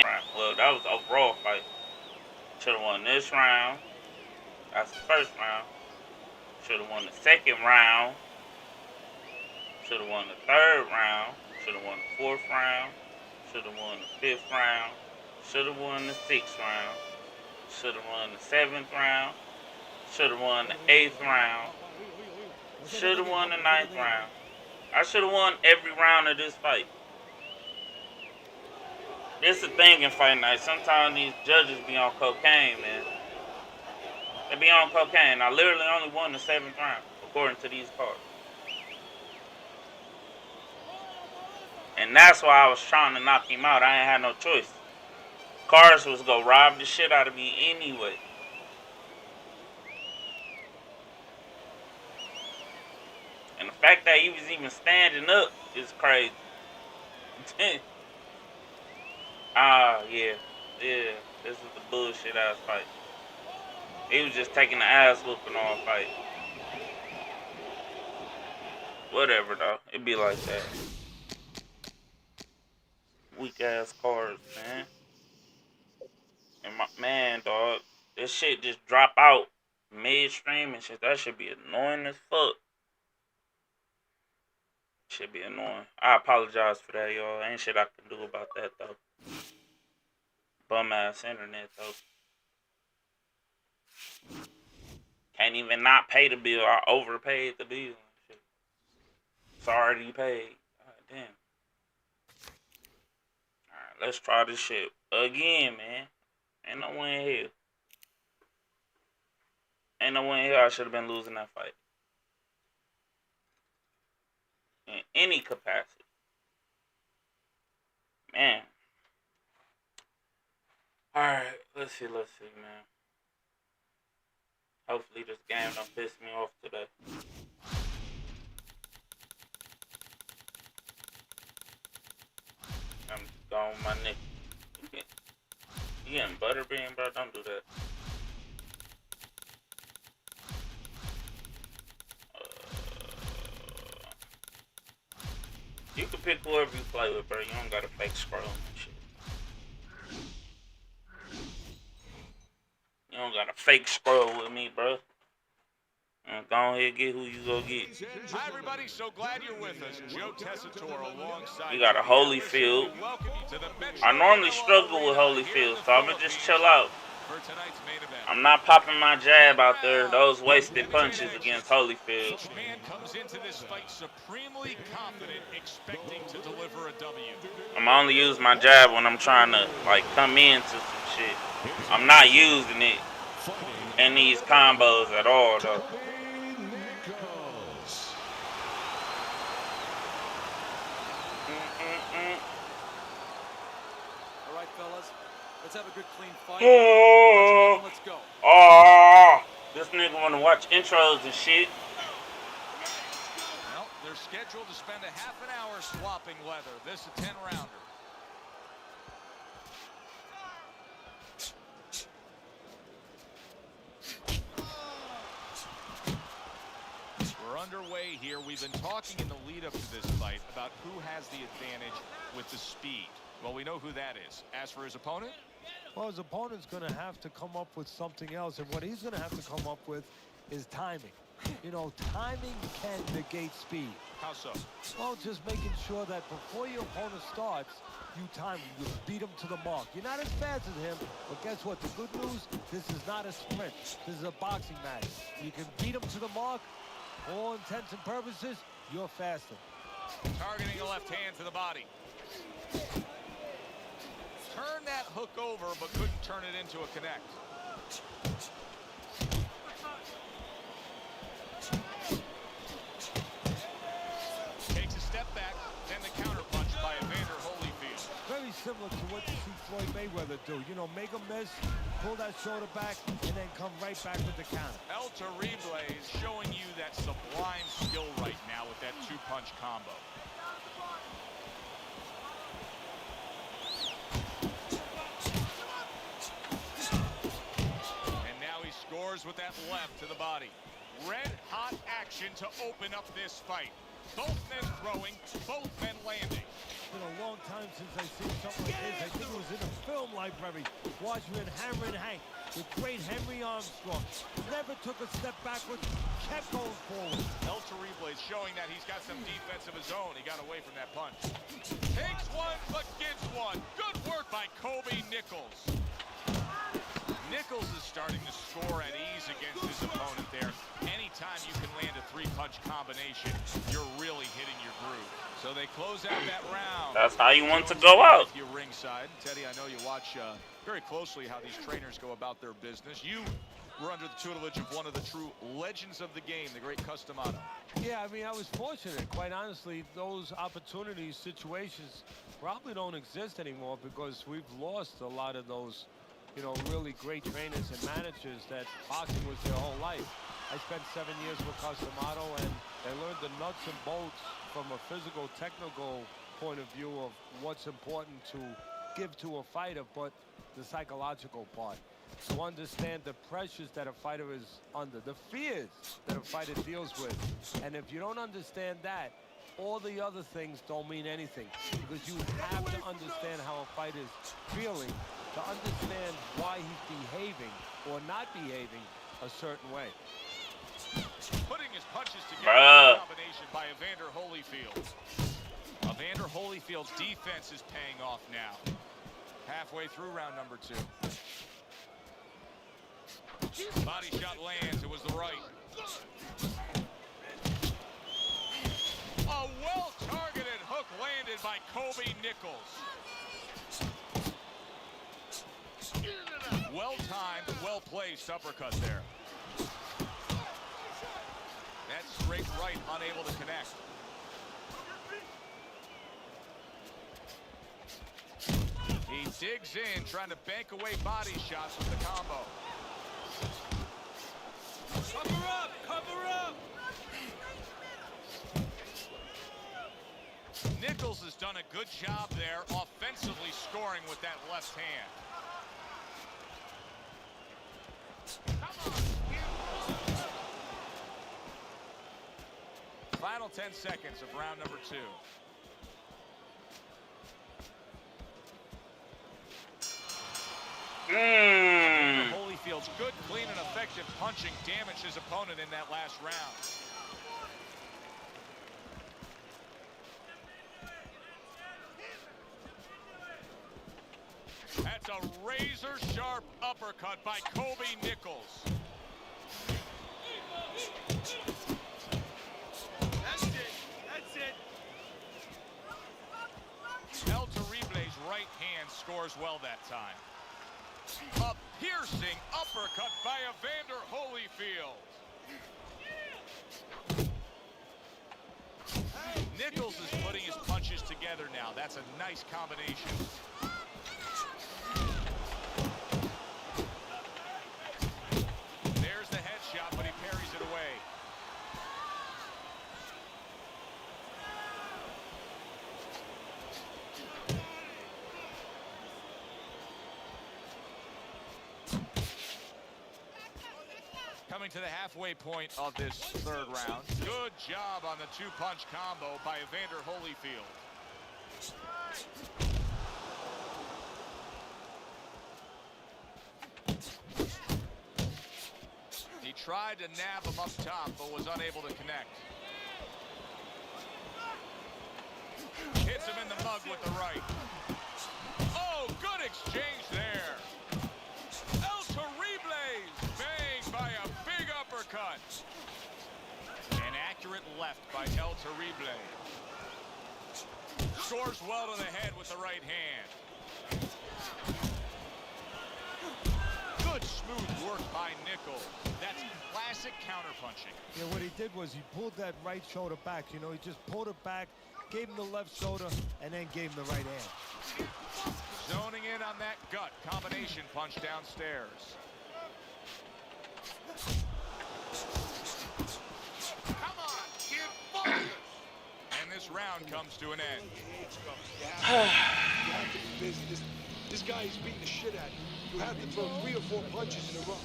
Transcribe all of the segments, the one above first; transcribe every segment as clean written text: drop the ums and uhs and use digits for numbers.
Man, well, that was the overall fight. Should have won this round. That's the first round. Should have won the second round. Should have won the third round. Should have won the fourth round. Should have won the fifth round. Should have won the sixth round. Should have won the seventh round. Should have won the eighth round. Should have won the ninth round. I should have won every round of this fight. This is the thing in fight night. Sometimes these judges be on cocaine, man. They be on cocaine. I literally only won the seventh round, according to these cards. And that's why I was trying to knock him out. I ain't had no choice. Cards was gonna rob the shit out of me anyway. And the fact that he was even standing up is crazy. Yeah. This is the bullshit ass fight. He was just taking the ass whooping all fight. Whatever though, it be like that. Weak ass cards, man. And my man, dog, this shit just drop out midstream and shit. That should be annoying as fuck. Should be annoying. I apologize for that, y'all. Ain't shit I can do about that though. Bum ass internet though. Can't even not pay the bill. I overpaid the bill. Shit. It's already paid. God damn. Alright, let's try this shit again, man. Ain't no win here. Ain't no win here. I should have been losing that fight. In any capacity. Man. Alright, let's see, man. Hopefully this game don't piss me off today. I'm going with my nigga. You getting butterbean, bro? Don't do that. You can pick whoever you play with, bro. You don't gotta fake scroll and shit. You don't gotta fake scroll with me, bro. Go ahead and get who you go get. Hi, everybody. So glad you're with us. Joe Tessitore alongside. You got a Holyfield. I normally struggle with Holyfield, so I'm gonna just chill out. I'm not popping my jab out there. Those wasted punches against Holyfield. Each man comes into this fight supremely confident, expecting to deliver a W. I'm only use my jab when I'm trying to like come into some shit. I'm not using it in these combos at all, though. All right, fellas, let's have a good clean fight. Oh, let's go. This nigga wanna watch intros and shit. Well, they're scheduled to spend a half an hour swapping leather. This is a 10-rounder. We're underway here. We've been talking in the lead up to this fight about who has the advantage with the speed. Well, we know who that is. As for his opponent? Well, his opponent's going to have to come up with something else, and what he's going to have to come up with is timing. You know, timing can negate speed. How so? Well, just making sure that before your opponent starts, you time him, you beat him to the mark. You're not as fast as him, but guess what? The good news, this is not a sprint. This is a boxing match. You can beat him to the mark. For all intents and purposes, you're faster. Targeting a left hand to the body. Turned that hook over, but couldn't turn it into a connect. Takes a step back, then the counter punch by Evander Holyfield. Very similar to what you see Floyd Mayweather do. You know, make a miss, pull that shoulder back, and then come right back with the counter. El Terrible is showing you that sublime skill right now with that two-punch combo. And now he scores with that left to the body. Red-hot action to open up this fight. Both men throwing, both men landing. It's been a long time since I've seen something like this. I think it was in the library. Watching and hammering Hank. The great Henry Armstrong never took a step backwards, kept going forward. El Terrible is showing that he's got some defense of his own. He got away from that punch. Takes one, but gives one. Good work by Kobe Nichols. Nichols is starting to score at ease against his opponent there. Anytime you can land a three-punch combination, you're really hitting your groove. So they close out that round. That's how you want to go out. You ringside. Teddy, I know you watch very closely how these trainers go about their business. You were under the tutelage of one of the true legends of the game, the great Customato. Yeah, I mean, I was fortunate. Quite honestly, those opportunities, situations probably don't exist anymore because we've lost a lot of those, you know, really great trainers and managers that boxing was their whole life. I spent 7 years with Customato, and I learned the nuts and bolts from a physical, technical point of view of what's important to give to a fighter, but the psychological part. To understand the pressures that a fighter is under, the fears that a fighter deals with. And if you don't understand that, all the other things don't mean anything, because you have to understand how a fighter is feeling to understand why he's behaving or not behaving a certain way. Putting his punches together, combination by Evander Holyfield. Evander Holyfield's defense is paying off now. Halfway through round number 2. Body shot lands. It was the right. A well-targeted hook landed by Kobe Nichols. Well-timed, well-placed uppercut there. That straight right unable to connect. He digs in, trying to bank away body shots with the combo. Cover up! Cover up! Nichols has done a good job there, offensively scoring with that left hand. Final 10 seconds of round number 2. Holyfield's good, clean, and effective punching damaged his opponent in that last round. That's a razor-sharp uppercut by Kobe Nichols. That's it. That's it. El Terrible's right hand scores well that time. A piercing uppercut by Evander Holyfield. Nichols is putting his punches together now. That's a nice combination. There's the headshot, but he parries it away. Coming to the halfway point of this third round. Good job on the two-punch combo by Evander Holyfield. He tried to nab him up top, but was unable to connect. Hits him in the mug with the right. Oh, good exchange there. El Terrible banged by a big uppercut. An accurate left by El Terrible. Scores well to the head with the right hand. Good smooth work by Nichols. That's classic counterpunching. Yeah, what he did was he pulled that right shoulder back. You know, he just pulled it back, gave him the left shoulder, and then gave him the right hand. Zoning in on that gut combination punch downstairs. Come on, kid, focus. And this round comes to an end. This guy is beating the shit out of you. You have to throw 3 or 4 punches in a row.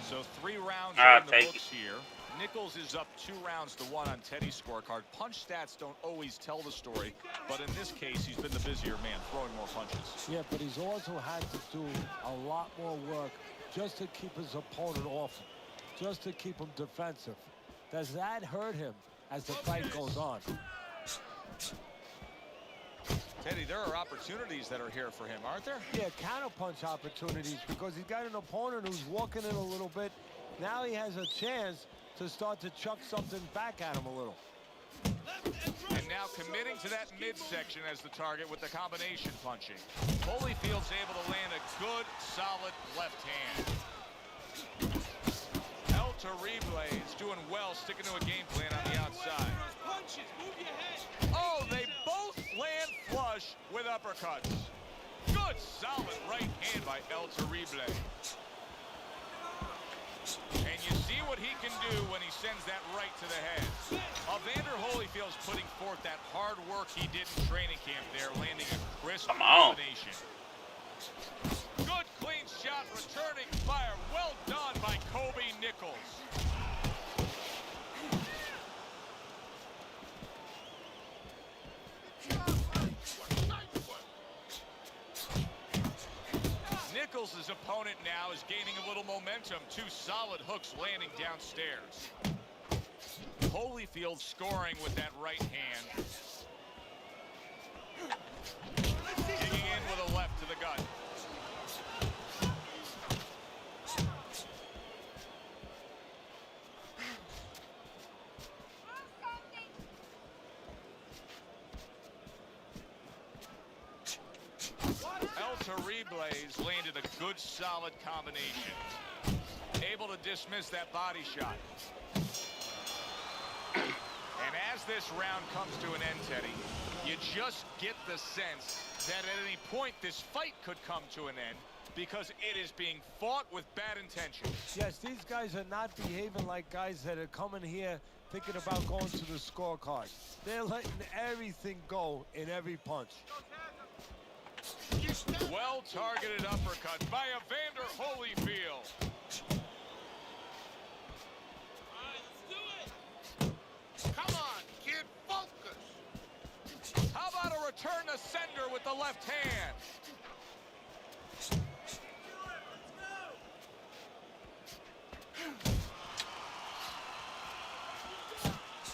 So 3 rounds are in the books here. Nichols is up 2-1 on Teddy's scorecard. Punch stats don't always tell the story, but in this case, he's been the busier man, throwing more punches. Yeah, but he's also had to do a lot more work just to keep his opponent off him, just to keep him defensive. Does that hurt him as the fight goes on? Teddy, there are opportunities that are here for him, aren't there? Yeah, counterpunch opportunities, because he's got an opponent who's walking in a little bit. Now he has a chance to start to chuck something back at him a little. And now committing to that midsection as the target with the combination punching. Holyfield's able to land a good, solid left hand. El Terrible is doing well, sticking to a game plan on the outside. Punches, move your head. Oh, they both land flush with uppercuts. Good, solid right hand by El Terrible. And you see what he can do when he sends that right to the head. Evander Holyfield's putting forth that hard work he did in training camp there, landing a crisp combination. Good, clean shot, returning fire. Well done by Kobe Nichols. Nichols' opponent now is gaining a little momentum. 2 solid hooks landing downstairs. Holyfield scoring with that right hand. Digging in with a left to the gut. El Terrible's landed a good, solid combination. Able to dismiss that body shot. And as this round comes to an end, Teddy, you just get the sense that at any point this fight could come to an end because it is being fought with bad intentions. Yes, these guys are not behaving like guys that are coming here thinking about going to the scorecard. They're letting everything go in every punch. Well-targeted uppercut by Evander Holyfield. Come on, kid, focus. How about a return to sender with the left hand?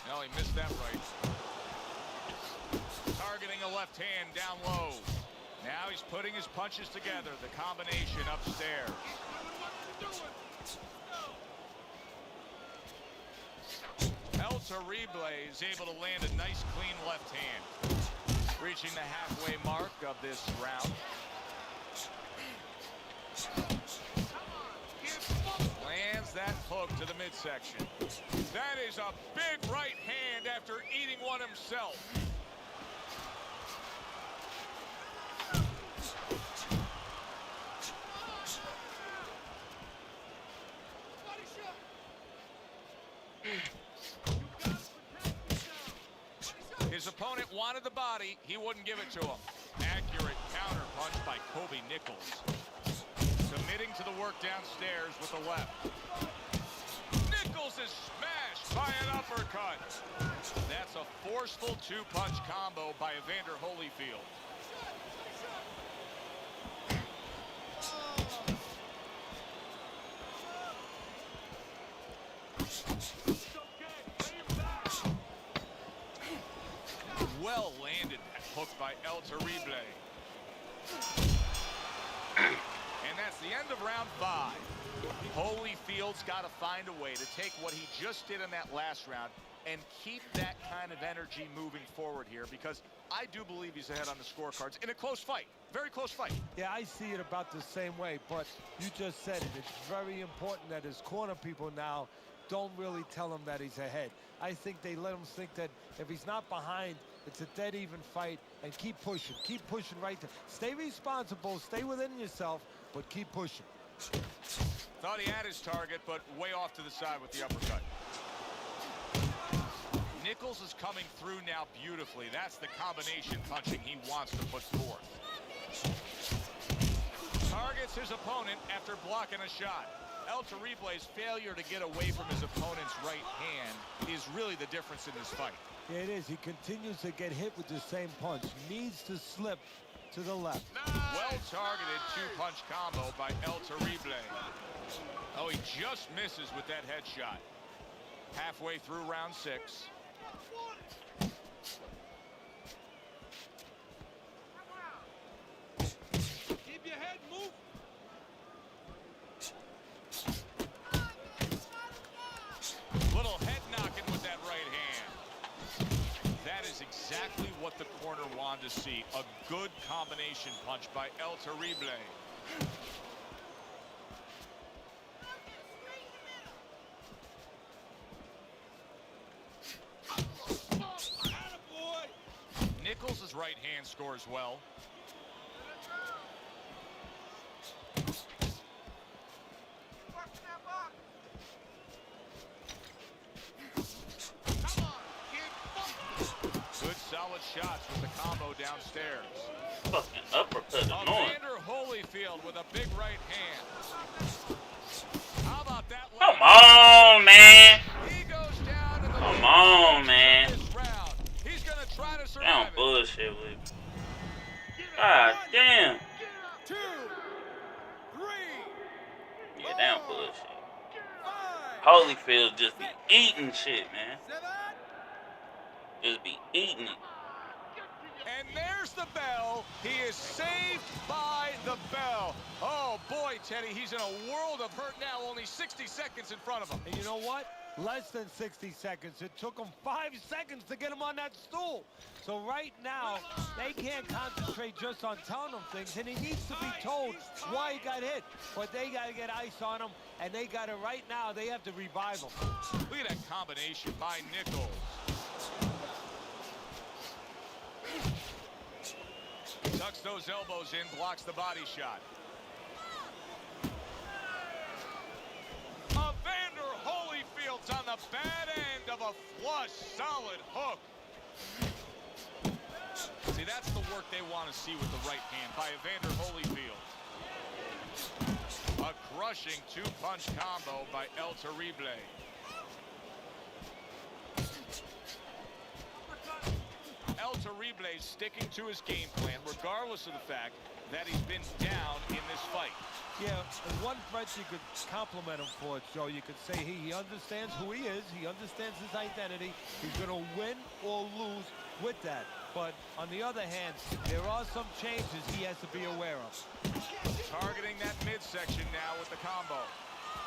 No, he missed that right. Targeting a left hand down low. Now he's putting his punches together. The combination upstairs. El Terrible is able to land a nice, clean left hand. Reaching the halfway mark of this round. Lands that hook to the midsection. That is a big right hand after eating one himself. His opponent wanted the body. He wouldn't give it to him. Accurate counter punch by Kobe Nichols. Submitting to the work downstairs with the left. Nichols is smashed by an uppercut. That's a forceful 2-punch combo by Evander Holyfield. Well landed that hook by El Terrible. And that's the end of round 5. Holyfield's got to find a way to take what he just did in that last round and keep that kind of energy moving forward here, because I do believe he's ahead on the scorecards in a close fight. Very close fight. Yeah, I see it about the same way, but you just said it. It's very important that his corner people now don't really tell him that he's ahead. I think they let him think that if he's not behind, it's a dead even fight, and keep pushing right there. Stay responsible, stay within yourself, but keep pushing. Thought he had his target, but way off to the side with the uppercut. Nichols is coming through now beautifully. That's the combination punching he wants to put forth. Targets his opponent after blocking a shot. El Torible's failure to get away from his opponent's right hand is really the difference in this fight. Yeah, it is. He continues to get hit with the same punch. Needs to slip to the left. Well-targeted two-punch combo by El Terrible. Oh, he just misses with that headshot. Halfway through round 6. Keep your head moving. Little head knocking with that right hand. That is exactly what the corner wanted to see. A good combination punch by El Terrible. Attaboy. Nichols' right hand scores well. Come on, kid. Focus. Good solid shots with the combo downstairs. Fucking uppercut annoying. Evander Holyfield with a big right hand. How about that? Come on, man. He goes down to the Come on, man. this round. He's gonna try to They survive don't it. bullshit with me. God damn. 2, 3, Yeah, they don't bullshit. 5, Holyfield just be eating shit, man. 7, Just be eating it. and there's the bell. He is saved by the bell. Oh boy, Teddy, he's in a world of hurt now. Only 60 seconds in front of him. And you know what? Less than 60 seconds. It took him 5 seconds to get him on that stool. So right now, they can't concentrate just on telling him things, and he needs to be told why he got hit. But they got to get ice on him, and they got to, right now, they have to revive him. Look at that combination by Nichols. Tucks those elbows in, blocks the body shot. Evander Holyfield's on the bad end of a flush, solid hook. See, that's the work they want to see with the right hand by Evander Holyfield. A crushing two-punch combo by El Terrible. El Terrible sticking to his game plan, regardless of the fact that he's been down in this fight. Yeah, and one French you could compliment him for, Joe. You could say he understands who he is. He understands his identity. He's going to win or lose with that. But on the other hand, there are some changes he has to be aware of. Targeting that midsection now with the combo.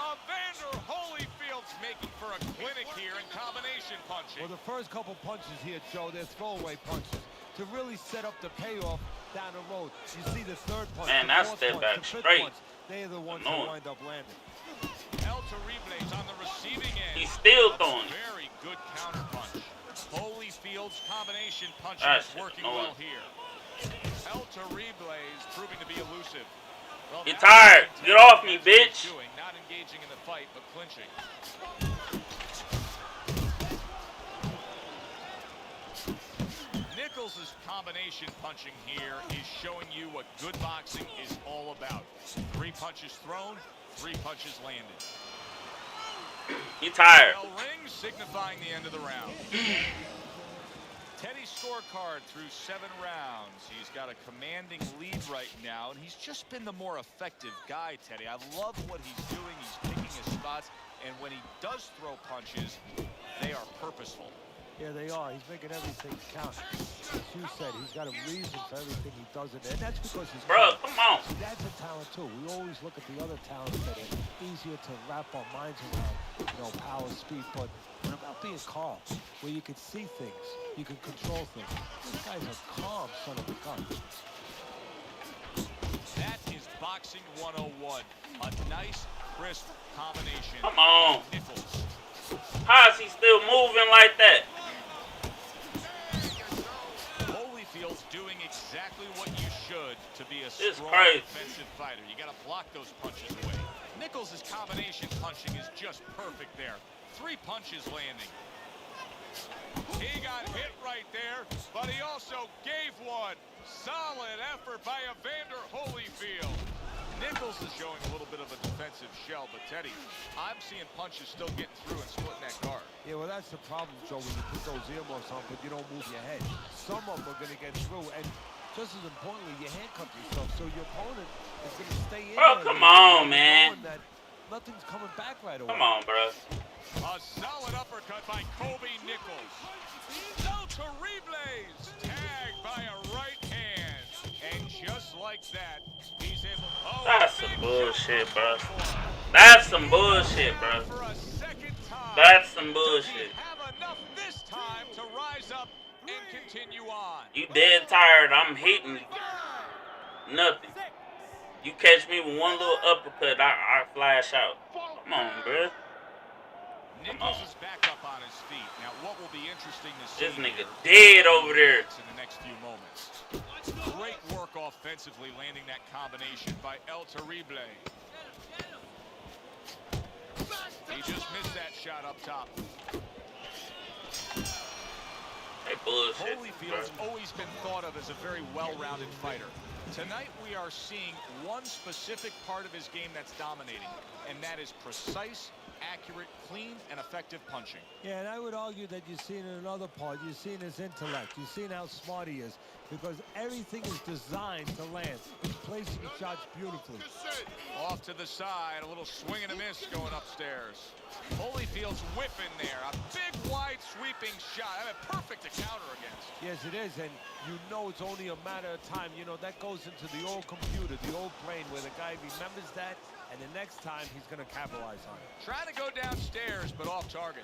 Evander Holyfield's making for a clinic here in combination punching. Well, the first couple punches here, Joe, they're throwaway punches to really set up the payoff down the road. You see the third punch, Man, the I fourth step punch, back the fifth straight. punch. They are the ones Annoying. that wind up landing. El Terrible's on the receiving end. He's still of a throwing it. very good counter punch. Holyfield's combination punching That's is working annoying. well here. El Terrible's proving to be elusive. Well, Get now tired. he's Get off me, that's what he's bitch. doing, not engaging in the fight, but clinching. Nichols' combination punching here is showing you what good boxing is all about. 3 punches thrown, 3 punches landed. He tired. Bell rings, signifying the end of the round. Teddy's scorecard through 7 rounds. He's got a commanding lead right now, and he's just been the more effective guy, Teddy. I love what he's doing. He's picking his spots, and when he does throw punches, they are purposeful. Yeah, they are. He's making everything count. As you said, he's got a reason for everything he does, and that's because he's... Bro, come on. See, that's a talent, too. We always look at the other talents that are easier to wrap our minds around, you know, power, speed, but what about being calm, where you can see things, you can control things? This guy's a calm son of a gun. That is Boxing 101. A nice, crisp combination. Come on. Nichols. How is he still moving like that? Holyfield's doing exactly what you should to be a This strong crazy. defensive fighter. You got to block those punches away. Nichols' combination punching is just perfect there. 3 punches landing. He got hit right there, but he also gave one. Solid effort by Evander Holyfield. Nichols is showing a little bit of a defensive shell, but Teddy, I'm seeing punches still getting through and splitting that guard. Yeah, well, that's the problem, Joe, when you put those earmuffs on, but you don't move your head. Some of them are going to get through, and just as importantly, you handcuff yourself, so your opponent is going to stay in Bro, there. come on, man. That nothing's coming back right away. Come on, bro. A solid uppercut by Kobe Nichols. El Terribles tagged by a right hand. And just like that, he's able... Oh, That's some bullshit, bro. That's some bullshit, bro. For a second time. That's some Does he bullshit. have enough this time to rise up and continue on? You dead tired. I'm hitting nothing. You catch me with one little uppercut, I flash out. Come on, bro. Nichols is back up on his feet. Now, what will be interesting to see This nigga here dead over there. in the next few moments. Great work offensively, landing that combination by El Terrible. He just missed that shot up top. Hey, bullshit, Holyfield's bro. always been thought of as a very well-rounded fighter. Tonight we are seeing one specific part of his game that's dominating, and that is precise, accurate, clean, and effective punching. Yeah, and I would argue that you're seeing in another part, you're seeing his intellect, you're seeing how smart he is, because everything is designed to land. He's placing shots beautifully. Off to the side, a little swing and a miss going upstairs. Holyfield's whipping there, a big, wide, sweeping shot. I mean, perfect to counter against. Yes, it is, and you know it's only a matter of time. You know, that goes into the old computer, the old brain, where the guy remembers that, and the next time he's going to capitalize on it. Trying to go downstairs, but off target.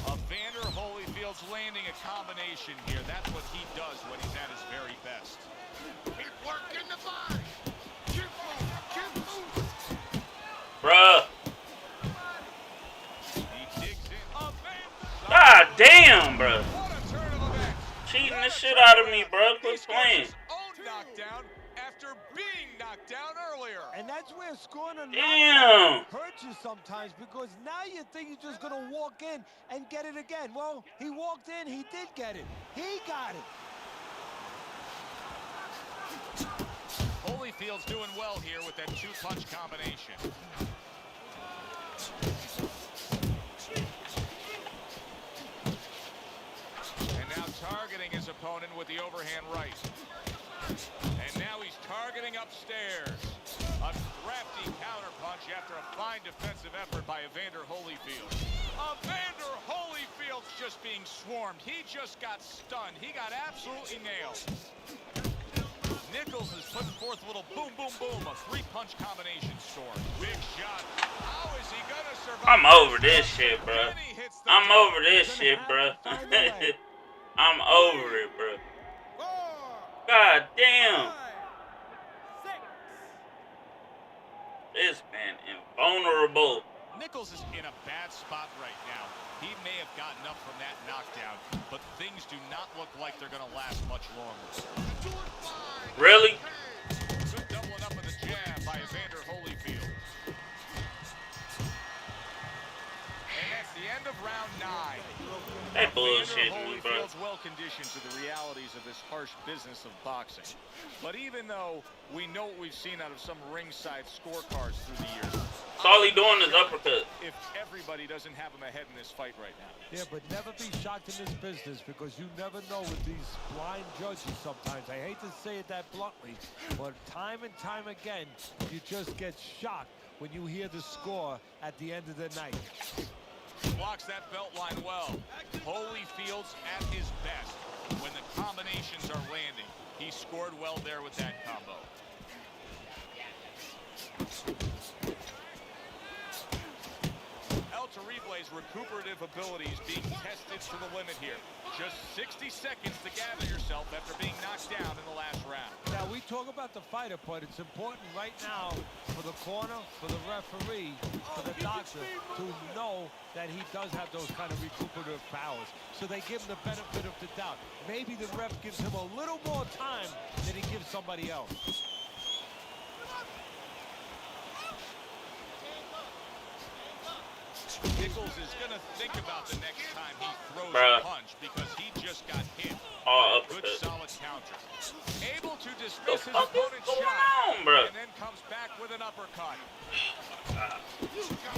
Evander Holyfield's landing a combination here. That's what he does when he's at his very best. Keep working the body. Keep moving. Keep moving. Bruh. He digs in. God damn, bruh. What a turn of events. Cheating the shit out of me, bruh. He Quit scores playing. his own knockdown after being knocked down earlier. And that's where scoring a Damn. hurts you sometimes, because now you think you're just going to walk in and get it again. Well, he walked in, he did get it. He got it. Holyfield's doing well here with that two-punch combination. And now targeting his opponent with the overhand right. And now he's targeting upstairs. A crafty counterpunch after a fine defensive effort by Evander Holyfield. Evander Holyfield's just being swarmed. He just got stunned. He got absolutely nailed. Nichols is putting forth a little boom, boom, boom, a three-punch combination storm. Big shot. How is he gonna survive? I'm over this shit, bruh. Then he hits the I'm top. over this shit, bruh. I'm over it, bruh. God damn. This man invulnerable. Nichols is in a bad spot right now. He may have gotten up from that knockdown, but things do not look like they're going to last much longer. Really? Good doubling up with a jab by Evander Holyfield. And that's the end of round 9. That bullshit, Evander me, bro. Holyfield's well conditioned to the realities of this harsh business of boxing. But even though we know what we've seen out of some ringside scorecards through the years, That's all he doing is uppercut. if everybody doesn't have him ahead in this fight right now. Yeah, but never be shocked in this business, because you never know with these blind judges sometimes. I hate to say it that bluntly, but time and time again, you just get shocked when you hear the score at the end of the night. Blocks that belt line well. Holyfield's at his best when the combinations are landing. He scored well there with that combo. El Terrible's recuperative abilities being tested to the limit here. Just 60 seconds to gather yourself after being knocked down in the last round. Now, we talk about the fighter, but it's important right now for the corner, for the referee, for the doctor to know that he does have those kind of recuperative powers. So they give him the benefit of the doubt. Maybe the ref gives him a little more time than he gives somebody else. Nichols is going to think about the next time he throws Bruh. a punch because he just got hit. All Good uppercut. solid counter. Able to dismiss his fuck is opponent's going shot on, bro? and then comes back with an uppercut.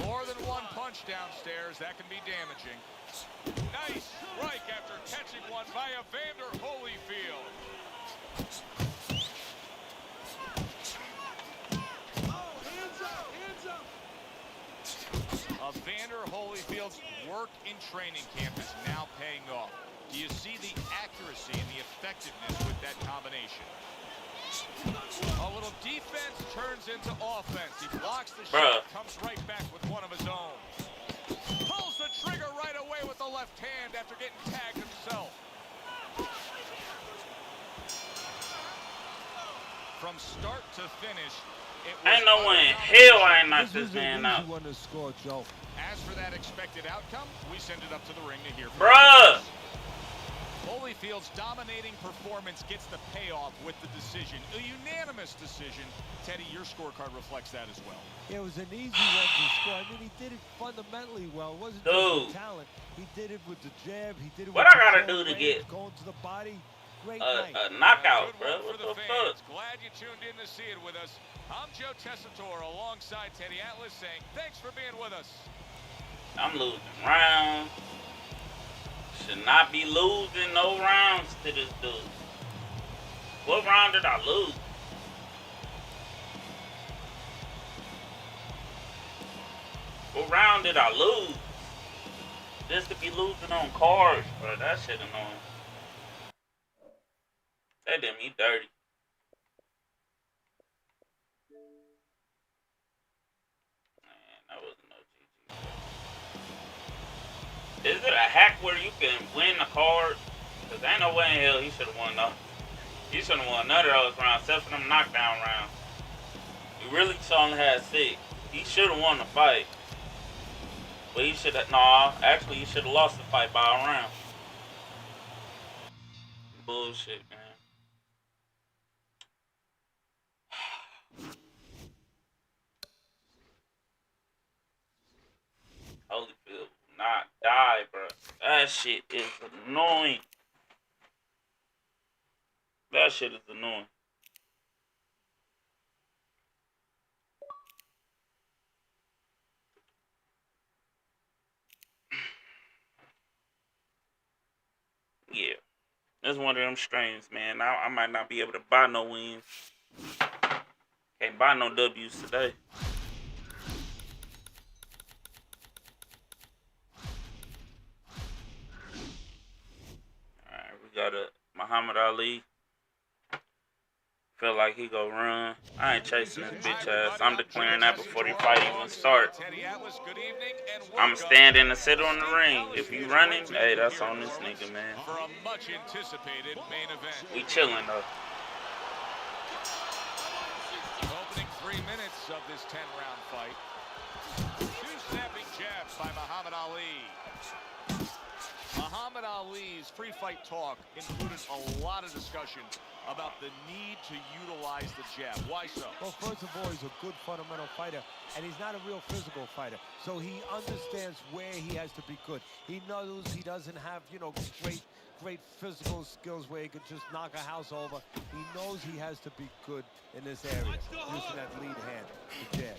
More than one punch downstairs, that can be damaging. Nice strike after catching one by Evander Holyfield. Evander Holyfield's work in training camp is now paying off. Do you see the accuracy and the effectiveness with that combination? A little defense turns into offense. He blocks the shot, comes right back with one of his own. Pulls the trigger right away with the left hand after getting tagged himself. From start to finish, it was Ain't no way in hell I ain't knocked this man out. One to score, Joe. As for that expected outcome, we send it up to the ring to hear from Bruh! Holyfield's dominating performance gets the payoff with the decision. A unanimous decision. Teddy, your scorecard reflects that as well. It was an easy one to score. I mean, he did it fundamentally well. It wasn't just the talent. He did it with the jab. He did it with what I gotta do to get going to the body. Great a night. knockout, bro? For What the the fans. fuck? Glad you tuned in to see it with us. I'm Joe Tessitore alongside Teddy Atlas saying thanks for being with us. I'm losing rounds. Should not be losing no rounds to this dude. What round did I lose? What round did I lose? Just to be losing on cards, bro. That shit annoying. That did me dirty. Man, that wasn't no GG. Is it a hack where you can win the card? Because ain't no way in hell he should have won though. He should have won none of those rounds, except for them knockdown rounds. We really only had 6. He should have won the fight. But he should have, actually he should have lost the fight by a round. Bullshit, man. Holyfield will not die, bro. That shit is annoying. That shit is annoying. Yeah. That's one of them strains, man. Now I might not be able to buy no wins. Can't buy no W's today. Alright, we got a Muhammad Ali. Feel like he go run. I ain't chasing his bitch ass. I'm declaring that before the fight even starts. I'm standing to sit on the ring. If you running, hey, that's on this nigga, man. For a much anticipated main event. We chilling though. Opening 3 minutes of this 10-round fight. 2 snapping jabs by Muhammad Ali. Muhammad Ali's pre-fight talk included a lot of discussion about the need to utilize the jab. Why so? Well, first of all, he's a good fundamental fighter, and he's not a real physical fighter. So he understands where he has to be good. He knows he doesn't have, great physical skills where he could just knock a house over. He knows he has to be good in this area, using that lead hand, the jab.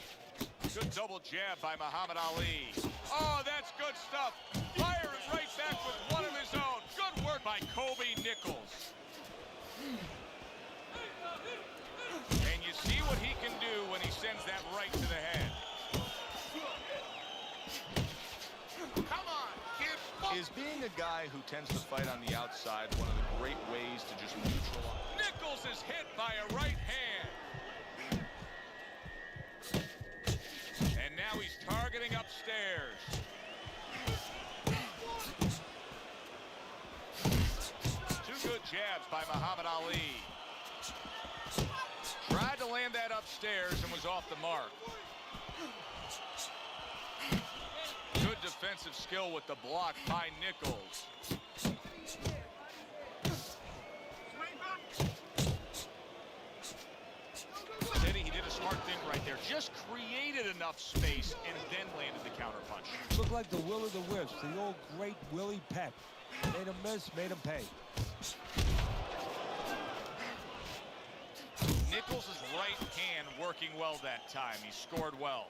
Good double jab by Muhammad Ali. Oh, that's good stuff. Fires right back with one of his own. Good work by Kobe Nichols. And you see what he can do when he sends that right to the head. Come on, kid. Is being a guy who tends to fight on the outside one of the great ways to just neutralize? Nichols is hit by a right hand. And now he's targeting upstairs. Two good jabs by Muhammad Ali. Tried to land that upstairs and was off the mark. Good defensive skill with the block by Nichols. Teddy, he did a smart thing right there. Just created enough space and then landed the counterpunch. Looked like the will of the wisps, the old great Willie Peck. Made him miss, made him pay. Nichols' right hand working well that time. He scored well.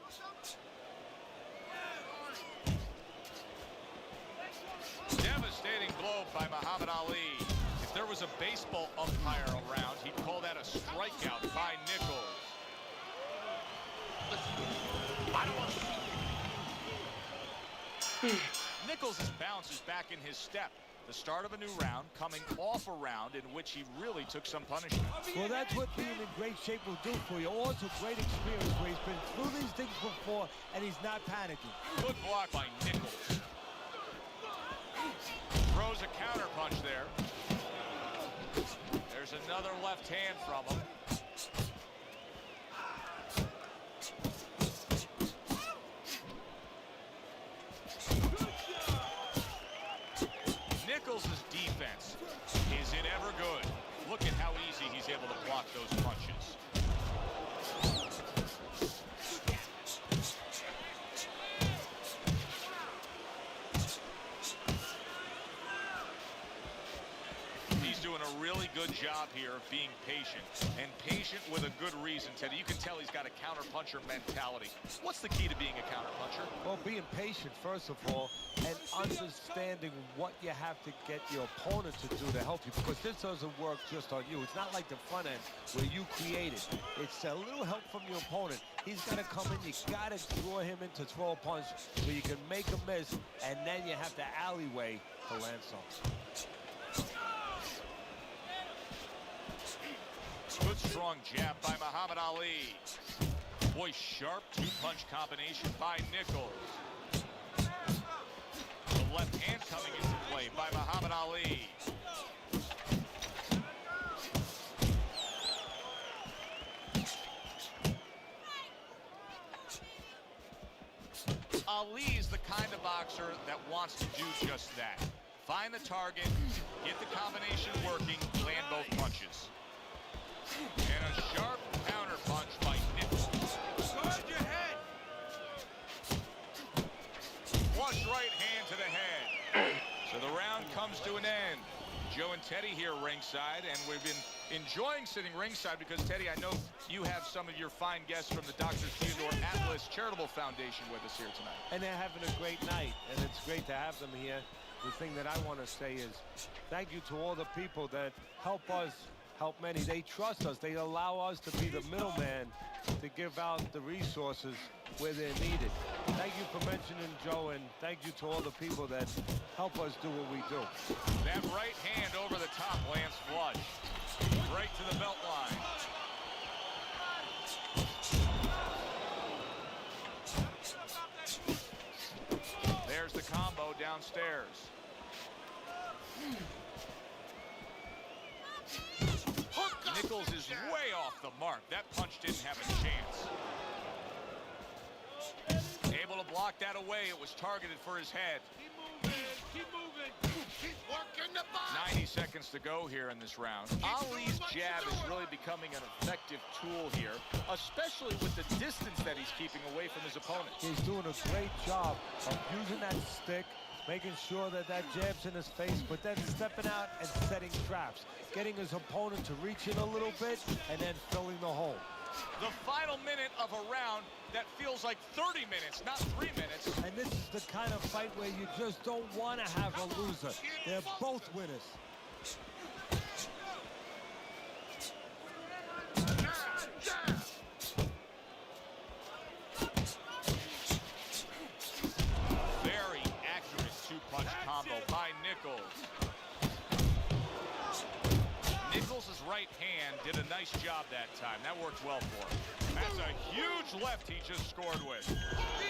Devastating blow by Muhammad Ali. If there was a baseball umpire around, he'd call that a strikeout by Nichols. Nichols' bounce is back in his step. The start of a new round, coming off a round in which he really took some punishment. Well, that's what being in great shape will do for you. Also, great experience where he's been through these things before and he's not panicking. Good block by Nichols. Throws a counter punch there. There's another left hand from him. Nichols' defense, is it ever good? Look at how easy he's able to block those punches. He's doing a really good job here of being patient, and patient with a good reason, Teddy. You can tell he's got a counterpuncher mentality. What's the key to being a counterpuncher? Well, being patient, first of all, and understanding what you have to get your opponent to do to help you, because this doesn't work just on you. It's not like the front end where you create it. It's a little help from your opponent. He's got to come in. You got to draw him in to throw a punch where you can make a miss, and then you have the alleyway to land something. Good strong jab by Muhammad Ali. Boy, sharp two-punch combination by Nichols. The left hand coming into play by Muhammad Ali. Ali's the kind of boxer that wants to do just that. Find the target, get the combination working, land both punches. And a sharp counter punch by Nichols. Guard your head. Flush right hand to the head. So the round comes to an end. Joe and Teddy here ringside, and we've been enjoying sitting ringside because, Teddy, I know you have some of your fine guests from the Dr. Theodore Atlas Charitable Foundation with us here tonight. And they're having a great night, and it's great to have them here. The thing that I want to say is thank you to all the people that help us help many. They trust us. They allow us to be the middleman to give out the resources where they're needed. Thank you for mentioning Joe, and thank you to all the people that help us do what we do. That right hand over the top lands flush. Right to the belt line. There's the combo downstairs. Nichols is way off the mark. That punch didn't have a chance. Able to block that away. It was targeted for his head. Keep moving. Keep moving. Keep working the body. 90 seconds to go here in this round. Ali's jab is really becoming an effective tool here, especially with the distance that he's keeping away from his opponent. He's doing a great job of using that stick, making sure that that jab's in his face, but then stepping out and setting traps, getting his opponent to reach in a little bit, and then filling the hole. The final minute of a round that feels like 30 minutes, not 3 minutes. And this is the kind of fight where you just don't want to have a loser. They're both winners. Very accurate two-punch combo by Nichols. Nichols' right hand did a nice job that time. That worked well for him. That's a huge left he just scored with. Did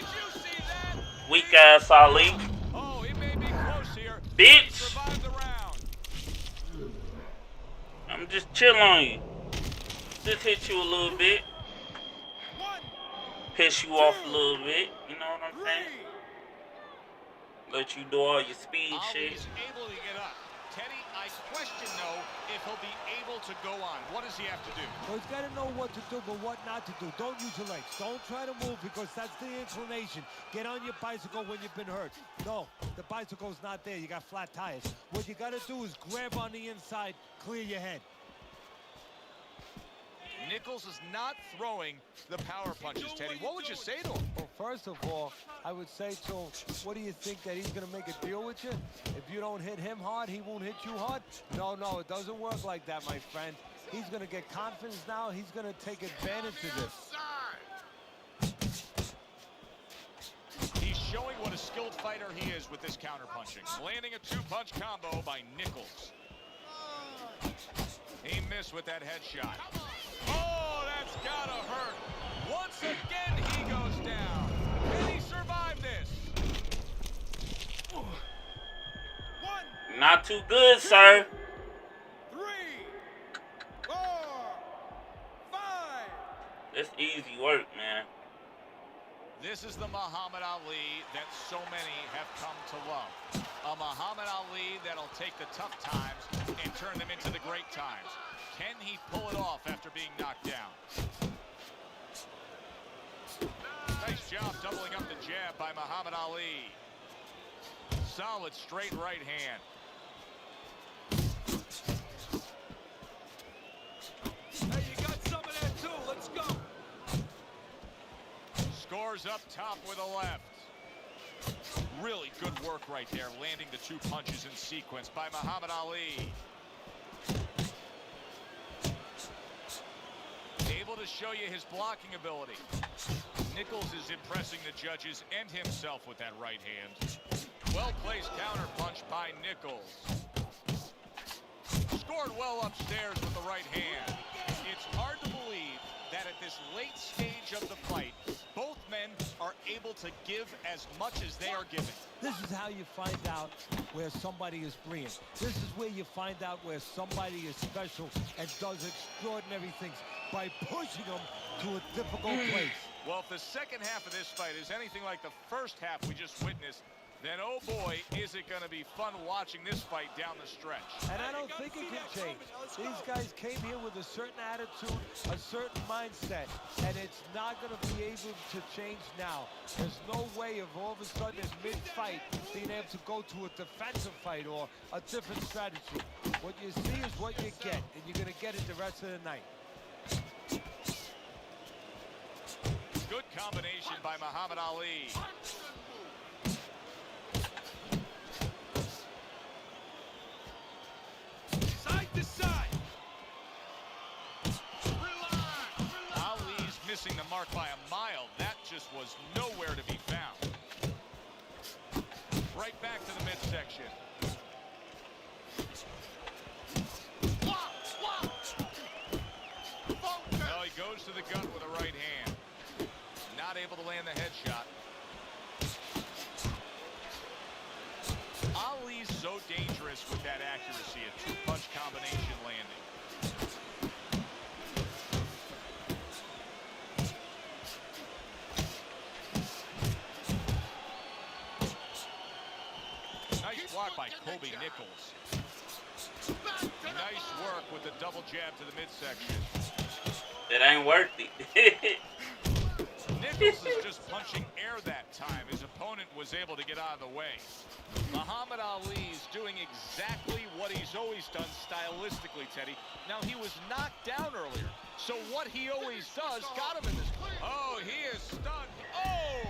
you see that? Weak ass Ali. Oh, it may be close here. Bitch. Survived the round. I'm just chill on you. Just hit you a little bit. Piss you off a little bit. You know what I'm saying? Let you do all your speed shit. Ali's able to get up. Teddy, I question, though, if he'll be able to go on. What does he have to do? Well, he's got to know what to do, but what not to do. Don't use your legs. Don't try to move because that's the inclination. Get on your bicycle when you've been hurt. No, the bicycle's not there. You got flat tires. What you got to do is grab on the inside, clear your head. Nichols is not throwing the power punches, Teddy. What would you say to him? Well, first of all, I would say to him, what do you think, that he's going to make a deal with you? If you don't hit him hard, he won't hit you hard? No, it doesn't work like that, my friend. He's going to get confidence now. He's going to take advantage of this. He's showing what a skilled fighter he is with this counterpunching. Landing a two-punch combo by Nichols. He missed with that headshot. Oh, that's gotta hurt. Once again, he goes down. Can he survive this? Not too good, sir. 3, 4, 5. It's easy work, man. This is the Muhammad Ali that so many have come to love. A Muhammad Ali that'll take the tough times and turn them into the great times. Can he pull it off after being knocked down? Nice job doubling up the jab by Muhammad Ali. Solid straight right hand. Hey, you got some of that too. Let's go. Scores up top with a left. Really good work right there, landing the two punches in sequence by Muhammad Ali. Able to show you his blocking ability. Nichols is impressing the judges and himself with that right hand. Well-placed counter punch by Nichols. Scored well upstairs with the right hand. It's hard to believe that at this late stage of the fight, both men are able to give as much as they are giving. This is how you find out where somebody is brilliant. This is where you find out where somebody is special and does extraordinary things, by pushing them to a difficult place. Well, if the second half of this fight is anything like the first half we just witnessed, then oh boy, is it going to be fun watching this fight down the stretch. And I don't think it can change. These guys came here with a certain attitude, a certain mindset, and it's not going to be able to change now. There's no way of all of a sudden in mid-fight being able to go to a defensive fight or a different strategy. What you see is what you get, and you're going to get it the rest of the night. Good combination by Muhammad Ali. Side to side. Ali's missing the mark by a mile. That just was nowhere to be found. Right back to the midsection. Well, he goes to the gut with a right hand. Not able to land the headshot. Ali's so dangerous with that accuracy, a two-punch combination landing. Nice block by Kobe Nichols. Nice work with the double jab to the midsection. It ain't worth it. Nichols is just punching air that time. His opponent was able to get out of the way. Muhammad Ali is doing exactly what he's always done stylistically, Teddy. Now, he was knocked down earlier, so what he always does got him in this. Oh, he is stunned. Oh!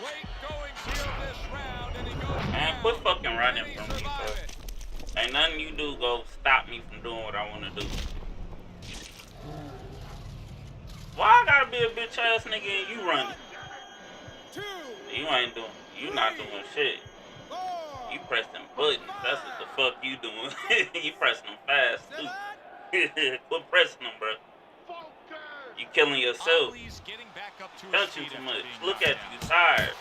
Late going here this round, and he goes Man, down. quit fucking Can running he from me, survive bro. it? Ain't nothing you do go stop me from doing what I want to do. Why I gotta be a bitch ass nigga and you running? You ain't doing, you not doing shit. You pressing buttons, that's what the fuck you doing. You pressing them fast too. Quit pressing them, bro. You killing yourself. Ali's getting back up to his Punching feet too after much. being Look knocked at you, down. tired.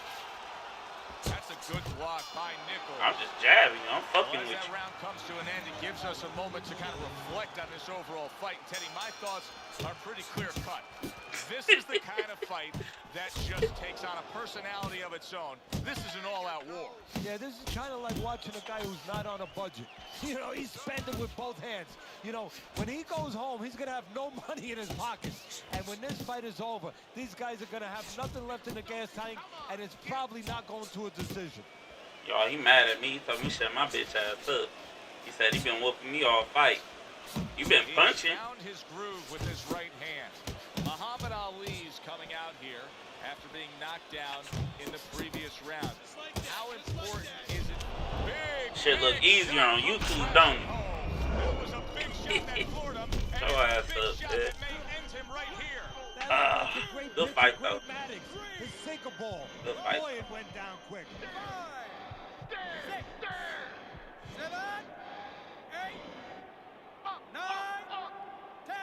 That's a good block by Nichols. I'm just jabbing you. I'm Well, fucking as with that you. round comes to an end, it gives us a moment to kind of reflect on this overall fight. And Teddy, my thoughts are pretty clear cut. This is the kind of fight that just takes on a personality of its own. This is an all-out war. Yeah, this is kind of like watching a guy who's not on a budget. You know, he's spending with both hands. You know, when he goes home, he's going to have no money in his pockets. And when this fight is over, these guys are going to have nothing left in the gas tank, and it's probably not going to a decision. Y'all, he mad at me. He told me shut my bitch ass up. He said he been whooping me all fight. You been He punching. found his groove with his right hand. being knocked down in the previous round. How important is it? Big, Shit look big easier shot on from YouTube, Travis don't it? Home. That was a big shot that floored him, and Show it's ass a big up, shot man. that may end him right here. That looked like a great Good pitch fight, of though. Greg Maddux. His sinker ball. Good fight. Boy, it went down quick. 5, 6, 7, 8, 9, 10.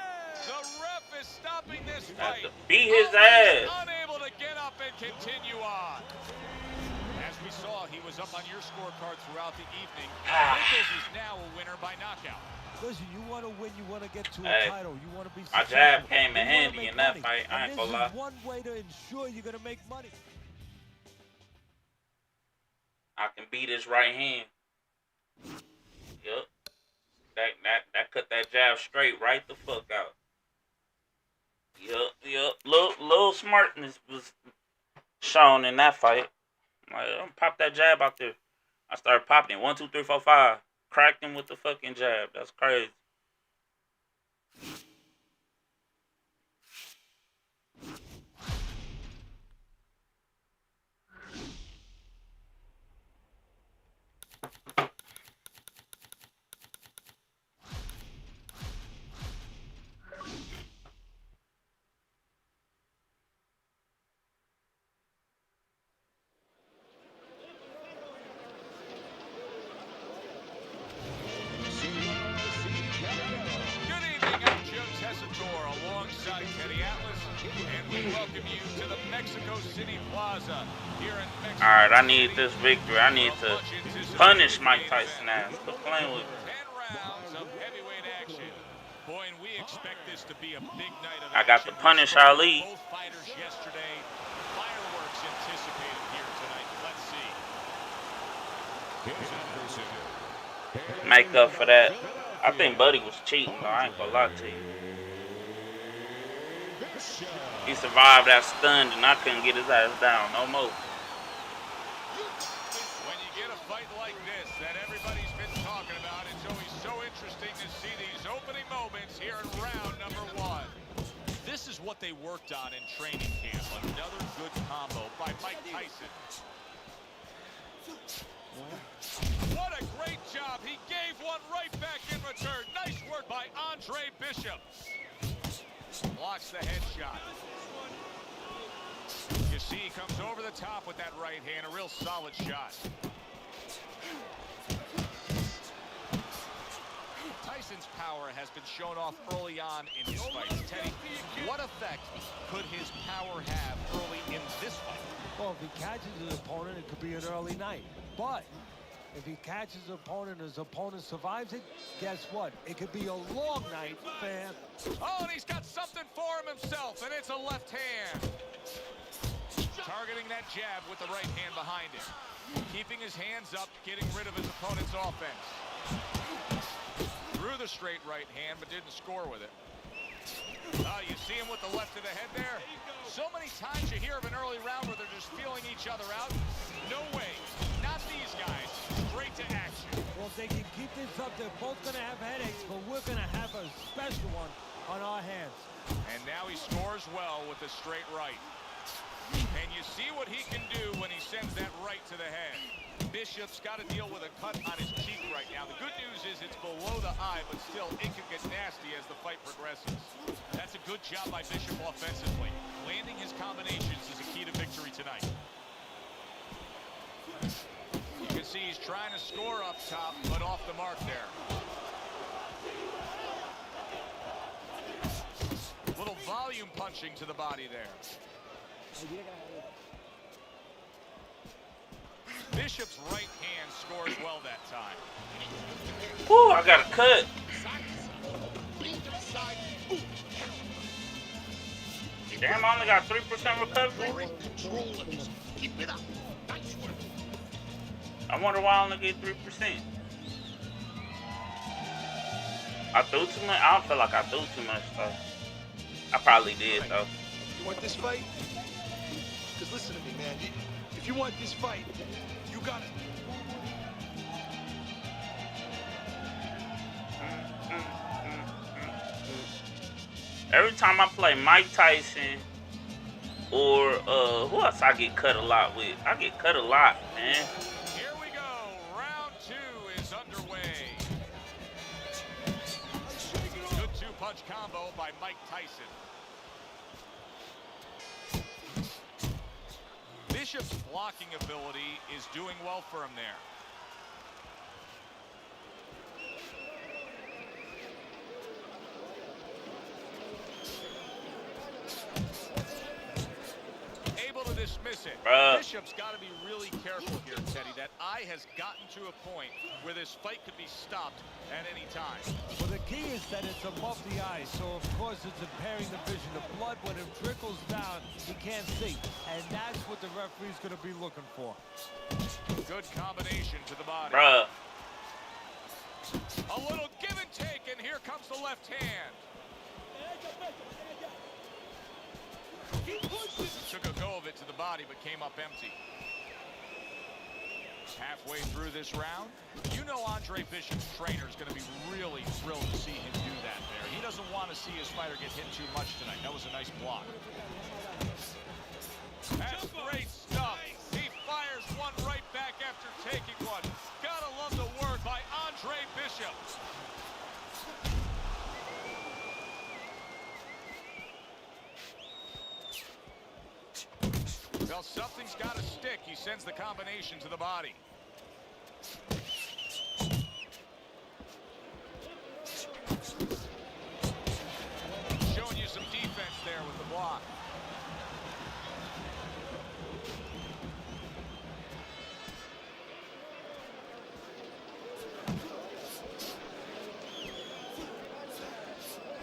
The ref is stopping this Have fight. to beat his Oh, he's ass. unable to get up and continue on. As we saw, he was up on your scorecard throughout the evening. Nichols is now a winner by knockout. Listen, you want to win, you want to get to a Hey, title, you want to be my successful. jab came in you wanna handy make in that money. fight. I ain't And gonna this lie. is one way to ensure you're going to make money. I can beat his right hand. Yup. That cut that jab straight right the fuck out. Yup. Little smartness was shown in that fight. Like, I'm pop that jab out there. I started popping it. 1, 2, 3, 4, 5. Cracked him with the fucking jab. That's crazy. Good evening, I'm Joe Tessitore alongside Teddy Atlas, and we welcome you to the Mexico City Plaza here in Mexico. Alright, I need this victory. I need to punish Mike Tyson ass. Quit playing with me. 10 rounds of heavyweight action. Boy, and we expect this to be a big night of I got action. to punish We spoke with Ali. Both fighters yesterday. Fireworks anticipated here tonight. Let's see. Make up for that. I think Buddy was cheating, though. I ain't gonna lie to you. He survived that stun, and I couldn't get his ass down no more. When you get a fight like this that everybody's been talking about, it's always so interesting to see these opening moments here in round number 1. This is what they worked on in training camp. Another good combo by Mike Tyson. What a great job. He gave one right back in return. Nice work by Andre Bishop. Blocks the headshot. You see he comes over the top with that right hand. A real solid shot. Tyson's power has been shown off early on in his fights. Teddy, what effect could his power have early in this fight? Well, if he catches his opponent, it could be an early night. But if he catches his opponent and his opponent survives it, guess what? It could be a long night, fan. Oh, and he's got something for him himself, and it's a left hand. Targeting that jab with the right hand behind him. Keeping his hands up, getting rid of his opponent's offense. Threw the straight right hand, but didn't score with it. You see him with the left to the head there? So many times you hear of an early round where they're just feeling each other out. No way. Not these guys. Straight to action. Well, if they can keep this up, they're both going to have headaches, but we're going to have a special one on our hands. And now he scores well with the straight right. And you see what he can do when he sends that right to the head. Bishop's got to deal with a cut on his cheek right now. The good news is it's below the eye, but still it could get nasty as the fight progresses. That's a good job by Bishop offensively. Landing his combinations is a key to victory tonight. You can see he's trying to score up top, but off the mark there. Little volume punching to the body there. Bishop's right hand scores well that time. Woo, I got a cut. Damn, I only got 3% recovery. Keep it up. Nice work. I wonder why I only get 3%. I threw too much. I don't feel like I threw too much though. I probably did though. You want this fight? Because listen to me, man. If you want this fight, you got it. Every time I play Mike Tyson or who else I get cut a lot with? I get cut a lot, man. Here we go. Round 2 is underway. Good two-punch combo by Mike Tyson. Bishop's blocking ability is doing well for him there. Able to dismiss it. Bishop's got to be really careful here, Teddy. That eye has gotten to a point where this fight could be stopped at any time. Well, the key is that it's above the eye, so of course it's impairing the vision. The blood, when it trickles down, he can't see. And that's what the referee's going to be looking for. Good combination to the body. Bruh. A little give and take, and here comes the left hand. Took a go of it to the body, but came up empty. Halfway through this round, you know Andre Bishop's trainer is going to be really thrilled to see him do that there. He doesn't want to see his fighter get hit too much tonight. That was a nice block. That's great stuff. He fires one right back after taking one. Gotta love the work by Andre Bishop. Well, something's got to stick. He sends the combination to the body. Showing you some defense there with the block.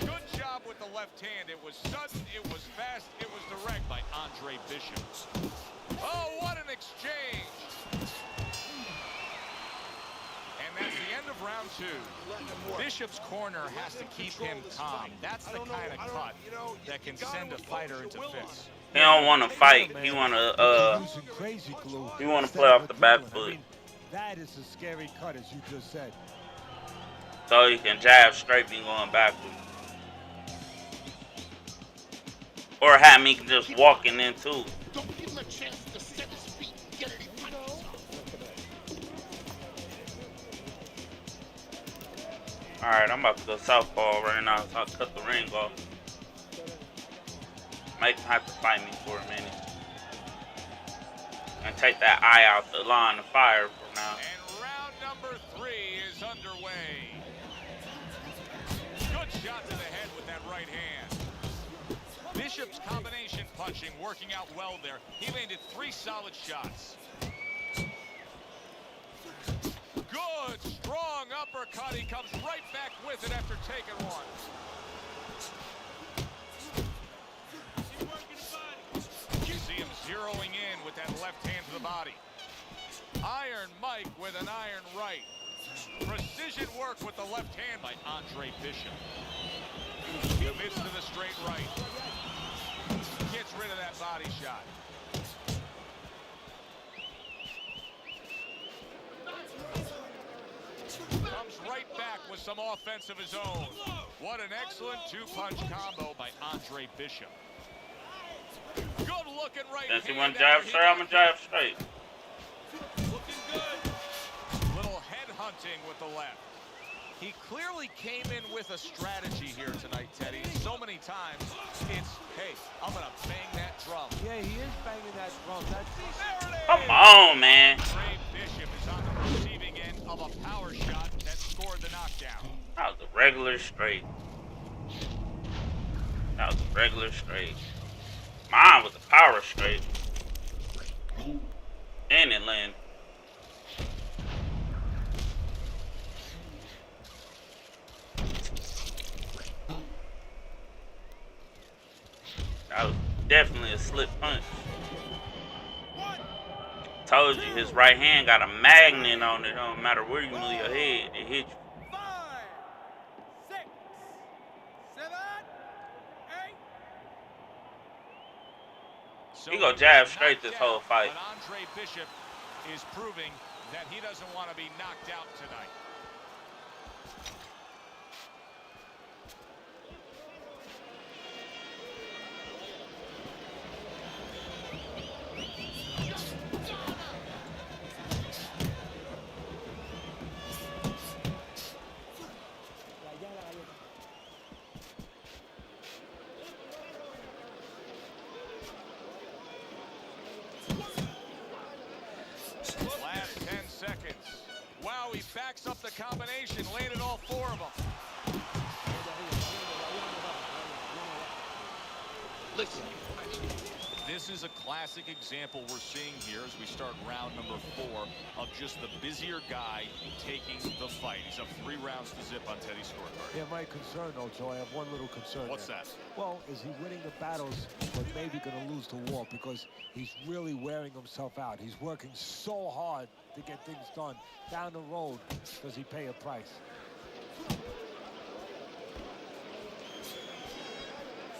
Good job with the left hand. It was sudden, it was fast, it was direct by Andre Bishop. Oh, what an exchange! And that's the end of round 2. Bishop's corner has to keep him calm. That's the kind of cut that can send a fighter into fits. He don't want to fight. He want to play off the back foot. That is a scary cut, as you just said. So he can jab straight, be going backwards. Or have me just walking in too. Don't give him a chance to set his feet and get any punches. Alright, I'm about to go southpaw right now, so I'll cut the ring off. Might have to fight me for a minute. And take that eye out the line of fire for now. And round number 3 is underway. Good shot to the head with that right hand. Bishop's combination punching working out well there. He landed 3 solid shots. Good, strong uppercut. He comes right back with it after taking one. You see him zeroing in with that left hand to the body. Iron Mike with an iron right. Precision work with the left hand by Andre Bishop. Commits to the straight right. Gets rid of that body shot. Comes right back with some offense of his own. What an excellent two-punch combo by Andre Bishop. Good looking right hand. Since he want to jab straight, I'm going to jab straight. Looking good. Little head hunting with the left. He clearly came in with a strategy here tonight, Teddy. So many times, it's, hey, I'm going to bang that drum. Yeah, he is banging that drum. That's There it is. Come on, man. Andre Bishop is on the receiving end of a power shot that scored the knockdown. That was a regular straight. That was a regular straight. Mine was a power straight. And it landed. That was definitely a slip punch. Told you his right hand got a magnet on it. Don't matter where you move your head, it hit you. 5, 6, 7, 8. So He gonna jab straight this whole fight. But Andre Bishop is proving that he doesn't want to be knocked out tonight. Mix up the combination, landed all 4 of them. Listen, This is a classic example we're seeing here as we start round number 4 of just the busier guy taking the fight. He's up 3 rounds to zip on Teddy's scorecard. Yeah, my concern, Ocho, I have one little concern. What's there. that? Well, is he winning the battles, but maybe going to lose to Walt because he's really wearing himself out. He's working so hard to get things done. Down the road, does he pay a price?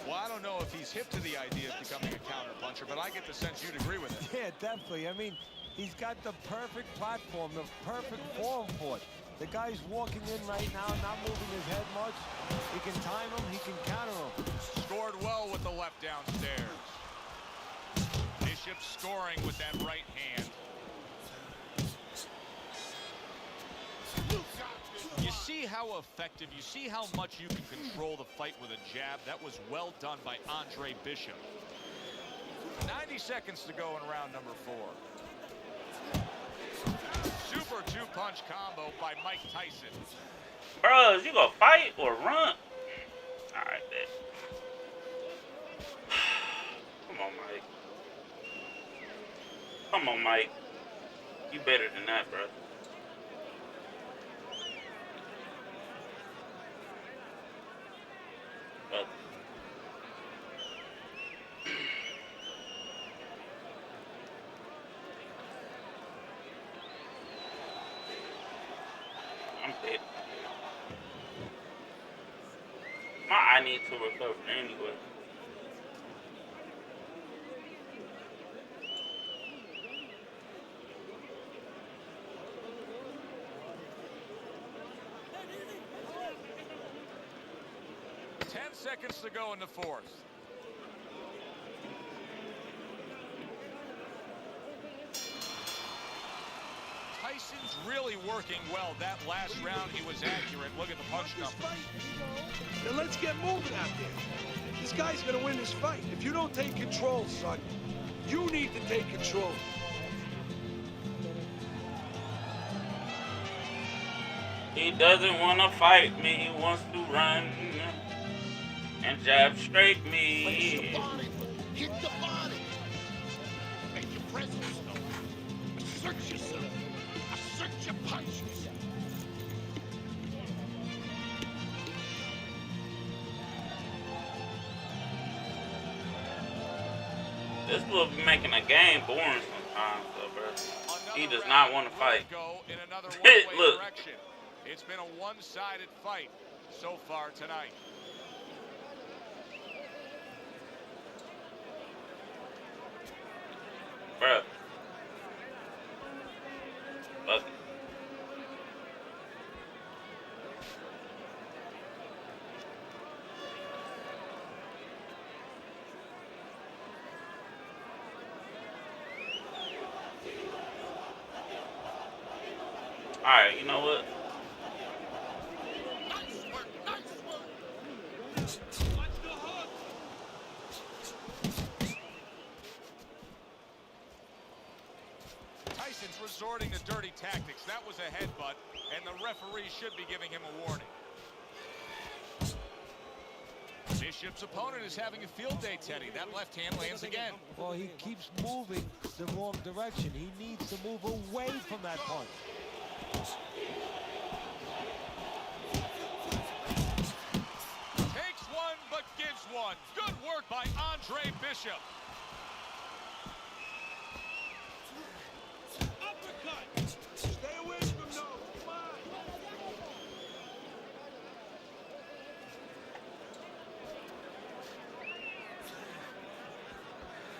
Well, I don't know if he's hip to the idea of becoming a counterpuncher, but I get the sense you'd agree with it. Yeah, definitely. I mean, he's got the perfect platform, the perfect form for it. The guy's walking in right now, not moving his head much. He can time him, he can counter him. Scored well with the left downstairs. Bishop scoring with that right hand. You see how effective, you see how much you can control the fight with a jab. That was well done by Andre Bishop. 90 seconds to go in round number 4. Super 2-punch combo by Mike Tyson. Bro, is you gonna fight or run? Alright, bet. Come on, Mike. Come on, Mike. You better than that, bro. I'm dead. My eye needs to recover anyway. Seconds to go in the 4th. Tyson's really working well. That last round he was accurate. Look at the punch number. Then let's get moving out there. This guy's gonna win this fight. If you don't take control, son, you need to take control. He doesn't want to fight me. He wants to run and jab straight me. place your body, hit the body. Make your presence known. Assert yourself. Assert your punches. This will be making a game boring sometimes, though, bro. He does not want to fight. Go in another Look. direction. It's been a one-sided fight so far tonight. Bro. Fuck it. Alright, you know what? Nice work, nice work. Watch the hook. Tyson's resorting to dirty tactics. That was a headbutt, and the referee should be giving him a warning. Bishop's opponent is having a field day, Teddy. That left hand lands again. Well, he keeps moving the wrong direction. He needs to move away from that punch. Takes one, but gives one. Good work by Andre Bishop. Uppercut. Stay away from those. Come on.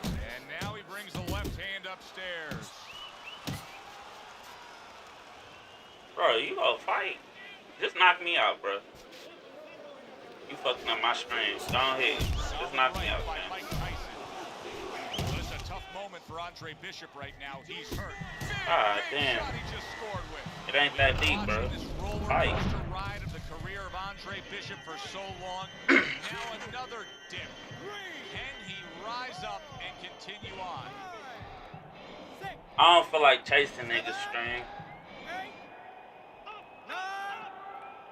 And now he brings the left hand upstairs. Bro, you gonna fight? Just knock me out, bro. You fucking up my stream. Go ahead. Just knock me out, By man. Mike Tyson. Well, it's a tough moment for Andre Bishop right now. He's hurt. Ah, Big damn. shot he just scored with. It ain't that deep, bro. Watching this roller Fight. coaster ride of the career of Andre Bishop for so long. Now another dip. Can he rise up and continue on? 6, I don't feel like chasing niggas string. 8,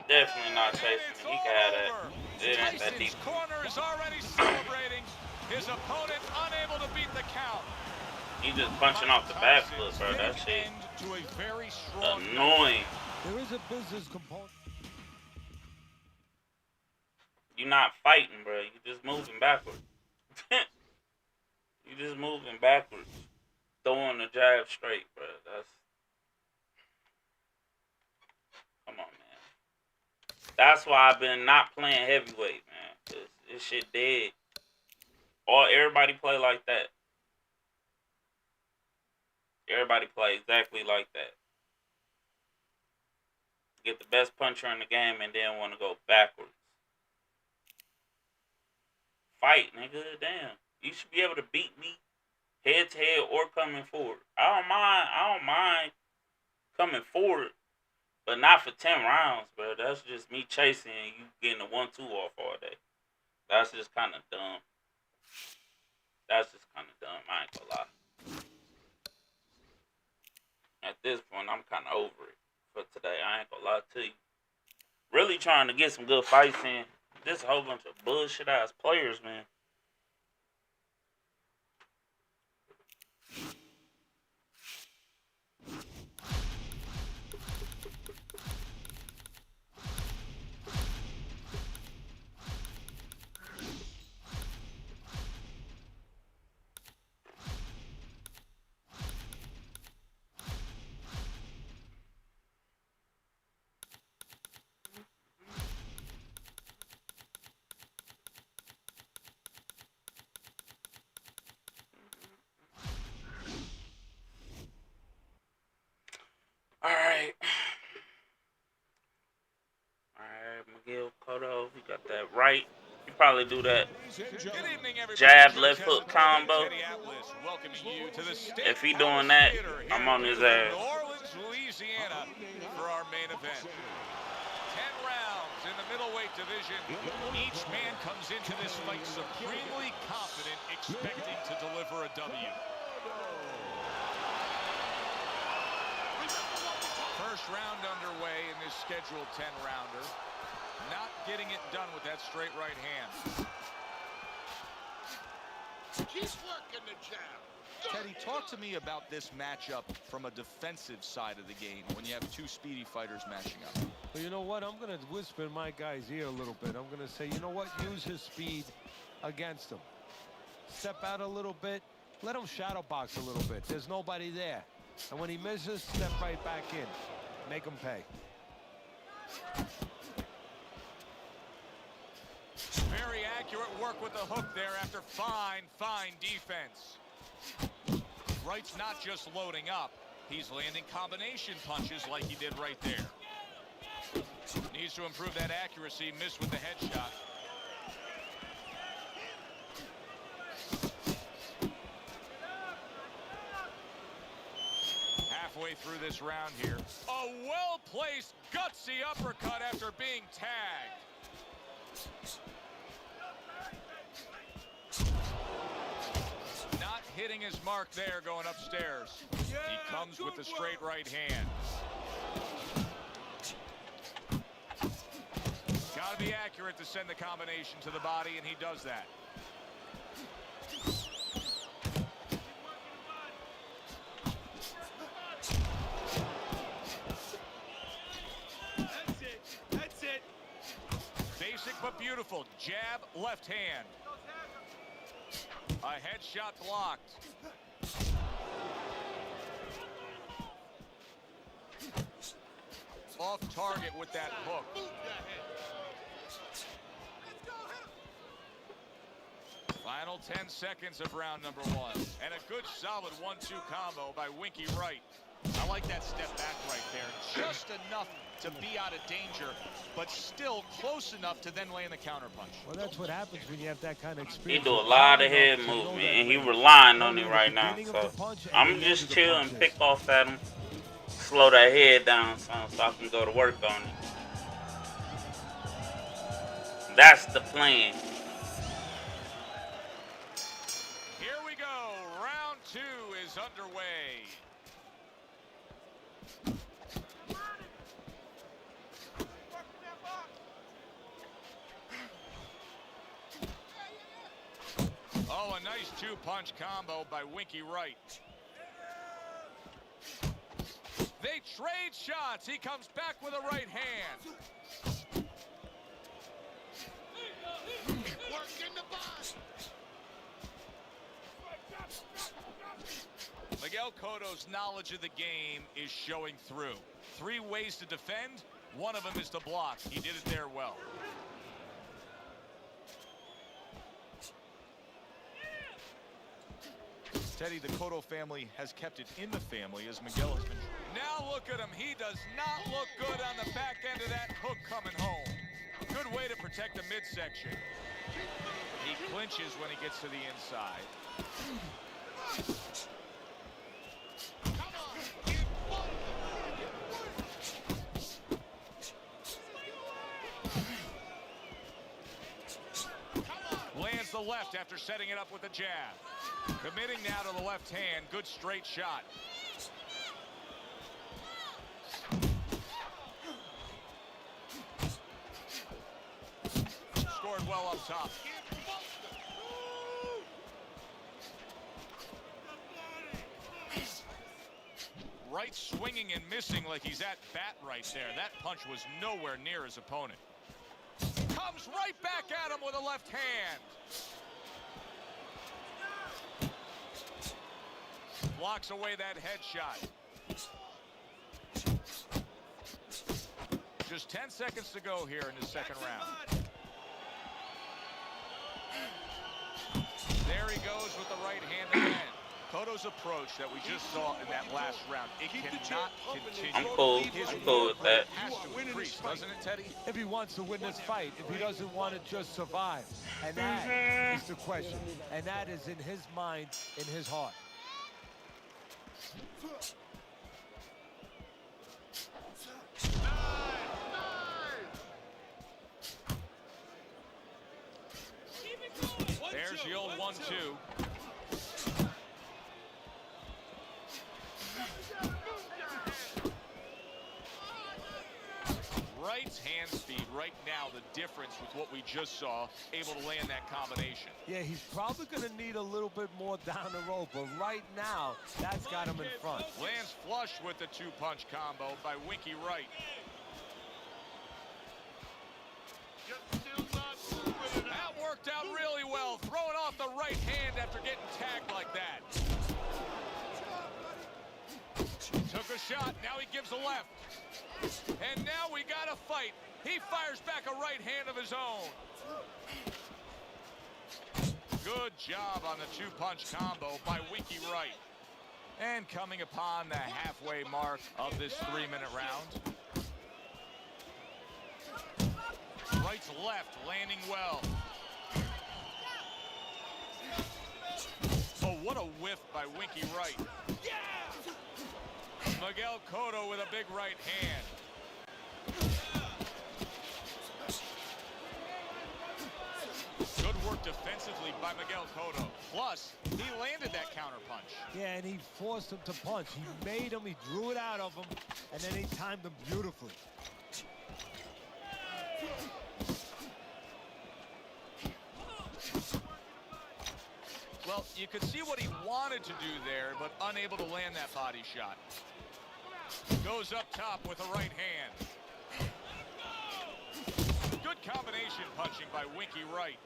Definitely not And chasing it's him. He all can have that. over. It ain't that deep. Tyson's corner is already celebrating. His opponent unable to beat the count. He just punching off the back foot, bro. That shit End to a very strong annoying. There is a business component. You're not fighting, bro. You just moving backwards. You just moving backwards. Throwing the jab straight, bro. That's... Come on, man. That's why I've been not playing heavyweight, man. Cause this shit dead. Everybody play like that. Everybody play exactly like that. Get the best puncher in the game and then want to go backwards. Fight, nigga. Damn. You should be able to beat me head to head or coming forward. I don't mind coming forward, but not for 10 rounds, bro. That's just me chasing and you getting a 1-2 off all day. That's just kind of dumb. That's just kind of dumb. I ain't gonna lie. At this point, I'm kind of over it for today. I ain't gonna lie to you. Really trying to get some good fights in. Just a whole bunch of bullshit ass players, man. Alright, Miguel Cotto, he got that right. He probably do that jab left hook combo. If he doing that, I'm on his ass. New Orleans, Louisiana for our main event. 10 rounds in the middleweight division. Each man comes into this fight supremely confident, expecting to deliver a W. First round underway in this scheduled 10-rounder. Not getting it done with that straight right hand. Keep working the jab. Teddy, talk to me about this matchup from a defensive side of the game when you have two speedy fighters matching up. Well, you know what? I'm going to whisper in my guy's ear a little bit. I'm going to say, you know what? Use his speed against him. Step out a little bit. Let him shadow box a little bit. There's nobody there. And when he misses, step right back in. Make him pay. Very accurate work with the hook there after fine defense. Wright's not just loading up. He's landing combination punches like he did right there. Needs to improve that accuracy. Missed with the headshot. Halfway through this round here. A well-placed, gutsy uppercut after being tagged. Not hitting his mark there going upstairs. He comes with the straight right hand. Gotta be accurate to send the combination to the body, and he does that. That's it. Basic but beautiful. Jab, left hand. A headshot blocked. Off target with that hook. Final 10 seconds of round number one. And a good solid 1-2 combo by Winky Wright. I like that step back right there. Just enough to be out of danger, but still close enough to then land the counterpunch. Well, that's what happens when you have that kind of He experience. do a lot of head movement, and he relying on it right now. So I'm just chill and pick off at him, slow that head down so I can go to work on it. That's the plan. Here we go. Round two is underway. nice two-punch combo by Winky Wright. They trade shots. He comes back with a right hand. Work in the body. Miguel Cotto's knowledge of the game is showing through. 3 ways to defend. One of them is to block. He did it there well. Teddy, the Cotto family has kept it in the family as Miguel has been. Now look at him. He does not look good on the back end of that hook coming home. Good way to protect the midsection. He clinches when he gets to the inside. Come on, get one. Lands the left after setting it up with a jab. Committing now to the left hand. Good straight shot. Scored well up top. Right swinging and missing like he's at bat right there. That punch was nowhere near his opponent. Comes right back at him with a left hand. Blocks away that headshot. Just 10 seconds to go here in the second round. There he goes with the right hand again. Cotto's approach that we just saw in that last round, it cannot continue. I'm cool. I'm cool with that. Has to increase, doesn't it, Teddy? If he wants to win this fight, if he doesn't want to just survive. And that is the question. And that is in his mind, in his heart. There's the old 1-2. Wright's hand speed right now, the difference with what we just saw, able to land that combination. Yeah, he's probably going to need a little bit more down the road, but right now, that's got him in front. Lands flush with the two-punch combo by Winky Wright. That worked out really well, throwing off the right hand after getting tagged like that. Took a shot, now he gives a left. And now we got a fight. He fires back a right hand of his own. Good job on the two-punch combo by Winky Wright. And coming upon the halfway mark of this 3-minute round. Wright's left landing well. Oh, what a whiff by Winky Wright. Miguel Cotto with a big right hand. Good work defensively by Miguel Cotto. Plus, he landed that counter punch. Yeah, and he forced him to punch. He made him, he drew it out of him, and then he timed him beautifully. Well, you could see what he wanted to do there, but unable to land that body shot. Goes up top with a right hand. Good combination punching by Winky Wright.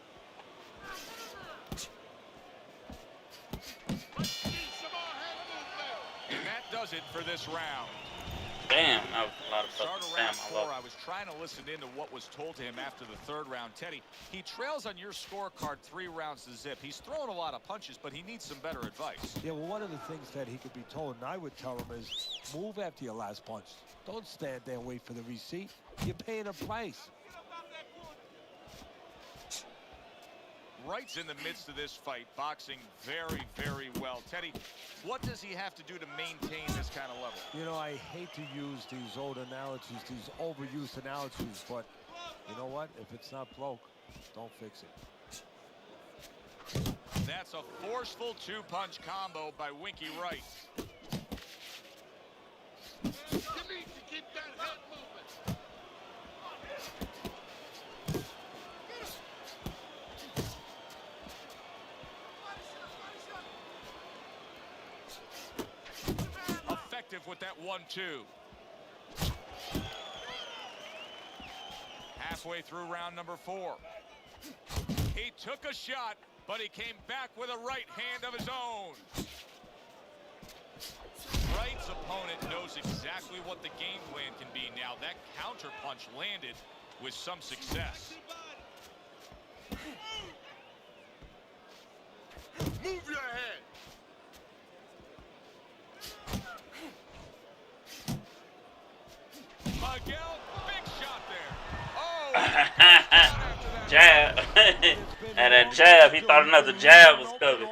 And that does it for this round. Damn, that was a lot of Start fucking around spam. I 4, love I was trying to listen in to what was told to him after the 3rd round. Teddy, he trails on your scorecard 3 rounds to zip. He's throwing a lot of punches, but he needs some better advice. Yeah, well, one of the things that he could be told, and I would tell him, is move after your last punch. Don't stand there and wait for the receipt. You're paying a price. Wright's in the midst of this fight, boxing very, very well. Teddy, what does he have to do to maintain this kind of level? You know, I hate to use these old analogies, these overused analogies, but you know what? If it's not broke, don't fix it. That's a forceful two-punch combo by Winky Wright. You need to keep that head moving. with that 1-2. Halfway through round number 4. He took a shot, but he came back with a right hand of his own. Wright's opponent knows exactly what the game plan can be now. That counter punch landed with some success. Move your head. Miguel, big shot there. Oh, Jab. And that jab, he thought another jab was coming.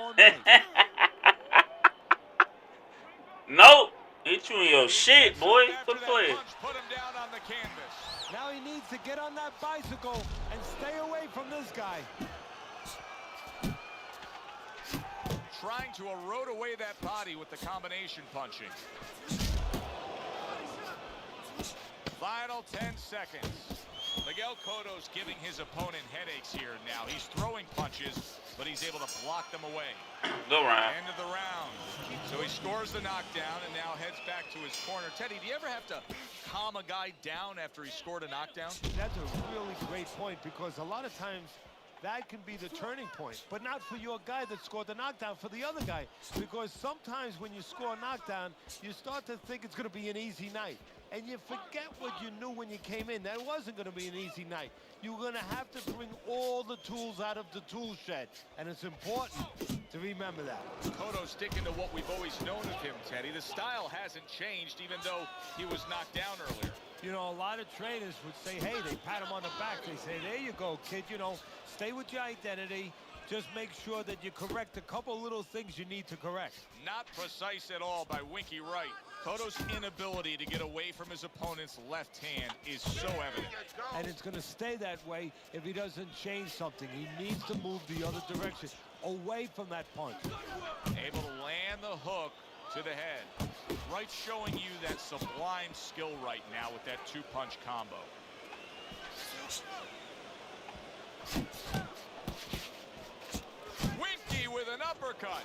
Nope. Hit you in your shit, boy. Good play. Put him down on the canvas. Now he needs to get on that bicycle and stay away from this guy. Trying to erode away that body with the combination punching. Final 10 seconds. Miguel Cotto's giving his opponent headaches here now. He's throwing punches, but he's able to block them away. Go round. End of the round. So he scores the knockdown and now heads back to his corner. Teddy, do you ever have to calm a guy down after he scored a knockdown? That's a really great point, because a lot of times that can be the turning point, but not for your guy that scored the knockdown, for the other guy. Because sometimes when you score a knockdown, you start to think it's going to be an easy night. And you forget what you knew when you came in. That wasn't going to be an easy night. You're going to have to bring all the tools out of the tool shed. And it's important to remember that. Cotto's sticking to what we've always known of him, Teddy. The style hasn't changed, even though he was knocked down earlier. You know, a lot of trainers would say, hey, they pat him on the back. They say, there you go, kid. You know, stay with your identity. Just make sure that you correct a couple little things you need to correct. Not precise at all by Winky Wright. Cotto's inability to get away from his opponent's left hand is so evident. And it's going to stay that way if he doesn't change something. He needs to move the other direction, away from that punch. Able to land the hook to the head. Wright showing you that sublime skill right now with that two-punch combo. Winky with an uppercut.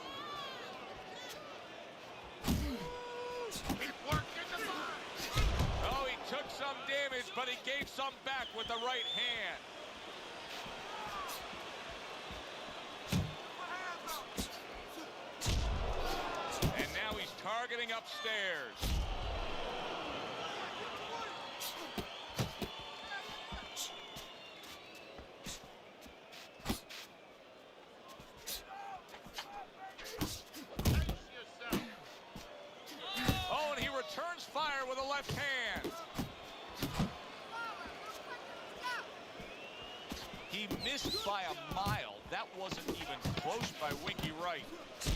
Oh, he took some damage, but he gave some back with the right hand. And now he's targeting upstairs. Oh, and he returns fire with a left hand. He missed by a mile. That wasn't even close by Winky Wright.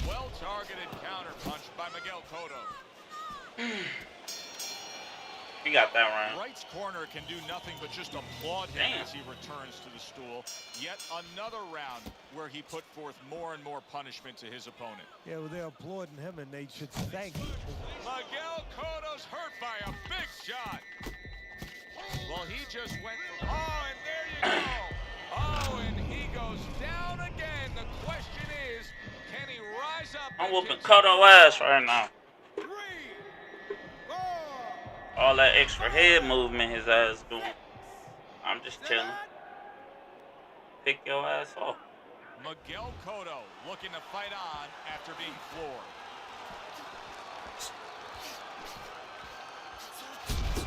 Well-targeted counterpunch by Miguel Cotto. He got that round. Wright's corner can do nothing but just applaud him as he returns to the stool. Yet another round where he put forth more and more punishment to his opponent. Yeah, well, they're applauding him, and they should thank him. Miguel Cotto's hurt by a big shot. Well, he just went for... Oh, and there you go. Oh, and he goes down again. The question is, can he rise up? I'm whooping Cotto ass right now. 3, 4. All that extra head movement his ass doing. I'm just chilling. Pick your ass off. Miguel Cotto looking to fight on after being floored.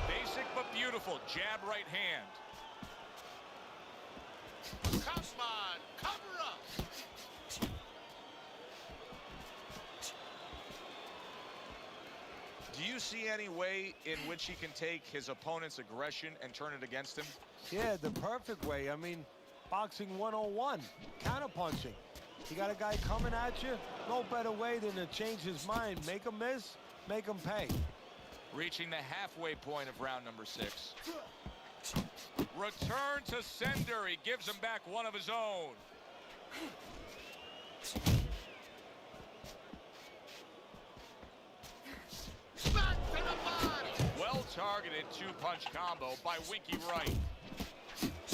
Basic but beautiful jab right hand. Come on, cover up. Do you see any way in which he can take his opponent's aggression and turn it against him? Yeah, the perfect way. I mean, boxing 101, counterpunching. You got a guy coming at you, no better way than to change his mind. Make him miss, make him pay. Reaching the halfway point of round number 6. Return to sender. He gives him back one of his own. Back to the body. Well-targeted two-punch combo by Winky Wright.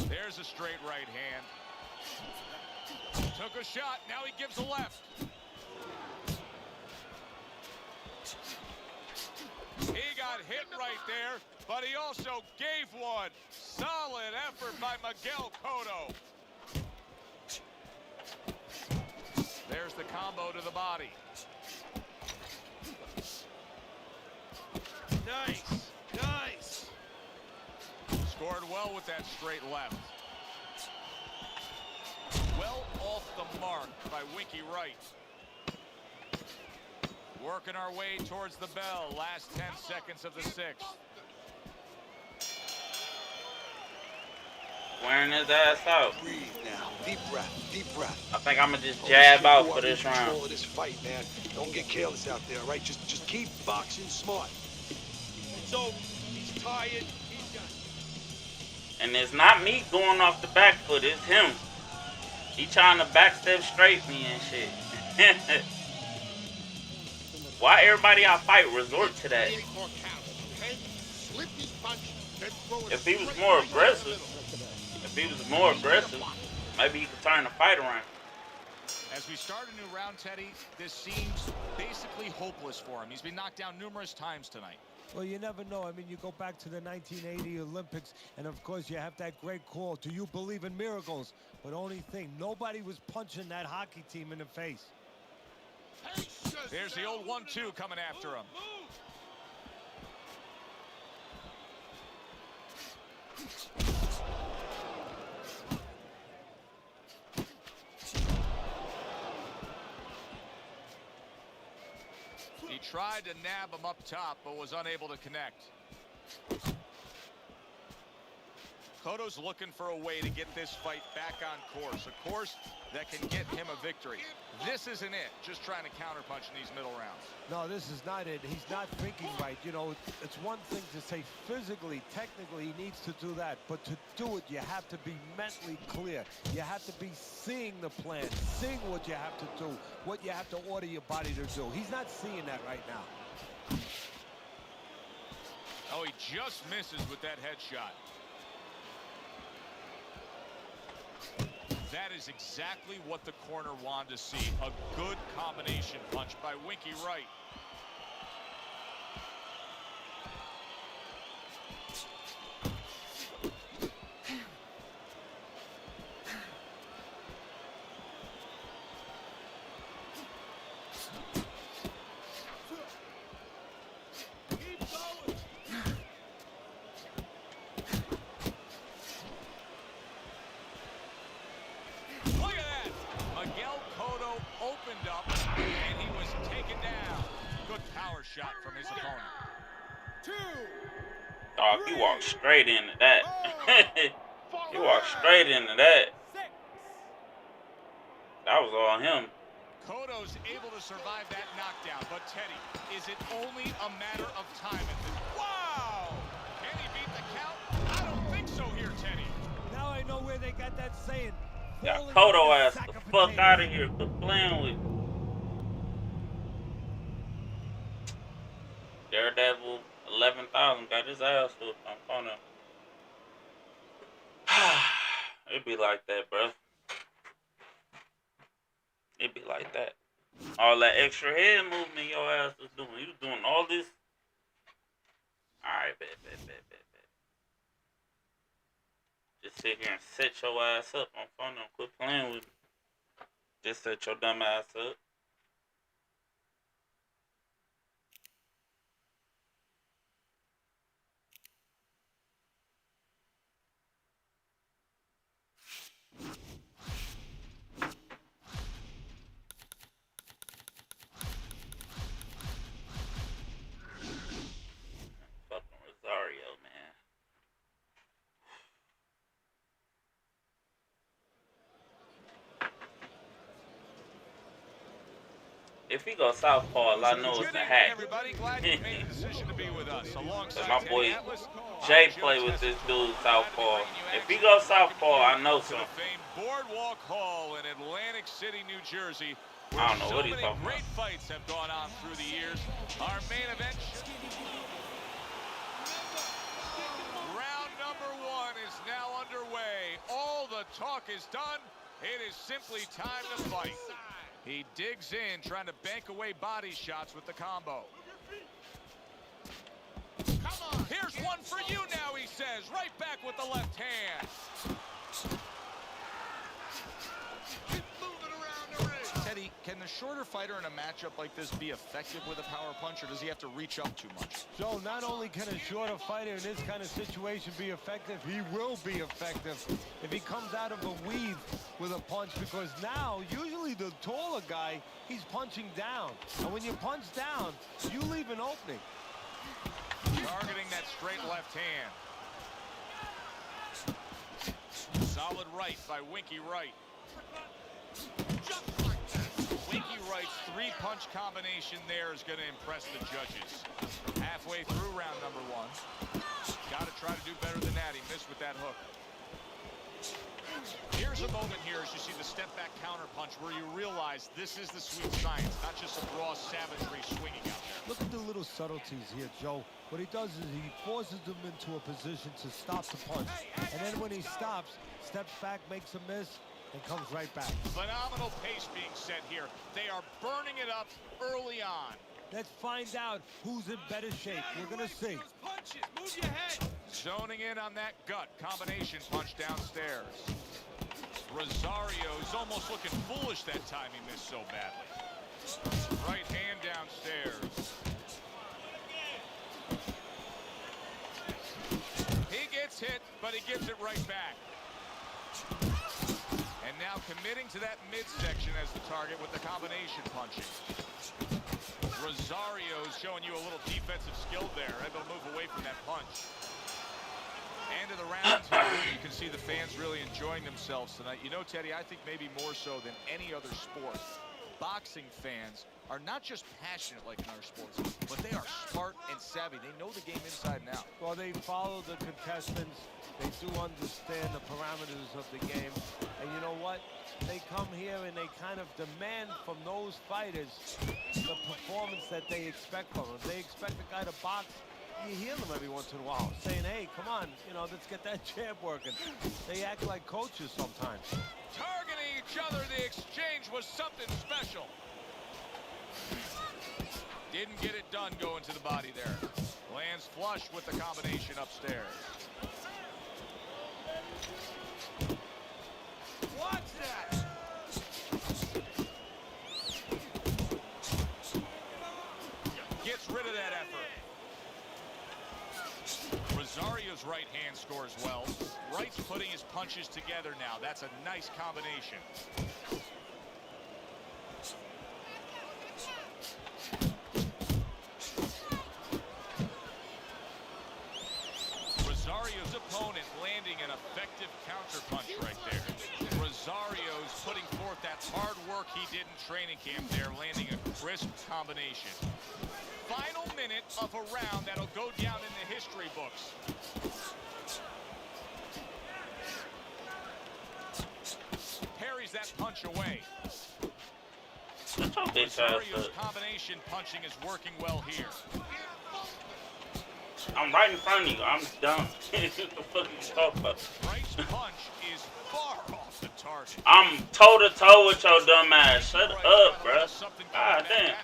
There's a straight right hand. Took a shot. Now he gives a left. got hit right there, but he also gave one. Solid effort by Miguel Cotto. There's the combo to the body. Nice, nice. Scored well with that straight left. Well off the mark by Winky Wright. Working our way towards the bell. Last 10 seconds of the sixth. Wearing his ass out. Breathe now. Deep breath. Deep breath. I think I'm gonna just jab out for this round. Control of this fight, man. Don't get careless out there, all right? Just keep boxing smart. It's over. He's tired. He's done. And it's not me going off the back foot, it's him. He trying to backstep straight me and shit. Why everybody I fight resort to that? If he was more aggressive, maybe he could turn the fight around. As we start a new round, Teddy, this seems basically hopeless for him. He's been knocked down numerous times tonight. Well, you never know. I mean, you go back to the 1980 Olympics, and of course you have that great call, do you believe in miracles? But only thing, nobody was punching that hockey team in the face. There's the old 1-2 coming after him. He tried to nab him up top, but was unable to connect. Cotto's looking for a way to get this fight back on course. A course that can get him a victory. This isn't it, just trying to counterpunch in these middle rounds. No, this is not it. He's not thinking right. You know, it's one thing to say physically, technically, he needs to do that. But to do it, you have to be mentally clear. You have to be seeing the plan, seeing what you have to do, what you have to order your body to do. He's not seeing that right now. Oh, he just misses with that headshot. That is exactly what the corner wanted to see. A good combination punch by Winky Wright. Shot from his opponent. Dog, he walked straight into that. He walked straight into that. That was all him. Cotto's able to survive that knockdown, but Teddy, is it only a matter of time at this? Wow! Can he beat the count? I don't think so here, Teddy. Now I know where they got that saying. Yeah, Cotto ass the fuck out of here. Quit playing with me. Daredevil 11,000 got his ass whooped on phone. It'd be like that, bro. It'd be like that. All that extra head movement your ass was doing. You was doing all this. Alright, bet. Just sit here and set your ass up on phone and quit playing with me. Just set your dumb ass up. If he goes southpaw, I know it's a hack. Everybody, glad you made the decision to be with us. Alongside my boy Teddy Atlas, Jay play with this dude southpaw. If he goes southpaw, I know to something. the famed Boardwalk Hall in Atlantic City, New Jersey. I don't know what he's so talking many great about. fights have gone on through the years. Our main event. Round number 1 is now underway. All the talk is done. It is simply time to fight. He digs in, trying to bank away body shots with the combo. Come on. Here's one for you now, he says. Right back with the left hand. Keep moving around the ring. Teddy, can the shorter fighter in a matchup like this be effective with a power punch, or does he have to reach up too much? So not only can a shorter fighter in this kind of situation be effective, he will be effective if he comes out of a weave with a punch, because now usually the taller guy, he's punching down. And when you punch down, you leave an opening. Targeting that straight left hand. Solid right by Winky Wright. Just like that. Winky Wright's three-punch combination there is going to impress the judges. Halfway through round number 1. Got to try to do better than that. He missed with that hook. Here's a moment here as you see the step-back counter-punch where you realize this is the sweet science, not just some raw savagery swinging out there. Look at the little subtleties here, Joe. What he does is he forces them into a position to stop the punch. And then when he stops, steps back, makes a miss, and comes right back. Phenomenal pace being set here. They are burning it up early on. Let's find out who's in better shape. We're going to see. Punches. Move your head. Zoning in on that gut combination punch downstairs. Rosario's almost looking foolish that time he missed so badly. Right hand downstairs. He gets hit, but he gives it right back. And now committing to that midsection as the target with the combination punching. Rosario's showing you a little defensive skill there, able to move away from that punch. End of the round here. You can see the fans really enjoying themselves tonight. You know, Teddy, I think maybe more so than any other sport, boxing fans are not just passionate like in our sports, but they are smart and savvy. They know the game inside and out. Well, they follow the contestants. They do understand the parameters of the game. And you know what? They come here and they kind of demand from those fighters the performance that they expect from them. They expect the guy to box. You hear them every once in a while saying, hey, come on, you know, let's get that jab working. They act like coaches sometimes. Targeting each other, the exchange was something special. Didn't get it done going to the body there. Lands flush with the combination upstairs. Watch that. Gets rid of that effort. Rosario's right hand scores well. Wright's putting his punches together now. That's a nice combination. Rosario's opponent landing an effective counterpunch right there. Rosario's putting forth that hard work he did in training camp there, landing a crisp combination. Final minute of a round that'll go down in the history books. Parries that punch away. Rosario's combination punching is working well here. I'm right in front of you. I'm dumb. What the fuck you talking about? Wright's punch is far off the target. I'm toe-to-toe with your dumb ass. Shut up, bruh. God damn.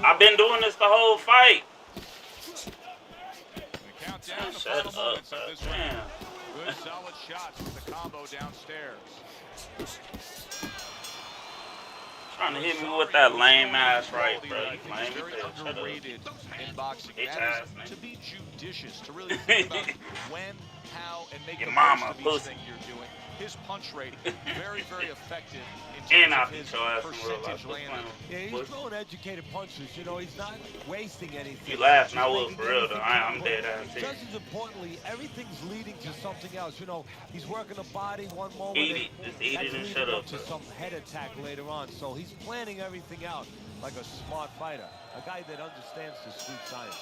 I've been doing this the whole fight. Countdown to Shut final up, moments of this round. damn. Good solid shots with the combo downstairs. Trying to hit me with that lame ass right, bro. You lame as Very hell. Shut up. underrated in boxing. Bitch That ass, is man. to be judicious, to really think about when, how, and make Your the mama most of each pussy. thing you're doing. His punch rate, very, very effective And in I'll terms of beat his your ass in real life. percentage What's landing. going on? Yeah, he's Pussy. throwing educated punches. You know, he's not wasting anything. You laughing, I He's will making for real, though. everything I'm count. dead ass here. Just as importantly, everything's leading to something else. You know, he's working the body one moment. Eat it. Just eat that's it and leading shut up, to bro. some head attack later on. So he's planning everything out like a smart fighter, a guy that understands the sweet science.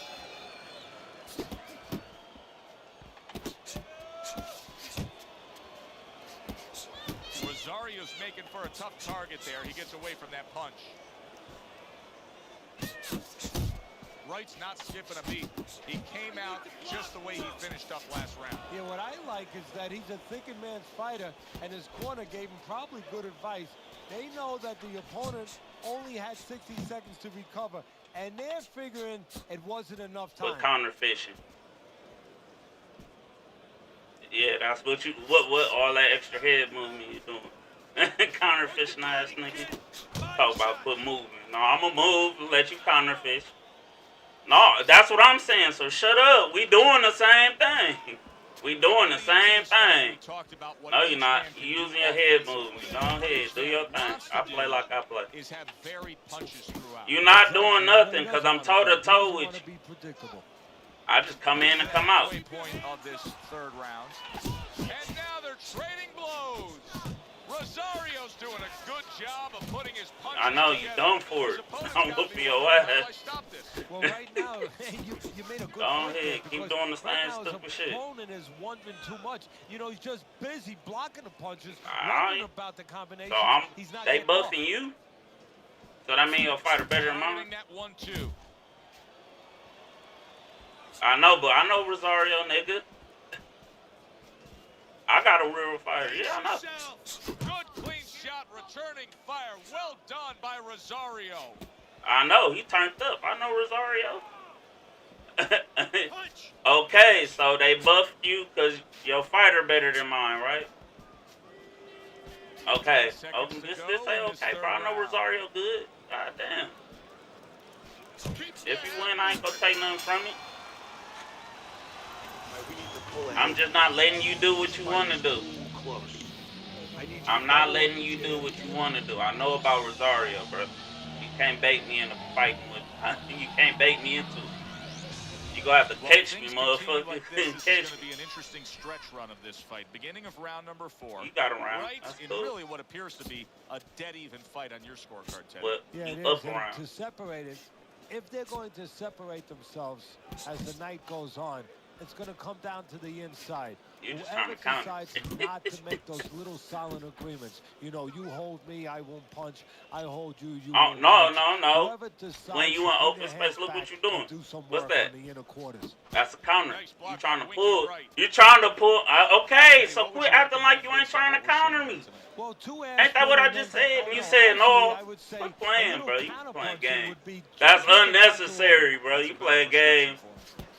Rosario's making for a tough target there. He gets away from that punch. Wright's not skipping a beat. He came out just the way he finished up last round. Yeah, what I like is that he's a thinking man's fighter, and his corner gave him probably good advice. They know that the opponent only had 60 seconds to recover. and they're figuring it wasn't enough time. With counterfishing. Yeah, that's what what all that extra head movement you doing. Counterfishing ass nigga. Talk about put moving. No, I'ma move and let you counterfish. No, that's what I'm saying, so shut up. We doing the same thing. We doing the same thing. No, you're not. You using your head movement. Go ahead, do your thing. I play like I play. You're not doing nothing because I'm toe-to-toe with you. I just come in and come out. And now they're trading blows. Rosario's doing a good job of putting his punches I know you done for it. I'm whooping your ass. Well, right now, you made a good Go point ahead, there, keep because doing the right same now stupid his shit. opponent is wondering too much. You know, he's just busy blocking the punches, Alright. wondering about the combination. So He's not they getting off. buffing you? So that mean your fighter better than mine? That 1-2. I know, but I know Rosario, nigga. I got a real fighter. Yeah, I know. Good clean shot, returning fire. Well done by Rosario. I know, he turned up. I know Rosario. Okay, so they buffed you because your fighter better than mine, right? Okay. Oh, just say okay, bro. I know Rosario good. God damn. If you win, I ain't gonna take nothing from it. I'm just not letting you do what you want to do. I'm not letting you do what you want to do. I know about Rosario, bro. You can't bait me into fighting with. You can't bait me into it. You gonna have to catch me, motherfucker. Like this is going to be an interesting stretch run of this fight. Beginning of round number 4. You got a round. Right That's in cool. really what appears to be a dead even fight on your scorecard, Ted. But Yeah, it you up is. And around. to separate it, if they're going to separate themselves as the night goes on, it's going to come down to the inside. You're just trying Whoever to counter. decides not to make those little silent agreements, you know, you hold me, I won't punch. I hold you, you Oh, won't no, punch. no. Whoever decides When you to in bring open their space, heads look what back you doing. and do some What's work that? in the inner quarters. That's a counter. Nice block You trying to by pull. Winky Wright. You trying to pull. Okay, so quit acting like you ain't trying to counter me. Well, Ain't that what I just said? You said no. Quit playing, bro. You playing games. That's unnecessary, bro. You playing games.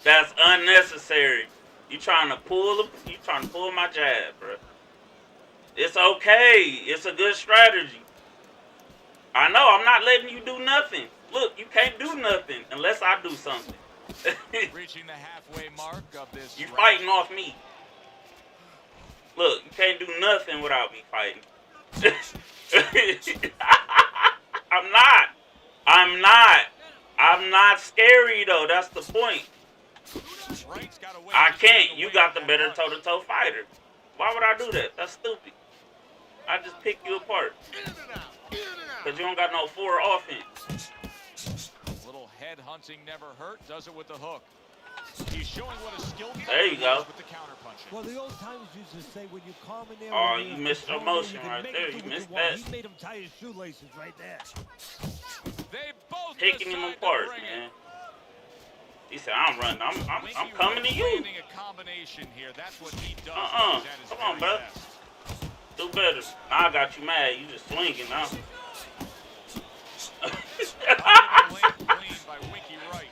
That's unnecessary. You trying to pull my jab, bro. It's okay. It's a good strategy. I know. I'm not letting you do nothing. Look, you can't do nothing unless I do something. Reaching the halfway mark of this. You round. fighting off me. Look, you can't do nothing without me fighting. I'm not scary though. That's the point. I can't. You got the better toe-to-toe fighter. Why would I do that? That's stupid. I just pick you apart. Because you don't got no forward offense. A little head hunting never hurt. Does it with the hook. He's showing what a skill There you go. with the counter punching. Well, the old timers used to say when you calm in there. Oh, when you you're missed the controlling, motion you can right make there. it do You what missed want. that. He made him tie his shoelaces right there. They both Picking him decide to apart, bring it. man. He said, I'm running. I'm coming to you. Landing a combination here. That's what he does. Uh-uh. He's at his Come on, very bro. best. Do better. Now I got you mad. You just swinging now. Clean by Winky Wright.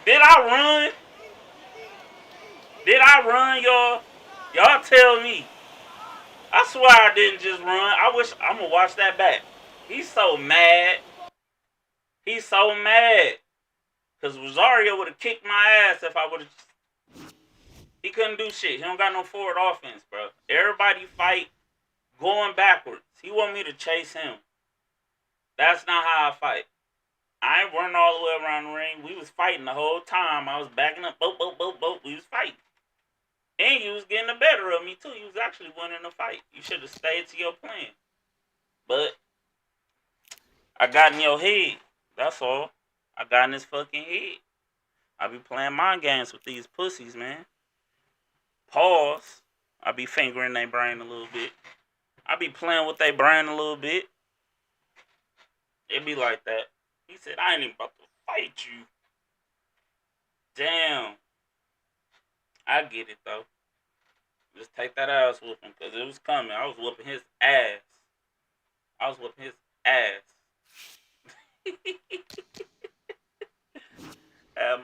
Did I run? Did I run, y'all? Y'all tell me. I swear I didn't just run. I wish I'm gonna watch that back. He's so mad. He's so mad. Cause Rosario would have kicked my ass if I would have. He couldn't do shit. He don't got no forward offense, bro. Everybody fight going backwards. He want me to chase him. That's not how I fight. I ain't running all the way around the ring. We was fighting the whole time. I was backing up, boop, boop, boop, boop. We was fighting. And you was getting the better of me, too. You was actually winning the fight. You should have stayed to your plan. But I got in your head. That's all. I got in this fucking head. I be playing mind games with these pussies, man. Pause. I be fingering their brain a little bit. I be playing with their brain a little bit. It be like that. He said, I ain't even about to fight you. Damn. I get it, though. Just take that ass whooping, because it was coming. I was whooping his ass. I was whooping his ass.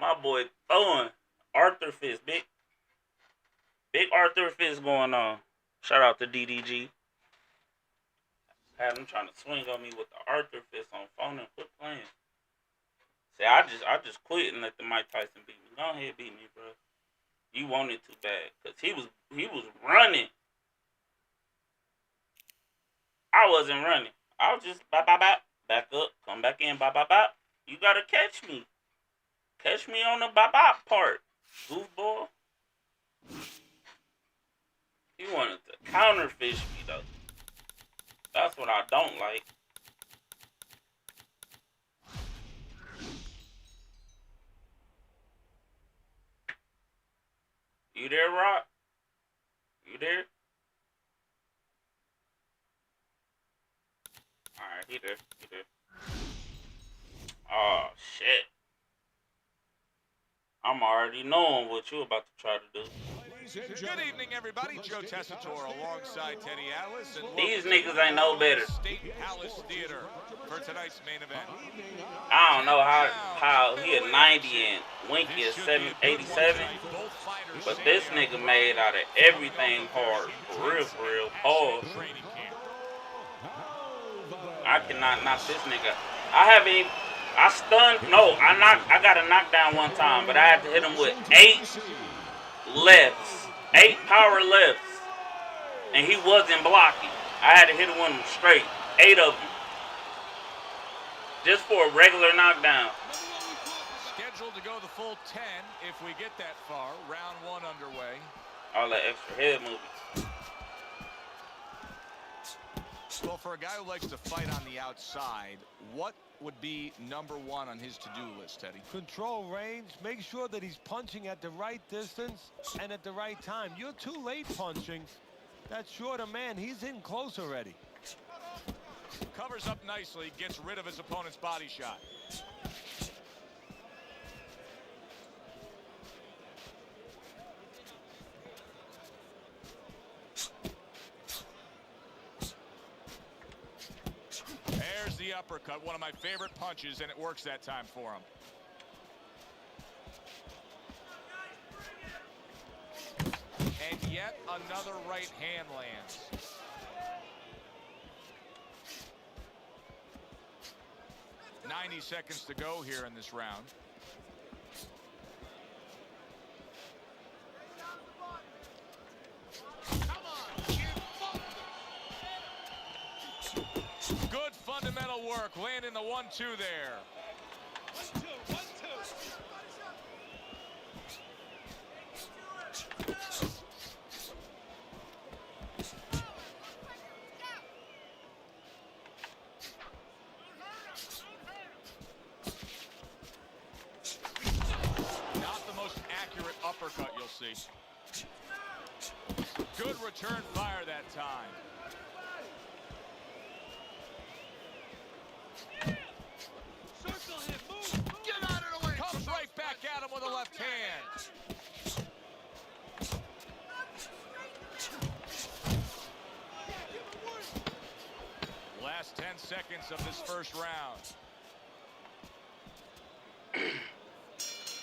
My boy throwing Arthur Fist, big Arthur Fist going on. Shout out to DDG. Had him trying to swing on me with the Arthur Fist on phone and quit playing. See, I just quit and let the Mike Tyson beat me. Go ahead, beat me, bro. You wanted too bad, cause he was running. I wasn't running. I was just bop, back up, come back in, bop. You gotta catch me. Catch me on the bop part, goofball. He wanted to counterfish me though. That's what I don't like. You there, Rock? You there? Alright, he there. Oh, shit. I'm already knowing what you about to try to do. Good evening, everybody. Joe Tessitore alongside Teddy Atlas. And these niggas ain't no better. State Palace Theater for tonight's main event. I don't know how he a 90 and Winky is 87, but this nigga made out of everything hard. For real. Pause. I cannot knock this nigga. I got a knockdown one time, but I had to hit him with 8 lefts. 8 power lefts. And he wasn't blocking. I had to hit him with them straight. 8 of them. Just for a regular knockdown. Scheduled to go the full 10 if we get that far. Round 1 underway. All that extra head movement. Well, for a guy who likes to fight on the outside, what would be number 1 on his to-do list, Teddy? Control range. Make sure that he's punching at the right distance and at the right time. You're too late punching. That shorter man, he's in close already. Covers up nicely, gets rid of his opponent's body shot. There's the uppercut, one of my favorite punches, and it works that time for him. And yet another right hand lands. .90 seconds to go here in this round. Good fundamental work, landing the 1-2 there. 1-2. Not the most accurate uppercut you'll see. Good return fire that time. Circle him, move. Get out of the way. Comes right back at him with a left hand. Last 10 seconds of this first round.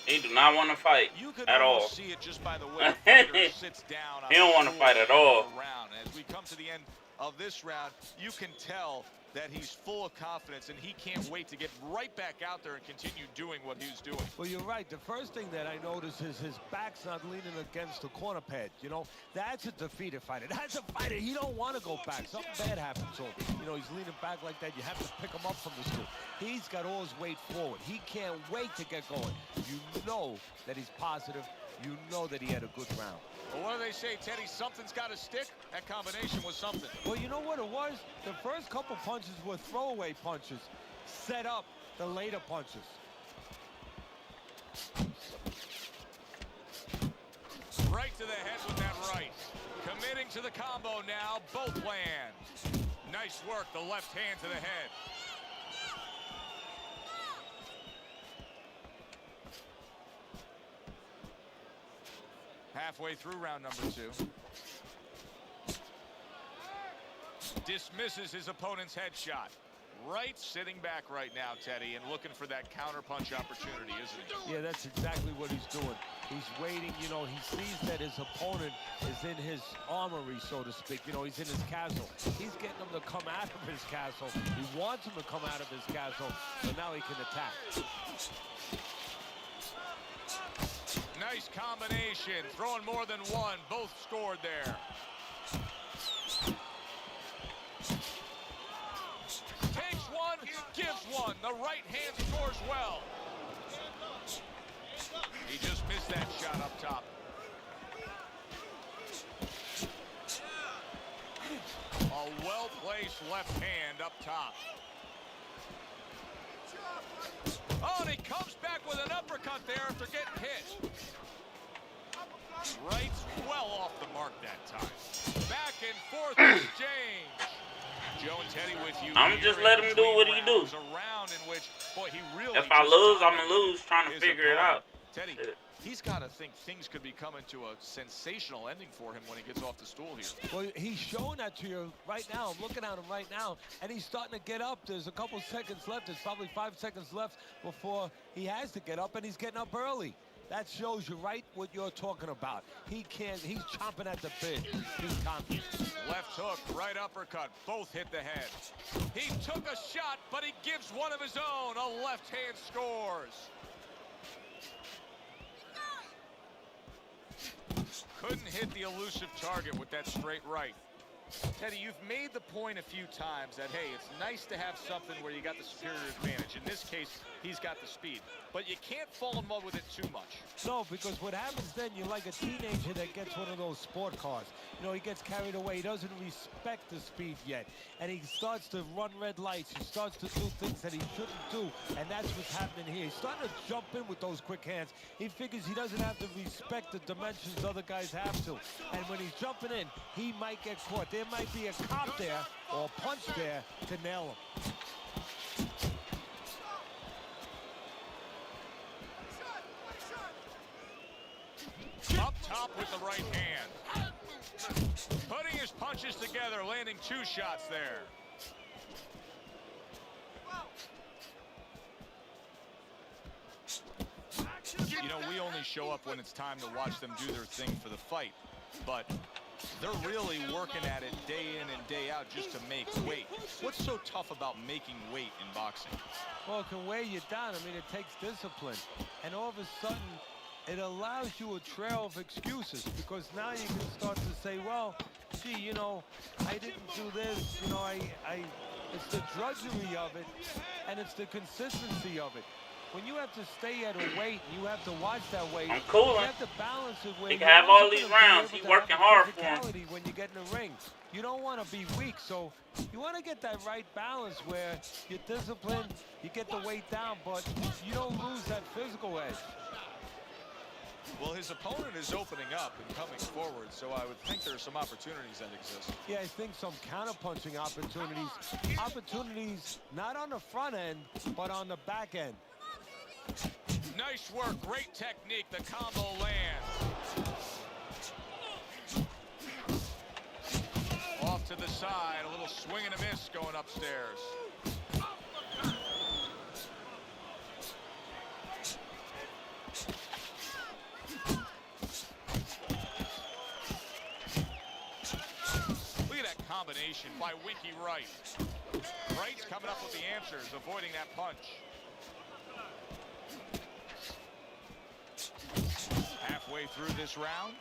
He do not want to fight at all. See it just by the way the fighter sits down on He don't want to fight at all. round. As we come to the end of this round, you can tell that he's full of confidence and he can't wait to get right back out there and continue doing what he's doing. Well, you're right. The first thing that I notice is his back's not leaning against the corner pad. You know, that's a defeated fighter. That's a fighter. He don't want to go back. Something bad happens to him. You know, he's leaning back like that. You have to pick him up from the stool. He's got all his weight forward. He can't wait to get going. You know that he's positive. You know that he had a good round. Well, what do they say, Teddy? Something's got to stick. That combination was something. Well, you know what it was? The first couple punches were throwaway punches. Set up the later punches. Right to the head with that right. Committing to the combo now. Both land. Nice work. The left hand to the head. Halfway through round number 2. Dismisses his opponent's headshot. Right, sitting back right now, Teddy, and looking for that counterpunch opportunity, isn't he? Yeah, that's exactly what he's doing. He's waiting, you know, he sees that his opponent is in his armory, so to speak. You know, he's in his castle. He's getting him to come out of his castle. He wants him to come out of his castle, so now he can attack. Nice combination, throwing more than one. Both scored there. Takes one, gives one. The right hand scores well. He just missed that shot up top. A well-placed left hand up top. Oh, and he comes back with an uppercut there after getting hit. Right, well off the mark that time. Back and forth exchange. Joe and Teddy with you. I'm just let him do what he do. A round in which, boy, he really If I lose, I'm gonna lose trying to figure it out. Teddy, he's got to think things could be coming to a sensational ending for him when he gets off the stool here. Well, he's showing that to you right now. I'm looking at him right now, and he's starting to get up. There's a couple seconds left. There's probably 5 seconds left before he has to get up, and he's getting up early. That shows you right what you're talking about. He's chomping at the bit. He's confident. Left hook, right uppercut, both hit the head. He took a shot, but he gives one of his own. A left hand scores. Couldn't hit the elusive target with that straight right. Teddy, you've made the point a few times that, hey, it's nice to have something where you got the superior advantage. In this case, he's got the speed. But you can't fall in love with it too much. No, because what happens then, you're like a teenager that gets one of those sport cars. You know, he gets carried away. He doesn't respect the speed yet. And he starts to run red lights. He starts to do things that he shouldn't do. And that's what's happening here. He's starting to jump in with those quick hands. He figures he doesn't have to respect the dimensions other guys have to. And when he's jumping in, he might get caught. There might be a cop there or a punch there to nail him. Up top with the right hand. Putting his punches together, landing 2 shots there. You know, we only show up when it's time to watch them do their thing for the fight. But they're really working at it day in and day out just to make weight. What's so tough about making weight in boxing? Well, it can weigh you down. I mean, it takes discipline. And all of a sudden, it allows you a trail of excuses, because now you can start to say, well, gee, you know, I didn't do this, you know, it's the drudgery of it, and it's the consistency of it. When you have to stay at a weight, you have to watch that weight. I'm cooling. You have to balance it with. He can have all these rounds. He's working hard for him. When you get in the ring, you don't want to be weak, so you want to get that right balance where you're disciplined, you get the weight down, but you don't lose that physical edge. Well, his opponent is opening up and coming forward, so I would think there are some opportunities that exist. Yeah, I think some counter-punching opportunities. Opportunities not on the front end, but on the back end. Nice work, great technique, the combo lands. Off to the side, a little swing and a miss going upstairs. Look at that combination by Winky Wright. Wright's coming up with the answers, avoiding that punch. Halfway through this round.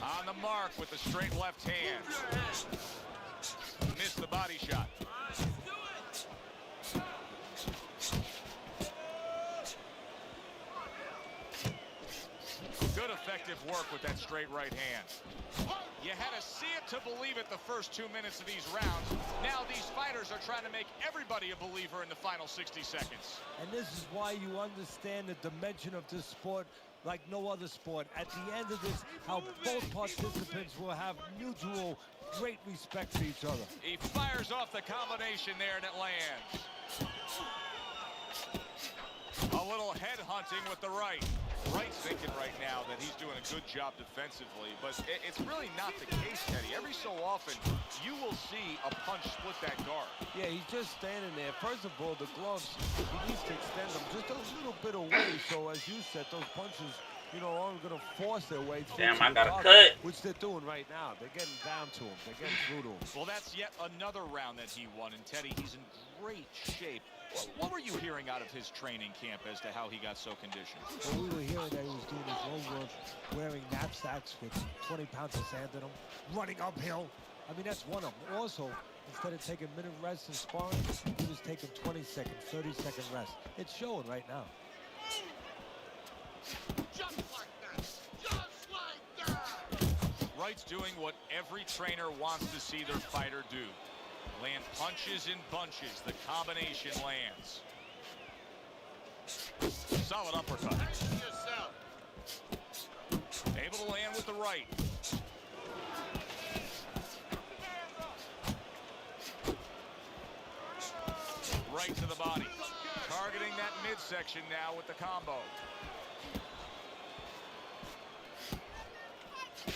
On the mark with the straight left hand. Missed the body shot. Good effective work with that straight right hand. You had to see it to believe it the first 2 minutes of these rounds. Now these fighters are trying to make everybody a believer in the final 60 seconds. And this is why you understand the dimension of this sport like no other sport. At the end of this, how both participants will have mutual great respect for each other. He fires off the combination there and it lands. A little head hunting with the right. Wright's thinking right now that he's doing a good job defensively, but it's really not the case, Teddy. Every so often, you will see a punch split that guard. Yeah, he's just standing there. First of all, the gloves, he needs to extend them just a little bit away. So, as you said, those punches, you know, aren't going to force their way through. Damn, to I the got a target, cut. which they're doing right now. They're getting down to him. They're getting through to him. Well, that's yet another round that he won, and Teddy, he's in great shape. What were you hearing out of his training camp as to how he got so conditioned? Well, we were hearing that he was doing his road work, wearing knapsacks with 20 pounds of sand in them, running uphill. I mean, that's one of them. Also, instead of taking minute rests and sparring, he was taking 20-second, 30-second rest. It's showing right now. Just like that. Just like that. Wright's doing what every trainer wants to see their fighter do. Land punches in bunches. The combination lands. Solid uppercut. Yourself. Able to land with the right. Right to the body. Targeting that midsection now with the combo.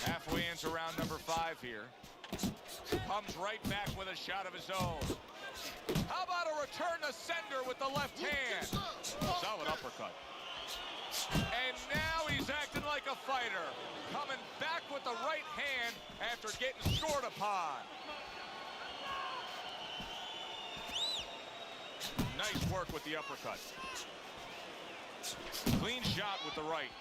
Halfway into round number 5 here. Comes right back with a shot of his own. How about a return to sender with the left hand? Solid uppercut. And now he's acting like a fighter. Coming back with the right hand after getting scored upon. Nice work with the uppercut. Clean shot with the right.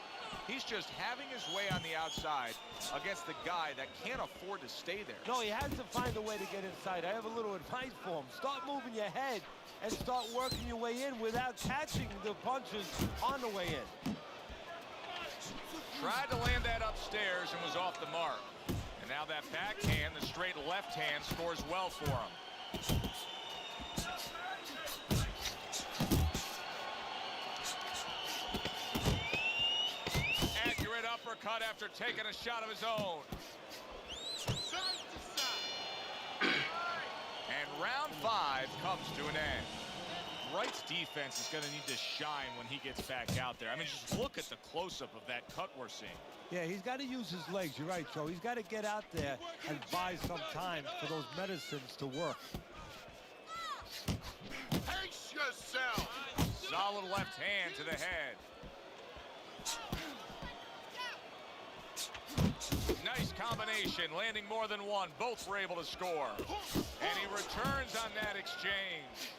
He's just having his way on the outside against the guy that can't afford to stay there. No, he has to find a way to get inside. I have a little advice for him. Start moving your head and start working your way in without catching the punches on the way in. Tried to land that upstairs and was off the mark. And now that backhand, the straight left hand, scores well for him. Accurate uppercut after taking a shot of his own. Side to side. And round 5 comes to an end. Wright's defense is going to need to shine when he gets back out there. I mean, just look at the close-up of that cut we're seeing. Yeah, he's got to use his legs. You're right, Joe. He's got to get out there and buy some time for those medicines to work. Pace yourself. Solid left hand to the head. Nice combination, landing more than one. Both were able to score. And he returns on that exchange.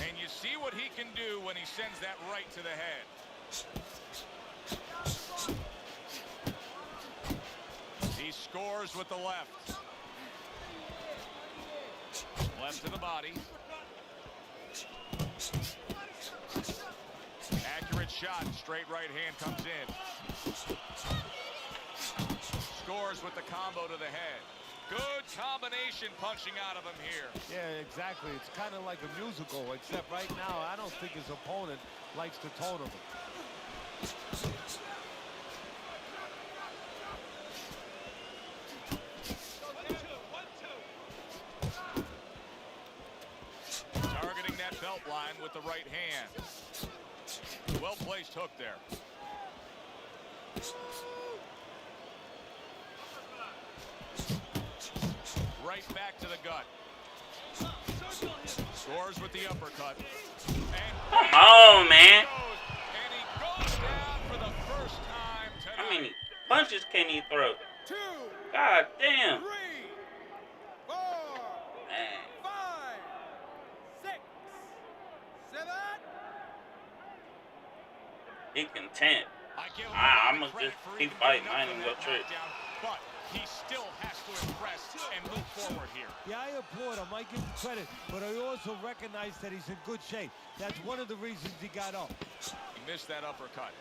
And you see what he can do when he sends that right to the head. He scores with the left. Left to the body. Accurate shot, straight right hand comes in. Scores with the combo to the head. Good combination punching out of him here. Yeah, exactly. It's kind of like a musical, except right now, I don't think his opponent likes the tone of it. Targeting that belt line with the right hand. Well-placed hook there. Right back to the gut. Scores with the uppercut. And Come on, man. And he goes down for the first time tonight. How many punches can he throw? 2, God damn. 3, 4, Man. 5, 6, 7. He content. I'm I'ma just keep fighting. I ain't even gonna trip. But he still has to impress and move forward here. Yeah, I applaud him. I give him credit. But I also recognize that he's in good shape. That's one of the reasons he got up. He missed that uppercut.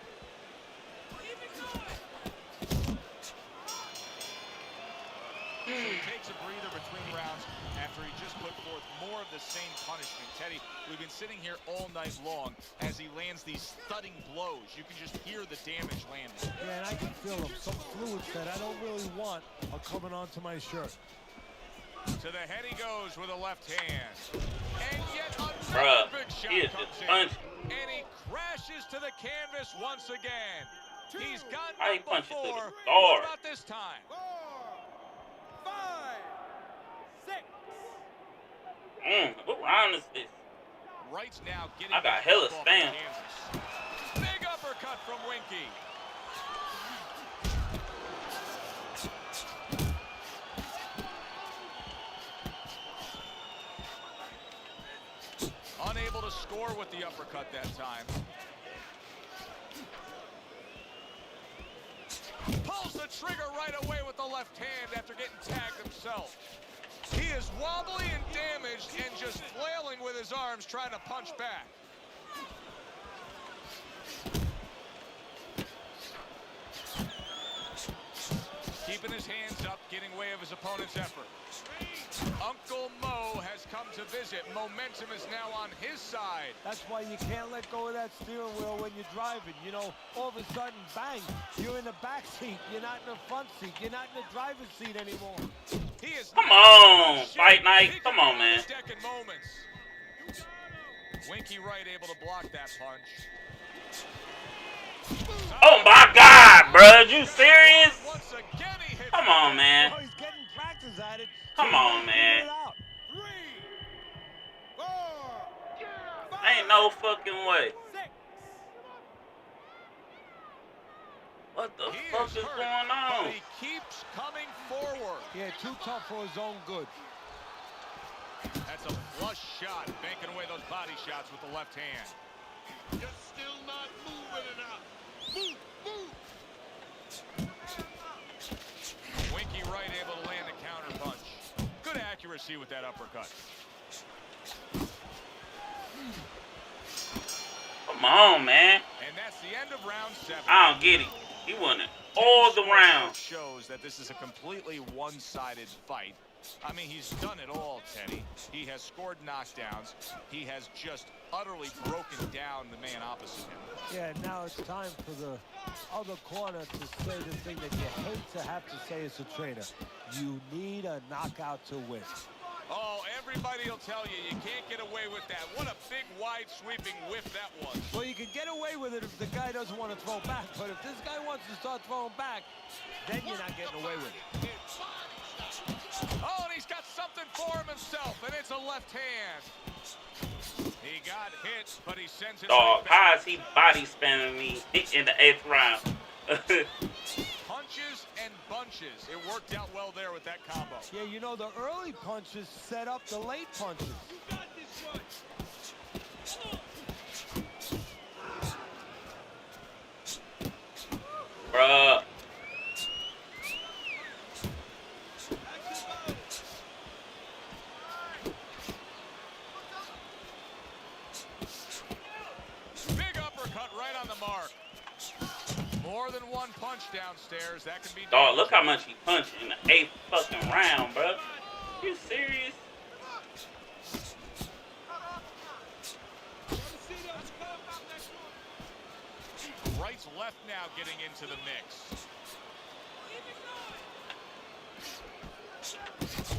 So he takes a breather between rounds after he just put forth more of the same punishment. Teddy, we've been sitting here all night long as he lands these thudding blows. You can just hear the damage landing. Yeah, and I can feel them. Some fluids that I don't really want are coming onto my shirt. To the head he goes with a left hand. And yet another Bruh, big shot he is comes just in. punching. And he crashes to the canvas once again. He's gotten How he up punches to the before. guard? What about this time? 4, 5, 6. What round is this? Wright's now getting I got the hella off spam. Kansas. Big uppercut from Winky. Unable to score with the uppercut that time. Pulls the trigger right away with the left hand after getting tagged himself. He is wobbly and damaged and just flailing with his arms trying to punch back. Keeping his hands up, getting way of his opponent's effort. Uncle Mo has come to visit. Momentum is now on his side. That's why you can't let go of that steering wheel when you're driving. You know, all of a sudden, bang, you're in the back seat. You're not in the front seat. You're not in the driver's seat anymore. He is Come on, Fight Night. He Come can on, man. bounce back in moments. Winky Wright able to block that punch. Oh my God, bruh. You serious? Once again, he hits Come on, man. Oh, he's getting practice at it. Come on, man. 3, 4, 5, Ain't no fucking way. 6. What the He fuck is is hurt, going but on? he keeps coming forward. Yeah, too tough for his own good. That's a flush shot, banking away those body shots with the left hand. You're still not moving enough. Move, move. Winky Wright able to land a counter punch. Good accuracy with that uppercut. Come on, man. And that's the end of round 7. I don't get it. He won it all the rounds. Shows that this is a completely one-sided fight. I mean, he's done it all, Teddy. He has scored knockdowns. He has just utterly broken down the man opposite him. Yeah, now it's time for the other corner to say the thing that you hate to have to say as a trainer. You need a knockout to win. Oh, everybody will tell you, you can't get away with that. What a big, wide, sweeping whiff that was. Well, you can get away with it if the guy doesn't want to throw back, but if this guy wants to start throwing back, then you're not getting away with it. Oh, and he's got something for him himself, and it's a left hand. He got hit, but he sends it Dog, right back. how is he body spamming me in the 8th round? Punches and bunches. It worked out well there with that combo. Yeah, you know, the early punches set up the late punches. Bruh. Big uppercut right on the mark. More than one punch downstairs. That can be Dog, look how much he punched in the 8th fucking round, bruh. You serious? Wright's left now getting into the mix.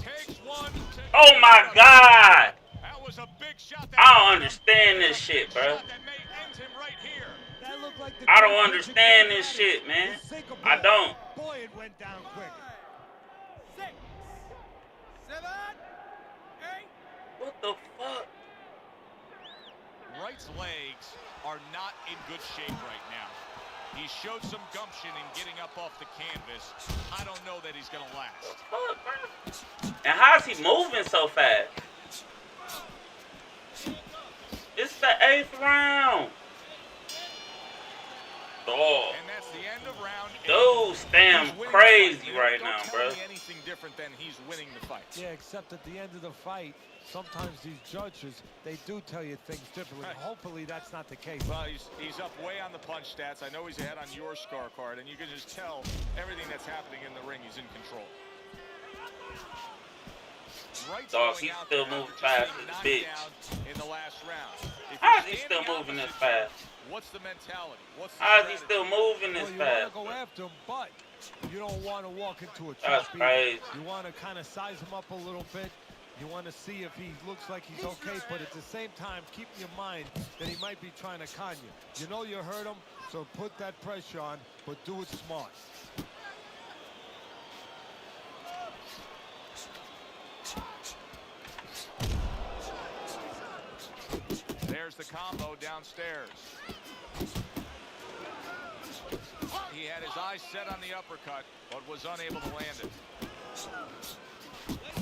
Takes one. Oh my God! That was a big shot. I don't understand this shit, bruh. That may end him right here. That looked like the I don't great understand pitcher this Gary shit, man. Maddox. Sink a I ball. don't. Boy, it went down quick. 6, 7, 8. What the fuck? Wright's legs are not in good shape right now. He showed some gumption in getting up off the canvas. I don't know that he's going to last. Fuck, bruh. And how's he moving so fast? It's the 8th round. Dog. And that's the end of round 8. Dude's damn He's winning the crazy fight. right Don't now, tell bro. me anything different than he's winning the fight. Yeah, except at the end of the fight, sometimes these judges, they do tell you things differently. Right. Hopefully that's not the case. Well, he's up way on the punch stats. I know he's ahead on your scorecard, and you can just tell everything that's happening in the ring. He's in control. Wright's Dog, going he's out still there moving after fast just as a being bitch. knocked down in the last round. If How you're is he still standing moving this opposite fast? him, what's the mentality? What's the How is he strategy? still moving Well, this you fast? want to go after him, but you don't want to walk into a That's trap either. crazy. You want to kind of size him up a little bit. You want to see if he looks like he's okay, but at the same time, keep in your mind that he might be trying to con you. You know you hurt him, so put that pressure on, but do it smart. There's the combo downstairs. He had his eyes set on the uppercut, but was unable to land it.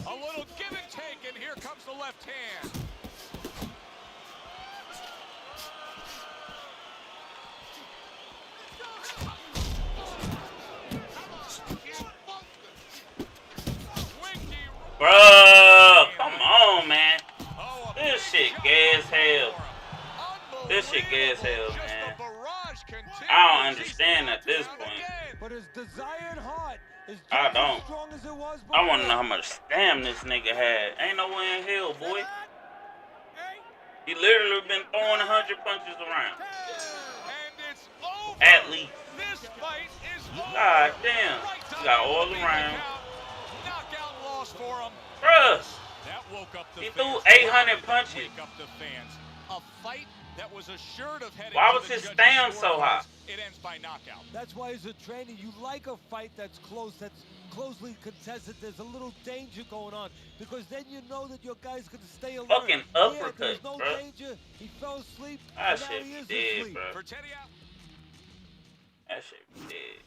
A little give and take, and here comes the left hand. Winky. Bruh, come on, man. Oh, a This big shit shot gay as hell. for him. This shit gay as hell, Unbelievable. Just man. a barrage continues. I don't understand He's at this knocked point. down again. But his desire and heart is just I don't. as strong as it was before. I want to know how much stamina this nigga had. Ain't no way in hell, boy. 7, 8, He literally been throwing 100 punches around. 10. And it's over. At least. This fight is over. God damn. Right He got time all to beat around. the count. Knockout loss for him. Bruh. That woke up the He fans. threw 800 Why punches. Wake up the fans. A fight that was assured of heading Why to was the his judges' stamina so high? scorecards. It ends by knockout. That's why as a trainer, you like a fight that's close, that's closely contested. There's a little danger going on because then you know that your guy's going to stay alert. Fucking uppercut, there's no bro. danger. He fell asleep. That and now shit he be is dead, asleep. bro. For Teddy out. That shit be dead.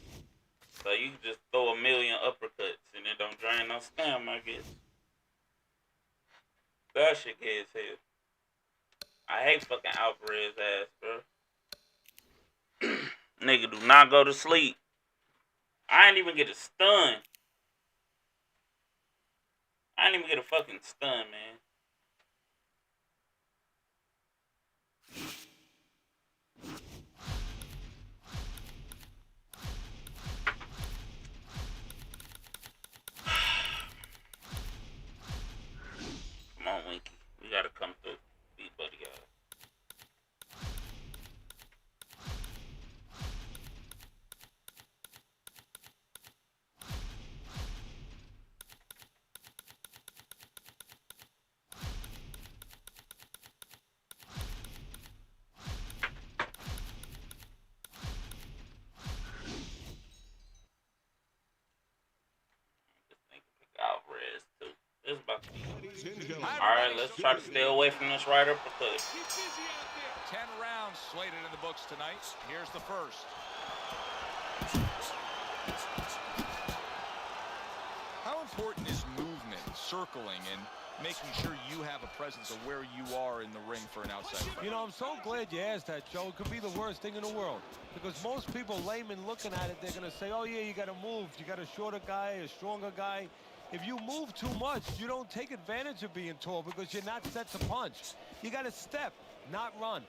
So you can just throw a million uppercuts and it don't drain no stamina, I guess. That shit gay as hell. I hate fucking Alvarez ass, bro. Nigga do not go to sleep. I ain't even get a stun. I ain't even get a fucking stun, man. Come on, Winky. We gotta come through. Beat Buddy out. This nigga pick Alvarez too. This is about to be. Alright, let's try to stay away from this right uppercut. 10 rounds slated in the books tonight. Here's the first. How important is movement, circling, and making sure you have a presence of where you are in the ring for an outside fight? You know, I'm so glad you asked that, Joe. It could be the worst thing in the world. Because most people, laymen looking at it, they're going to say, oh, yeah, you got to move. You got a shorter guy, a stronger guy. If you move too much, you don't take advantage of being tall because you're not set to punch. You got to step, not run.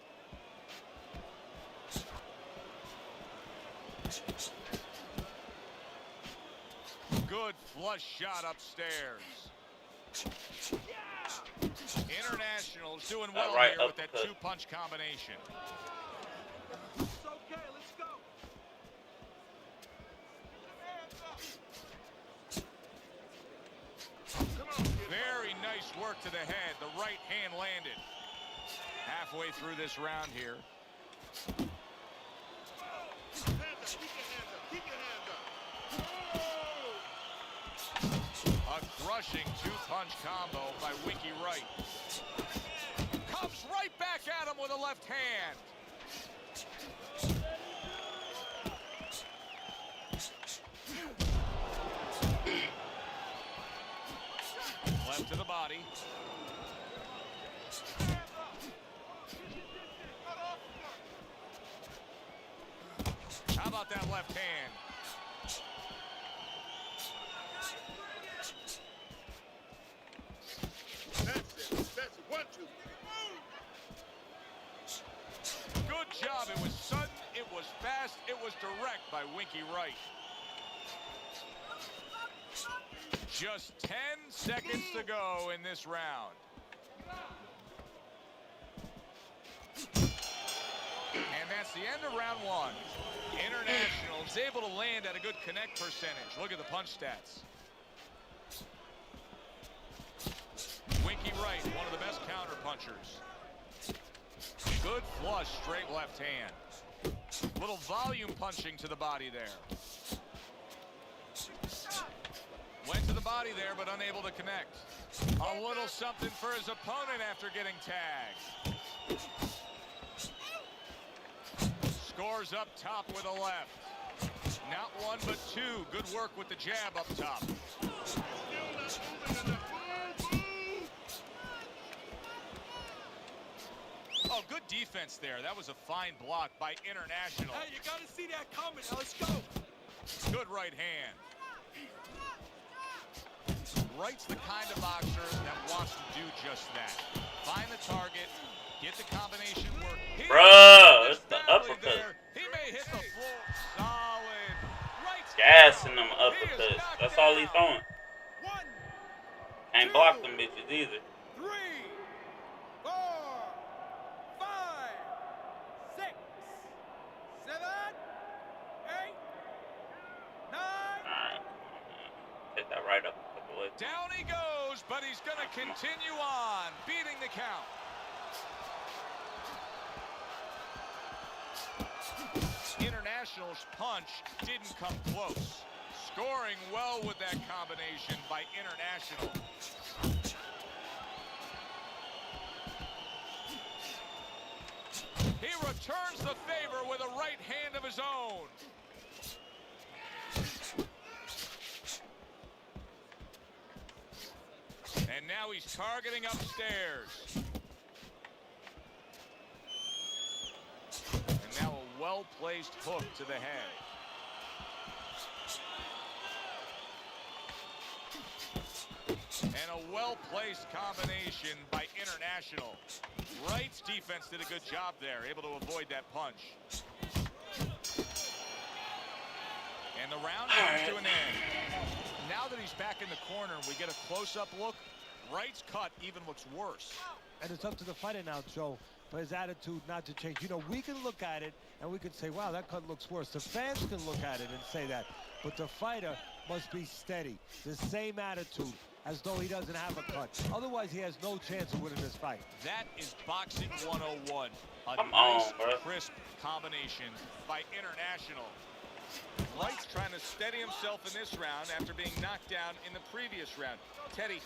Good flush shot upstairs. International's doing well right here with that uppercut. two-punch combination. It's okay, let's go. Very nice work to the head. The right hand landed. Halfway through this round here. A crushing two-punch combo by Winky Wright. Comes right back at him with a left hand. Left to the body. How about that left hand? That's it. 1, 2. Good job. It was sudden, it was fast, it was direct by Winky Wright. Just 10 seconds to go in this round. And that's the end of round one. International is able to land at a good connect percentage. Look at the punch stats. Winky Wright, one of the best counter punchers. Good flush, straight left hand. Little volume punching to the body there. Went to the body there, but unable to connect. A little something for his opponent after getting tagged. Scores up top with a left. Not one, but two. Good work with the jab up top. Oh, good defense there. That was a fine block by International. Hey, you gotta see that coming. Now let's go. Good right hand. Wright's the kind of boxer that wants to do just that. Find the target, get the combination work. Bruh, it's the uppercut. There. He may hit the floor. Solid. Wright's Gassing them down. He is uppercuts. knocked That's all he's out. throwing. 1, Ain't block them bitches either. 3, 4, 5, 6, 7, 8, 9. Alright. Take that right up a couple ways. Down he goes, but he's going to continue on, beating the count. International's punch didn't come close. Scoring well with that combination by International. He returns the favor with a right hand of his own. And now he's targeting upstairs. And now a well-placed hook to the head. And a well-placed combination by International. Wright's defense did a good job there, able to avoid that punch. And the round comes to an end. Now that he's back in the corner, we get a close-up look. Wright's cut even looks worse. And it's up to the fighter now, Joe, for his attitude not to change. You know, we can look at it and we can say, wow, that cut looks worse. The fans can look at it and say that. But the fighter must be steady, the same attitude, as though he doesn't have a cut. Otherwise, he has no chance of winning this fight. That is Boxing 101. A Come nice, on, bro. crisp combination by International. Wright's trying to steady himself in this round after being knocked down in the previous round. Teddy,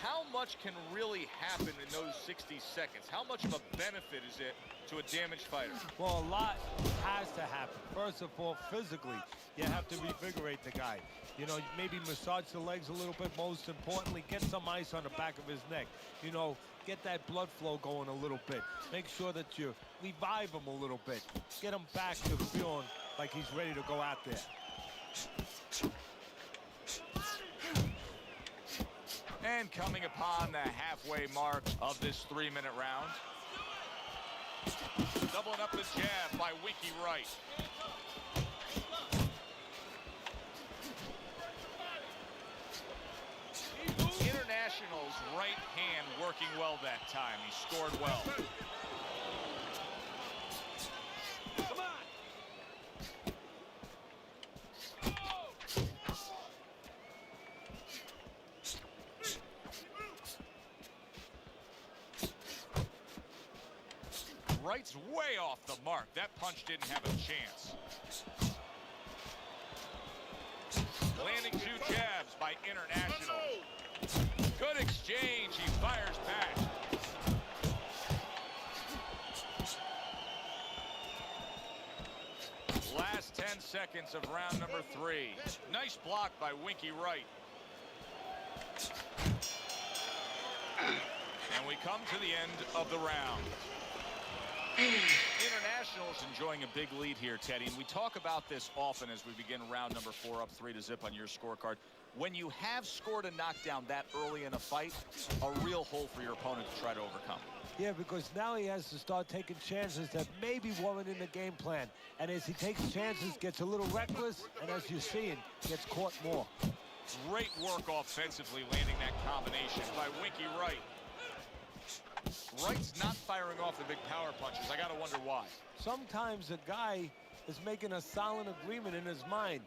how much can really happen in those 60 seconds? How much of a benefit is it to a damaged fighter? Well, a lot has to happen. First of all, physically, you have to revigorate the guy. You know, maybe massage the legs a little bit. Most importantly, get some ice on the back of his neck. You know, get that blood flow going a little bit. Make sure that you revive him a little bit. Get him back to feeling like he's ready to go out there. And coming upon the halfway mark of this 3-minute round. Doubling up the jab by Winky Wright. International's right hand working well that time. He scored well. Come on. Wright's way off the mark. That punch didn't have a chance. Landing 2 jabs by International. Good exchange. He fires back. Last 10 seconds of round number 3. Nice block by Winky Wright. And we come to the end of the round. International's enjoying a big lead here, Teddy, and we talk about this often as we begin round number 4, up 3-0 on your scorecard. When you have scored a knockdown that early in a fight, a real hole for your opponent to try to overcome. Yeah, because now he has to start taking chances that maybe weren't in the game plan. And as he takes chances, gets a little reckless, and as you're seeing, gets caught more. Great work offensively landing that combination by Winky Wright. Wright's not firing off the big power punches. I got to wonder why. Sometimes a guy is making a silent agreement in his mind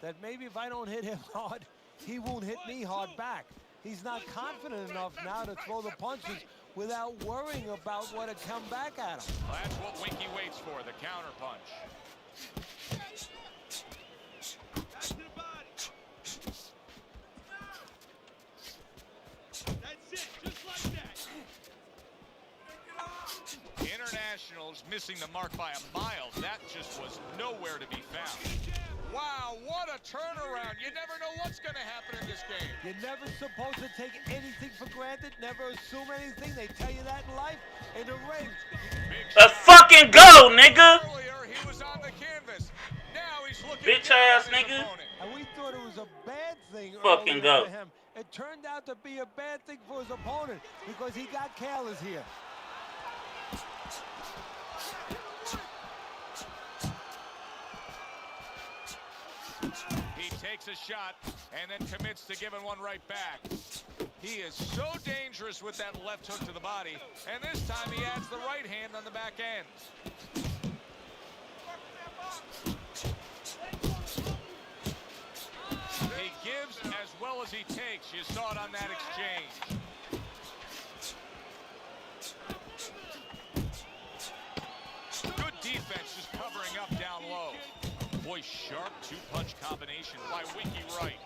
that maybe if I don't hit him hard, he won't hit me hard back. He's not confident enough now to throw the punches without worrying about what to come back at him. Well, that's what Winky waits for, the counter punch. Back to the body. That's it, just like that. Internationals missing the mark by a mile. That just was nowhere to be found. Wow, what a turnaround. You never know what's going to happen in this game. You're never supposed to take anything for granted, never assume anything. They tell you that in life. In the ring, Let's fucking go, nigga. Earlier, he was on the canvas. Now he's looking Bitch down ass at his nigga. opponent. and we thought it was a bad thing Fucking earlier go. for him. It turned out to be a bad thing for his opponent because he got careless here. He takes a shot and then commits to giving one right back. He is so dangerous with that left hook to the body, and this time he adds the right hand on the back end. He gives as well as he takes. You saw it on that exchange. Good defense, just covering up down low. Boy, sharp two-punch combination by Winky Wright.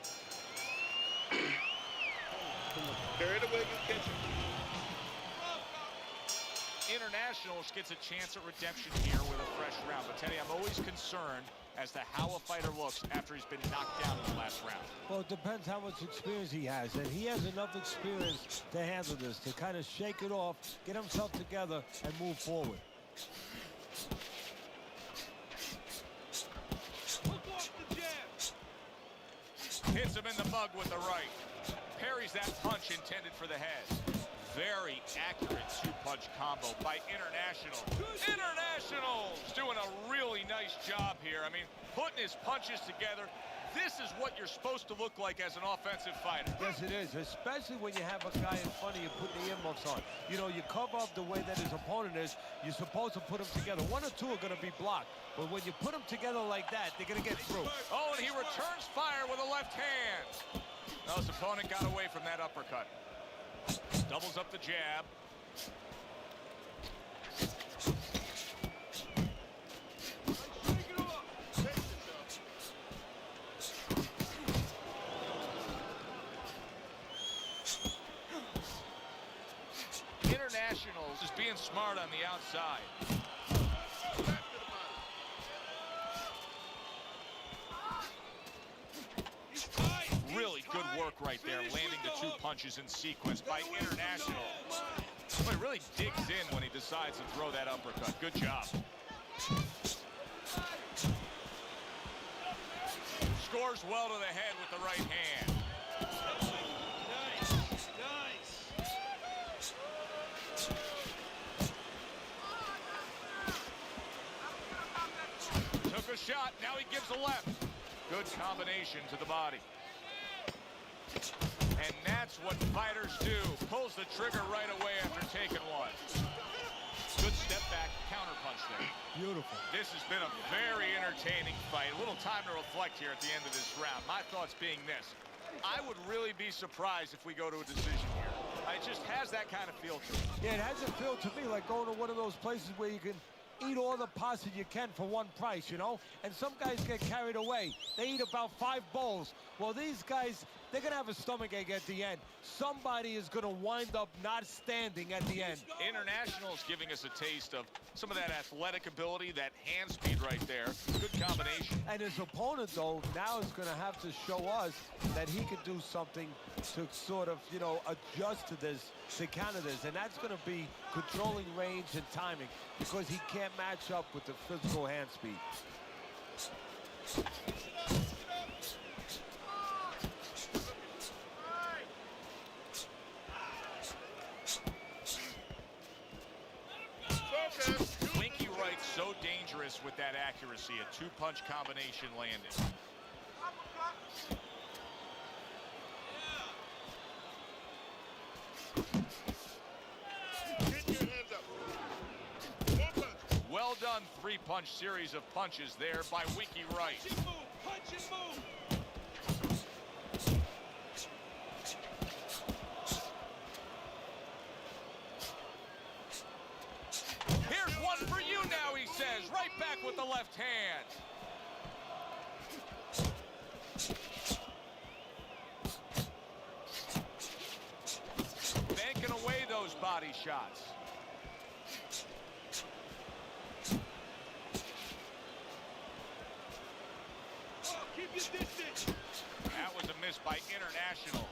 Carry it away, you catch him. Internationals gets a chance at redemption here with a fresh round. But Teddy, I'm always concerned as to how a fighter looks after he's been knocked down in the last round. Well, it depends how much experience he has, and he has enough experience to handle this, to kind of shake it off, get himself together, and move forward. Hook off the jab. Hits him in the mug with the right. Parries that punch intended for the head. Very accurate two-punch combo by International. International's doing a really nice job here. I mean, putting his punches together. This is what you're supposed to look like as an offensive fighter. Yes, it is, especially when you have a guy in front of you putting the earmuffs on. You know, you cover up the way that his opponent is. You're supposed to put them together. One or two are going to be blocked. But when you put them together like that, they're going to get through. Oh, and he returns fire with a left hand. Now his opponent got away from that uppercut. Doubles up the jab. Shake it off. Take it, Internationals is being smart on the outside. Back to the body. He's tight. Really good work right there, landing the two punches in sequence by International. Well, he really digs in when he decides to throw that uppercut. Good job. Scores well to the head with the right hand. Nice. Nice. Took a shot, now he gives a left. Good combination to the body. And that's what fighters do. Pulls the trigger right away after taking one. Good step back, counter punch there. Beautiful. This has been a very entertaining fight. A little time to reflect here at the end of this round. My thoughts being this. I would really be surprised if we go to a decision here. It just has that kind of feel to it. Yeah, it hasn't felt to me like going to one of those places where you can eat all the pasta you can for one price, you know? And some guys get carried away. They eat about 5 bowls. Well, these guys, they're going to have a stomachache at the end. Somebody is going to wind up not standing at the end. International is giving us a taste of some of that athletic ability, that hand speed right there. Good combination. And his opponent, though, now is going to have to show us that he can do something to sort of, you know, adjust to this, to counter this. And that's going to be controlling range and timing because he can't match up with the physical hand speed. Winky Wright's so dangerous with that accuracy. A two-punch combination landed. well-done three-punch series of punches there by Winky Wright. Punch and move. Punch and move. Here's one for you now, he says. Right back with the left hand. Banking away those body shots. Oh, keep your distance. That was a miss by International.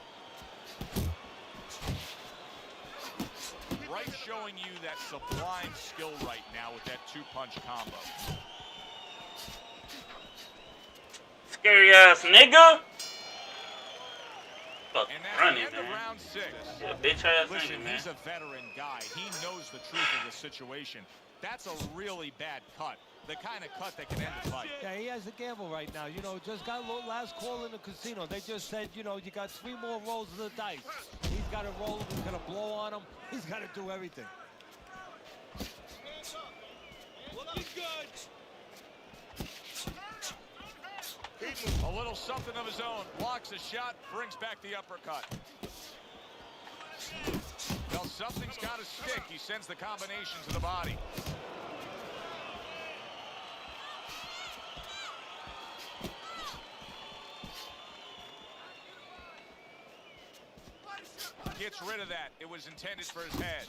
Wright showing you that sublime skill right now with that two-punch combo. Scary ass nigga. Fuck And that's running, the end man. of round 6. Yeah, bitch ass Listen, nigga, man. he's a veteran guy. He knows the truth of the situation. That's a really bad cut. The kind of cut that can end the fight. Yeah, he has a gamble right now. You know, just got a last call in the casino. They just said, you know, you got 3 more rolls of the dice. He's got to roll them. He's got to blow on them. He's got to do everything. Hands up. Looking good. A little something of his own. Blocks a shot, brings back the uppercut. Well, something's got to stick. He sends the combination to the body. Gets rid of that. It was intended for his head.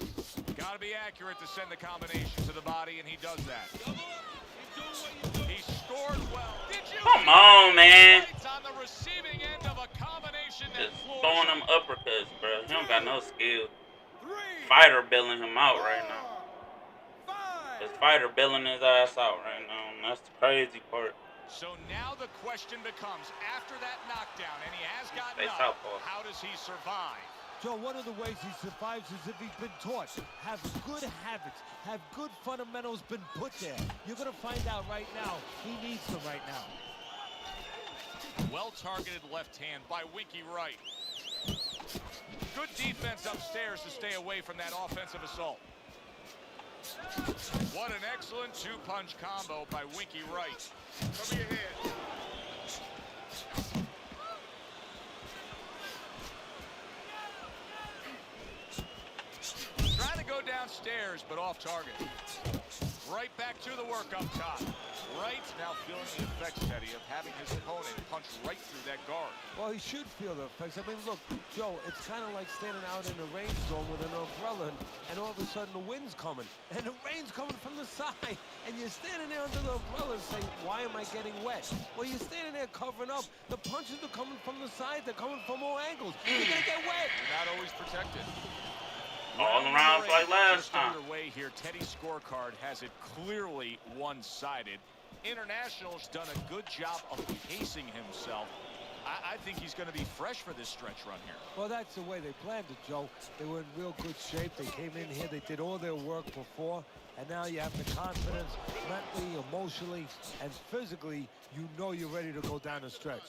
Got to be accurate to send the combination to the body, and he does that. Double up. You're doing what you do. He scored well. Did you Come on, man. Wright's on the receiving end of a combination that Just floors throwing him. them uppercuts, bro. He don't got no skill. 3. Fighter billing him out right now. 5. His fighter billing his ass out right now. And that's the crazy part. So now the question becomes, after that knockdown, and he has gotten Stay up, southpaw. how does he survive? Joe, one of the ways he survives is if he's been taught. Have good habits. Have good fundamentals been put there. You're going to find out right now. He needs them right now. Well-targeted left hand by Winky Wright. Good defense upstairs to stay away from that offensive assault. What an excellent two-punch combo by Winky Wright. Cover your head. Trying to go downstairs, but off target. Right back to the work up top. Wright now feeling the effects, Teddy, of having his opponent punch right through that guard. Well, he should feel the effects. I mean, look, Joe, it's kind of like standing out in a rainstorm with an umbrella, and all of a sudden the wind's coming, and the rain's coming from the side, and you're standing there under the umbrella saying, why am I getting wet? Well, you're standing there covering up. The punches are coming from the side. They're coming from all angles. You're going to get wet. You're not always protected. All around like last Just time. underway here. Teddy's scorecard has it clearly one-sided. International's done a good job of pacing himself. I think he's going to be fresh for this stretch run here. Well, that's the way they planned it, Joe. They were in real good shape. They came in here. They did all their work before. And now you have the confidence, mentally, emotionally, and physically, you know you're ready to go down the stretch.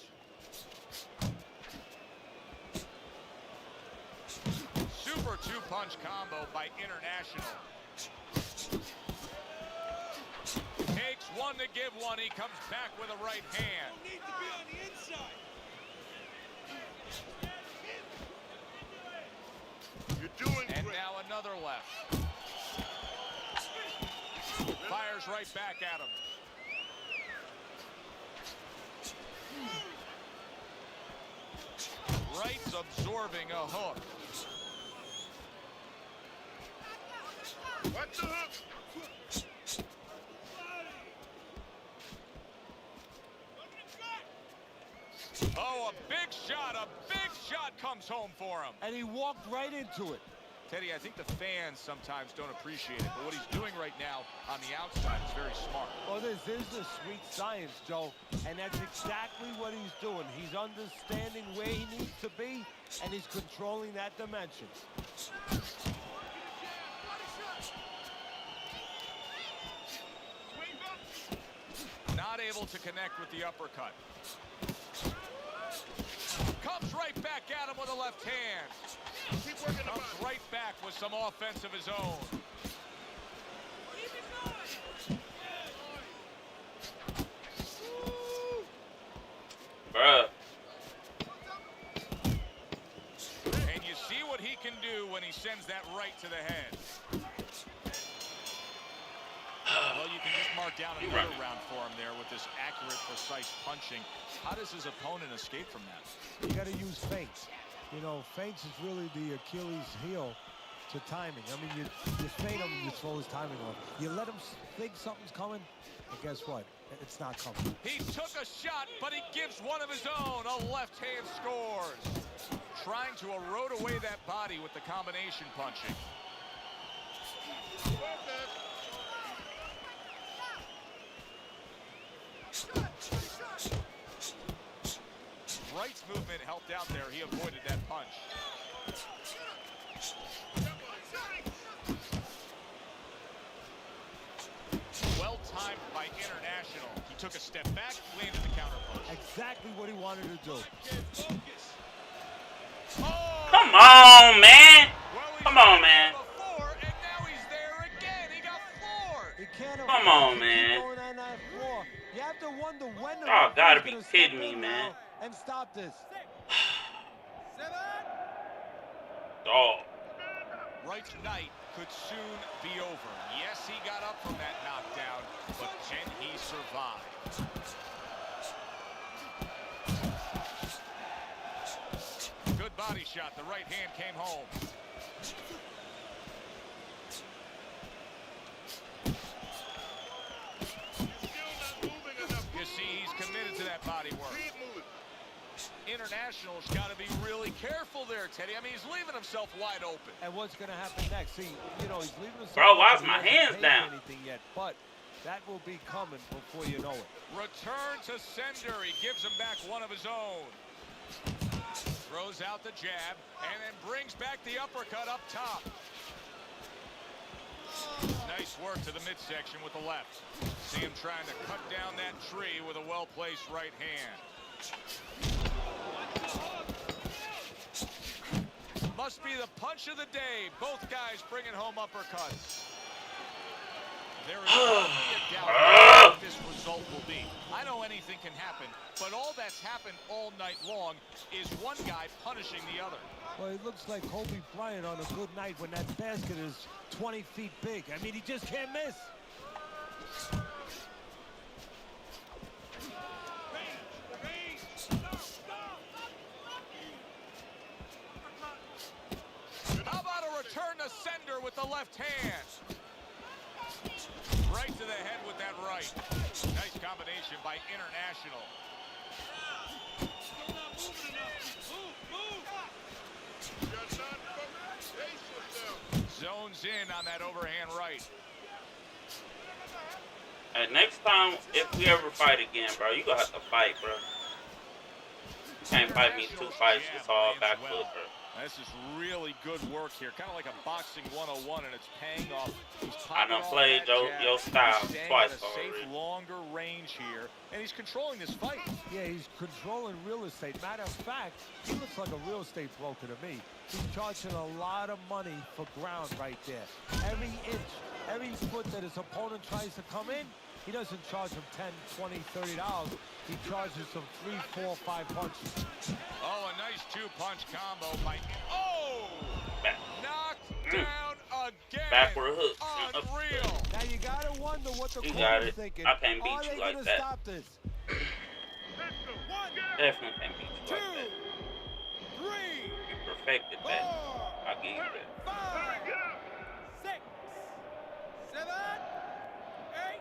Super two-punch combo by International. Takes one to give one. He comes back with a right hand. Need to be on the inside. You're doing And great. now another left. Fires right back at him. Wright's absorbing a hook. Watch the hook. Oh, a big shot comes home for him. And he walked right into it. Teddy, I think the fans sometimes don't appreciate it, but what he's doing right now on the outside is very smart. Well, this is the sweet science, Joe, and that's exactly what he's doing. He's understanding where he needs to be, and he's controlling that dimension. Not able to connect with the uppercut. Comes right back at him with a left hand. Keep working the Comes body. right back with some offense of his own. start down You another running. round for him there with this accurate, precise punching. How does his opponent escape from that? You got to use feints. You know, feints is really the Achilles heel to timing. I mean, you feint him, you throw his timing off. You let him think something's coming, and guess what? It's not coming. He took a shot, but he gives one of his own. A left hand scores. Trying to erode away that body with the combination punching. Wright's movement helped out there. He avoided that punch. Well timed by International. He took a step back, landed the counter punch. Exactly what he wanted to do. Oh! Come on, man. Well, he's Come on, been man. there before, and now he's there again. He got floored. He can't Come afford on, to keep man. going on that floor. You have to wonder when the Y'all gotta referee's be gonna kidding step me, in man. now and stop this. Dog. Wright's night could soon be over. Yes, he got up from that knockdown, but can he survive? Good body shot. The right hand came home. You see, he's committed to that body work. International's got to be really careful there, Teddy. I mean, he's leaving himself wide open. And what's going to happen next? See, you know, he's leaving himself. Bro, why open. is my He hasn't hands paid down? Anything yet, but that will be coming before you know it. Return to sender. He gives him back one of his own. Throws out the jab and then brings back the uppercut up top. Nice work to the midsection with the left. See him trying to cut down that tree with a well-placed right hand. Must be the punch of the day. Both guys bringing home uppercuts. There is hardly a doubt what this result will be. I know anything can happen, but all that's happened all night long is one guy punishing the other. Well, it looks like Kobe Bryant on a good night when that basket is 20 feet big. I mean, he just can't miss. How about a return to sender with the left hand? Right to the head with that right. Nice combination by International. Zones in on that overhand right. And next time, if we ever fight again, bro, you gonna have to fight, bro. You can't fight me 2 fights. It's all back foot, bro. This is really good work here, kind of like a boxing 101, and it's paying off. He's I done popping off played that your jab, style staying twice at a safe, already. longer range here, and he's controlling this fight. Yeah, he's controlling real estate. Matter of fact, he looks like a real estate broker to me. He's charging a lot of money for ground right there. Every inch, every foot that his opponent tries to come in, he doesn't charge him $10, $20, $30. He charges him 3, 4, 5 punches. Oh, a nice 2-punch combo by... Oh! Back. Knocked down again. Backward hook. Unreal. Now you gotta wonder what the You court got is it. thinking. I can't beat Are you they like gonna that. stop this? Definitely can't beat you like that. You perfected that. I'll give you that. 5, 6, 7, 8.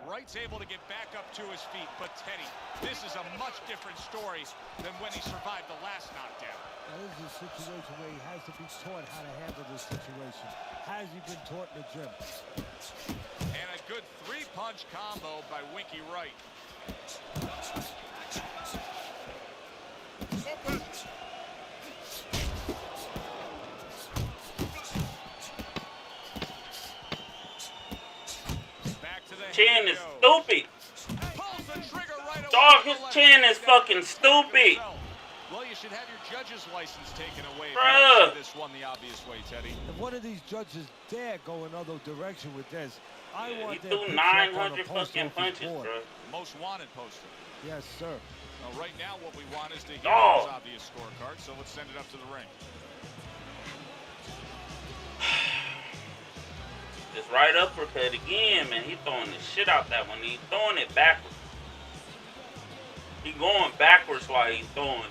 Wright's able to get back up to his feet, but Teddy, this is a much different story than when he survived the last knockdown. Now, this is a situation where he has to be taught how to handle this situation. Has he been taught in the gym? And a good 3-punch combo by Winky Wright. Back to the Chin head is goes. stupid. Pulls the trigger right away Dog, with his the left chin hand. is fucking stupid. Well, you should have your judge's license taken away if Bruh. you don't see this one the obvious way, Teddy. If one of these judges dare go another direction with this, I He want their threw picture up on a 900 post fucking office punches, board. bro. Most wanted poster. Yes, sir. Now, right now, what we want is to hear Dog. his obvious scorecard, so let's send it up to the ring. Right uppercut again, man. He throwing the shit out that one. He throwing it backwards. He going backwards while he's throwing.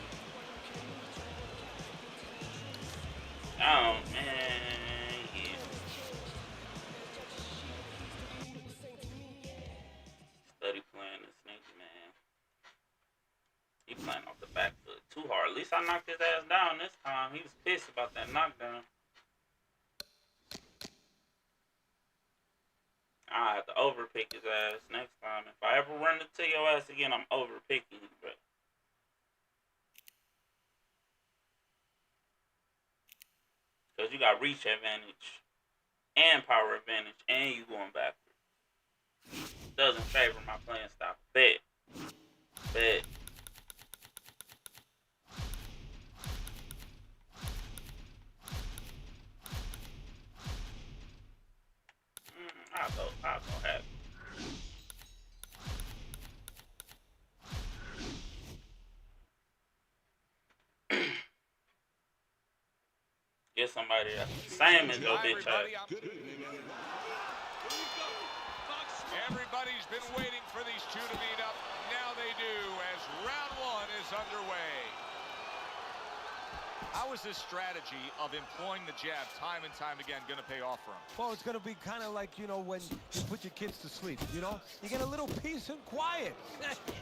Oh, man. Yeah. Study playing this nigga, man. He playing off the back foot too hard. At least I knocked his ass down this time. He was pissed about that knockdown. I have to overpick his ass next time. If I ever run into your ass again, I'm overpicking you, bro. Because you got reach advantage and power advantage, and you going backwards. Doesn't favor my playing style. Bet. I'll go have it. Get somebody that's the same as your bitch ass. Everybody's been waiting for these two to meet up. Now they do as round one is underway. How is this strategy of employing the jab time and time again going to pay off for him? Well, it's going to be kind of like, you know, when you put your kids to sleep, you know? You get a little peace and quiet.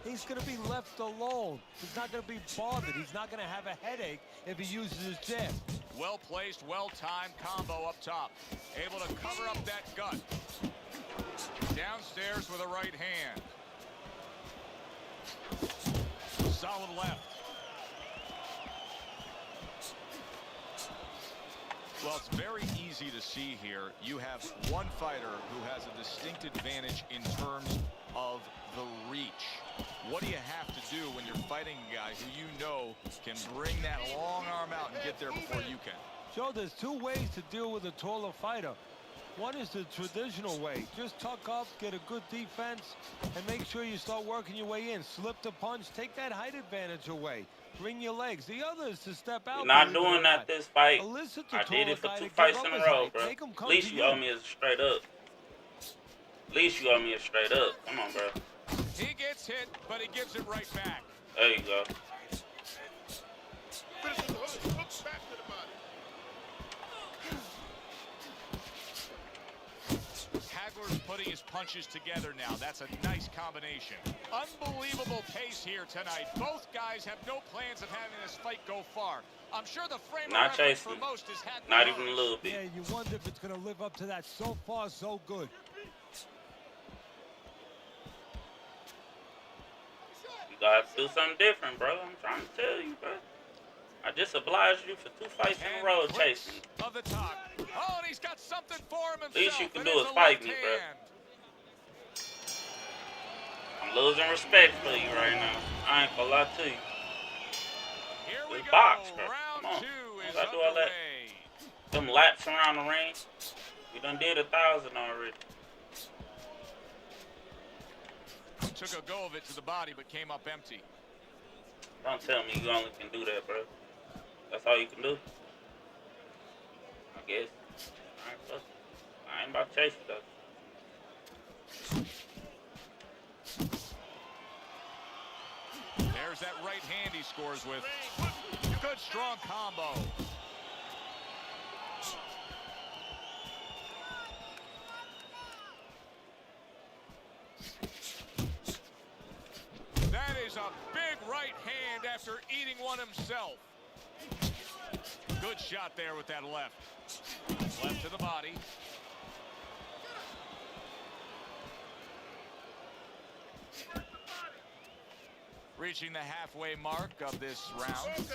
He's going to be left alone. He's not going to be bothered. He's not going to have a headache if he uses his jab. Well-placed, well-timed combo up top. Able to cover up that gut. Downstairs with a right hand. Solid left. Well, it's very easy to see here. You have one fighter who has a distinct advantage in terms of the reach. What do you have to do when you're fighting a guy who you know can bring that long arm out and get there before you can? Joe, there's two ways to deal with a taller fighter. One is the traditional way. Just tuck up, get a good defense, and make sure you start working your way in. Slip the punch, take that height advantage away. Bring your legs. The other is to step out. You're not doing that this fight. I did it for 2 fights in a row, bro. At least you owe me a straight up. At least you owe me a straight up. Come on, bro. He gets hit, but he gives it right back. There you go. Hagler's putting his punches together now. That's a nice combination. Unbelievable pace here tonight. Both guys have no plans of having this fight go far. I'm sure the frame not of chasing. for most is Hagler. Not even a little bit. Yeah, you wonder if it's going to live up to that. So far, so good. You gotta do something different, bro. I'm trying to tell you, bro. I just obliged you for 2 fights in a row chasing. Of the top. Oh, and he's got something for him himself. Least you can do is fight me, bro. I'm losing respect for you right now. I ain't gonna lie to you. Here we go. Box, bro. Round Come on. 2 is I do all that. underway. Them laps around the ring. We done did 1,000 already. Took a go of it to the body, but came up empty. Don't tell me you only can do that, bro. That's all you can do. I guess. Alright, fuck. I ain't about to chase it, though. There's that right hand he scores with. Good, strong combo. That is a big right hand after eating one himself. Good shot there with that left. Left to the body. Reaching the halfway mark of this round.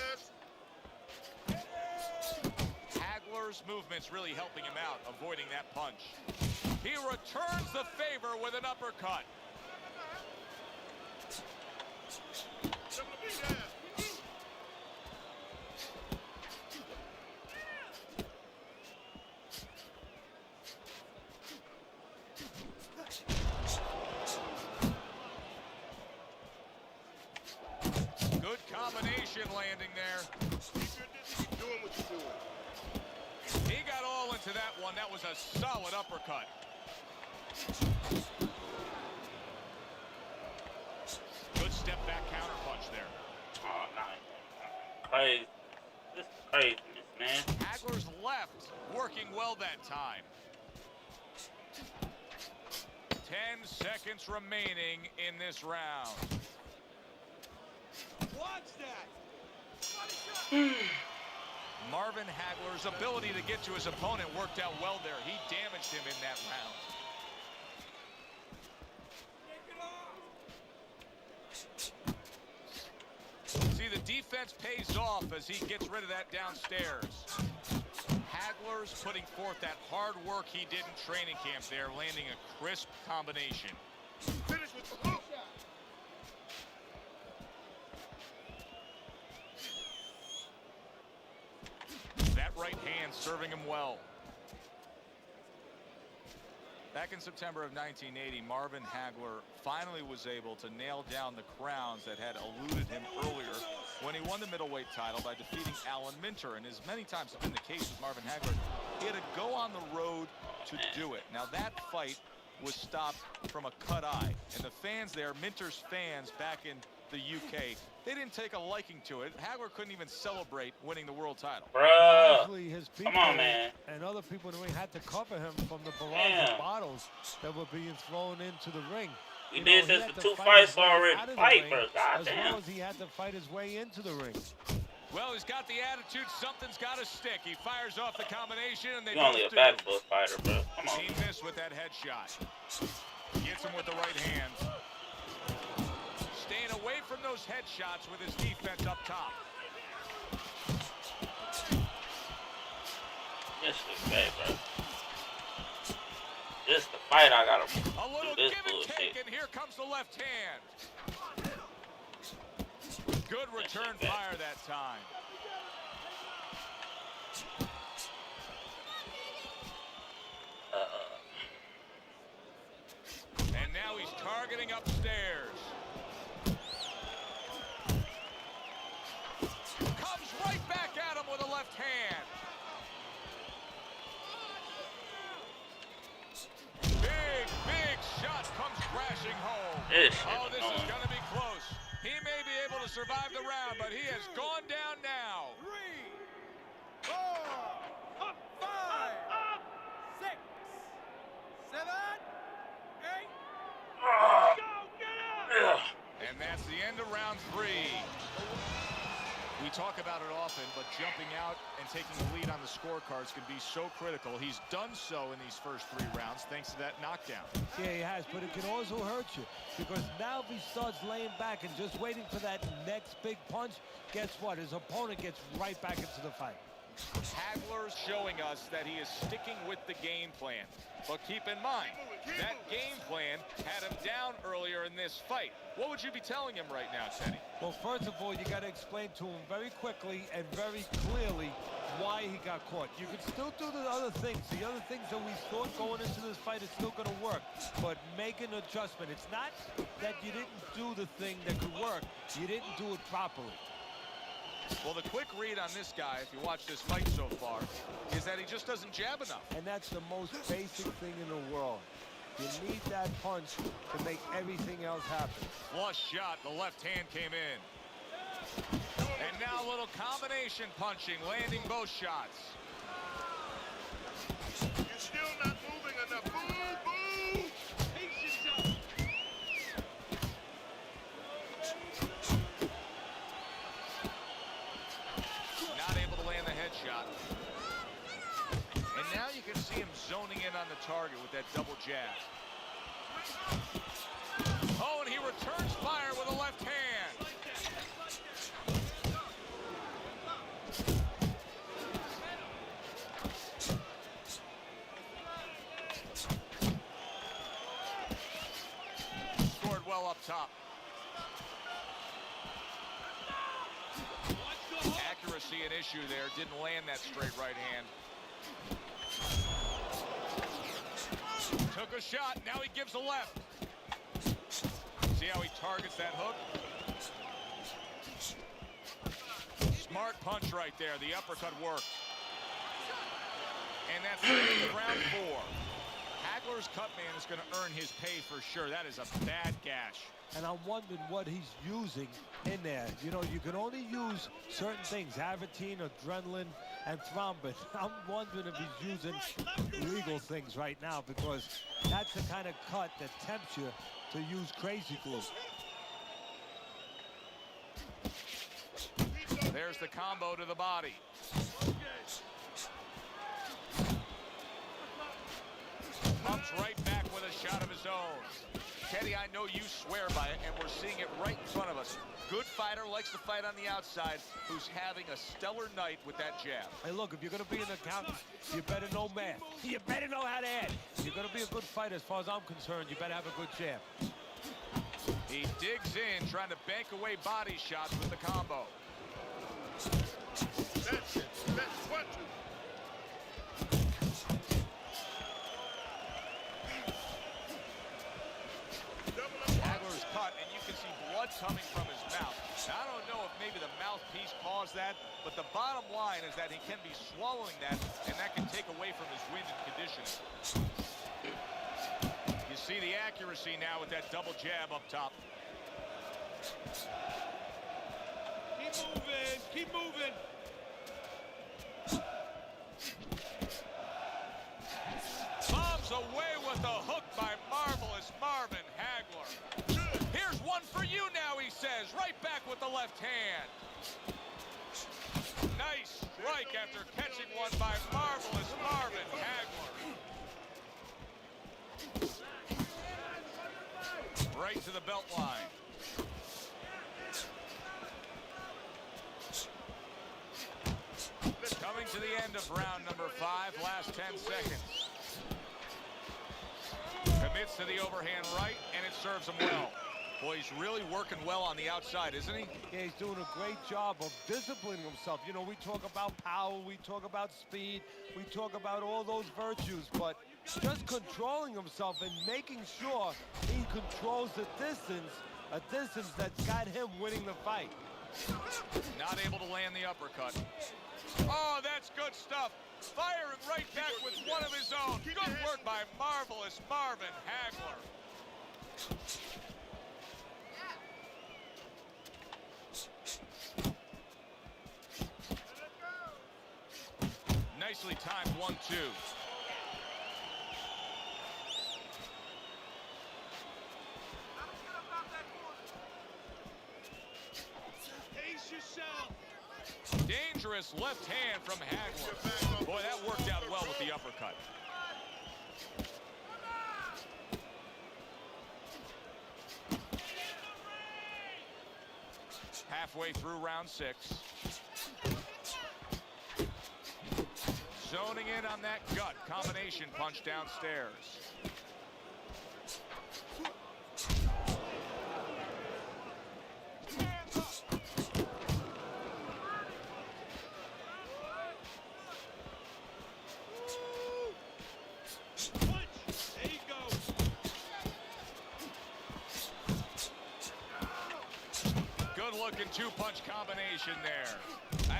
Hagler's movement's really helping him out, avoiding that punch. He returns the favor with an uppercut. Good combination landing there. Keep doing what you're doing. He got all into that one. That was a solid uppercut. Good step back counter punch there. Oh, nice. Crazy. This is craziness, man. Hagler's left working well that time. 10 seconds remaining in this round. Watch that. Marvin Hagler's ability to get to his opponent worked out well there. He damaged him in that round. See, the defense pays off as he gets rid of that downstairs. Hagler's putting forth that hard work he did in training camp there, landing a crisp combination. Finish with the hook. That right hand serving him well. Back in September of 1980, Marvin Hagler finally was able to nail down the crowns that had eluded him earlier when he won the middleweight title by defeating Alan Minter. And as many times has been the case with Marvin Hagler, he had to go on the road to do it. Now that fight was stopped from a cut eye, and the fans there, Minter's fans back in the UK, they didn't take a liking to it. Hagler couldn't even celebrate winning the world title. Bruh. Actually, his people Come on, man. and other people in the ring had to cover him from the barrage of bottles that were being thrown into the ring. We You did know, he this had for to 2 fight fights his way already. out of the Fight ring, first, as goddamn. well as he had to fight his way into the ring. Well, he's got the attitude, something's got to stick. He fires off the combination, and they You're only a both do. back foot fighter, bro. Come on. He missed with that headshot. Gets him with the right hand. Staying away from those headshots with his defense up top. This is bad, bro. This the fight I gotta A little do this give and take, bullshit. and here comes the left hand. Good return fire that time. And now he's targeting upstairs. Comes right back at him with a left hand. Big shot comes crashing home. This shit Oh, this is annoying. going to be close. He may be able to survive the round, but he has gone down now. 3, 4, 5, 6, 7, 8. Ugh. And that's the end of round 3. We talk about it often, but jumping out and taking the lead on the scorecards can be so critical. He's done so in these first 3 rounds thanks to that knockdown. Yeah, he has, but it can also hurt you because now if he starts laying back and just waiting for that next big punch, guess what? His opponent gets right back into the fight. Hagler's showing us that he is sticking with the game plan. But keep in mind, that game plan had him down earlier in this fight. What would you be telling him right now, Teddy? Well, first of all, you got to explain to him very quickly and very clearly why he got caught. You can still do the other things. The other things that we thought going into this fight is still going to work. But make an adjustment. It's not that you didn't do the thing that could work. You didn't do it properly. Well, the quick read on this guy, if you watch this fight so far, is that he just doesn't jab enough. And that's the most basic thing in the world. You need that punch to make everything else happen. Flush shot, the left hand came in. And now a little combination punching, landing both shots. You're still not moving enough. Boo, boo! Pace yourself. Not able to land the headshot. And now you can see him zoning in on the target with that double jab. Oh, and he returns fire with a left hand. Scored well up top. Accuracy an issue there. Didn't land that straight right hand. Took a shot. Now he gives a left. See how he targets that hook? Smart punch right there. The uppercut worked. And that's the end of round 4. Hagler's first cut man is going to earn his pay for sure. That is a bad gash. And I'm wondering what he's using in there. You know, you can only use certain things, Avatine, adrenaline, and thrombin. I'm wondering if he's using illegal things right now, because that's the kind of cut that tempts you to use crazy glue. There's the combo to the body. Comes right back with a shot of his own. Teddy, I know you swear by it, and we're seeing it right in front of us. Good fighter, likes to fight on the outside, who's having a stellar night with that jab. Hey, look, if you're going to be an accountant, you better know math. You better know how to add. If you're going to be a good fighter, as far as I'm concerned, you better have a good jab. He digs in, trying to bank away body shots with the combo. That's it. That's what you. Hagler's cut, and you can see blood coming from his mouth. Now, I don't know if maybe the mouthpiece caused that, but the bottom line is that he can be swallowing that, and that can take away from his wind and conditioning. You see the accuracy now with that double jab up top. Keep moving. Keep moving. Bombs away with a hook by Marvelous Marvin Hagler. Here's one for you now, he says, right back with the left hand. Nice strike after catching one by Marvelous Marvin Hagler. Right to the belt line. Coming to the end of round number 5, last 10 seconds. Commits to the overhand right, and it serves him well. Boy, he's really working well on the outside, isn't he? Yeah, he's doing a great job of disciplining himself. You know, we talk about power, we talk about speed, we talk about all those virtues, but just controlling himself and making sure he controls the distance, a distance that's got him winning the fight. Not able to land the uppercut. Oh, that's good stuff. Firing right back with one of his own. Good work by Marvelous Marvin Hagler. Nicely timed 1-2. Pace yourself. Dangerous left hand from Hagler. Boy, that worked out well with the uppercut. Halfway through round 6. Zoning in on that gut combination punch downstairs. Good-looking two-punch combination there.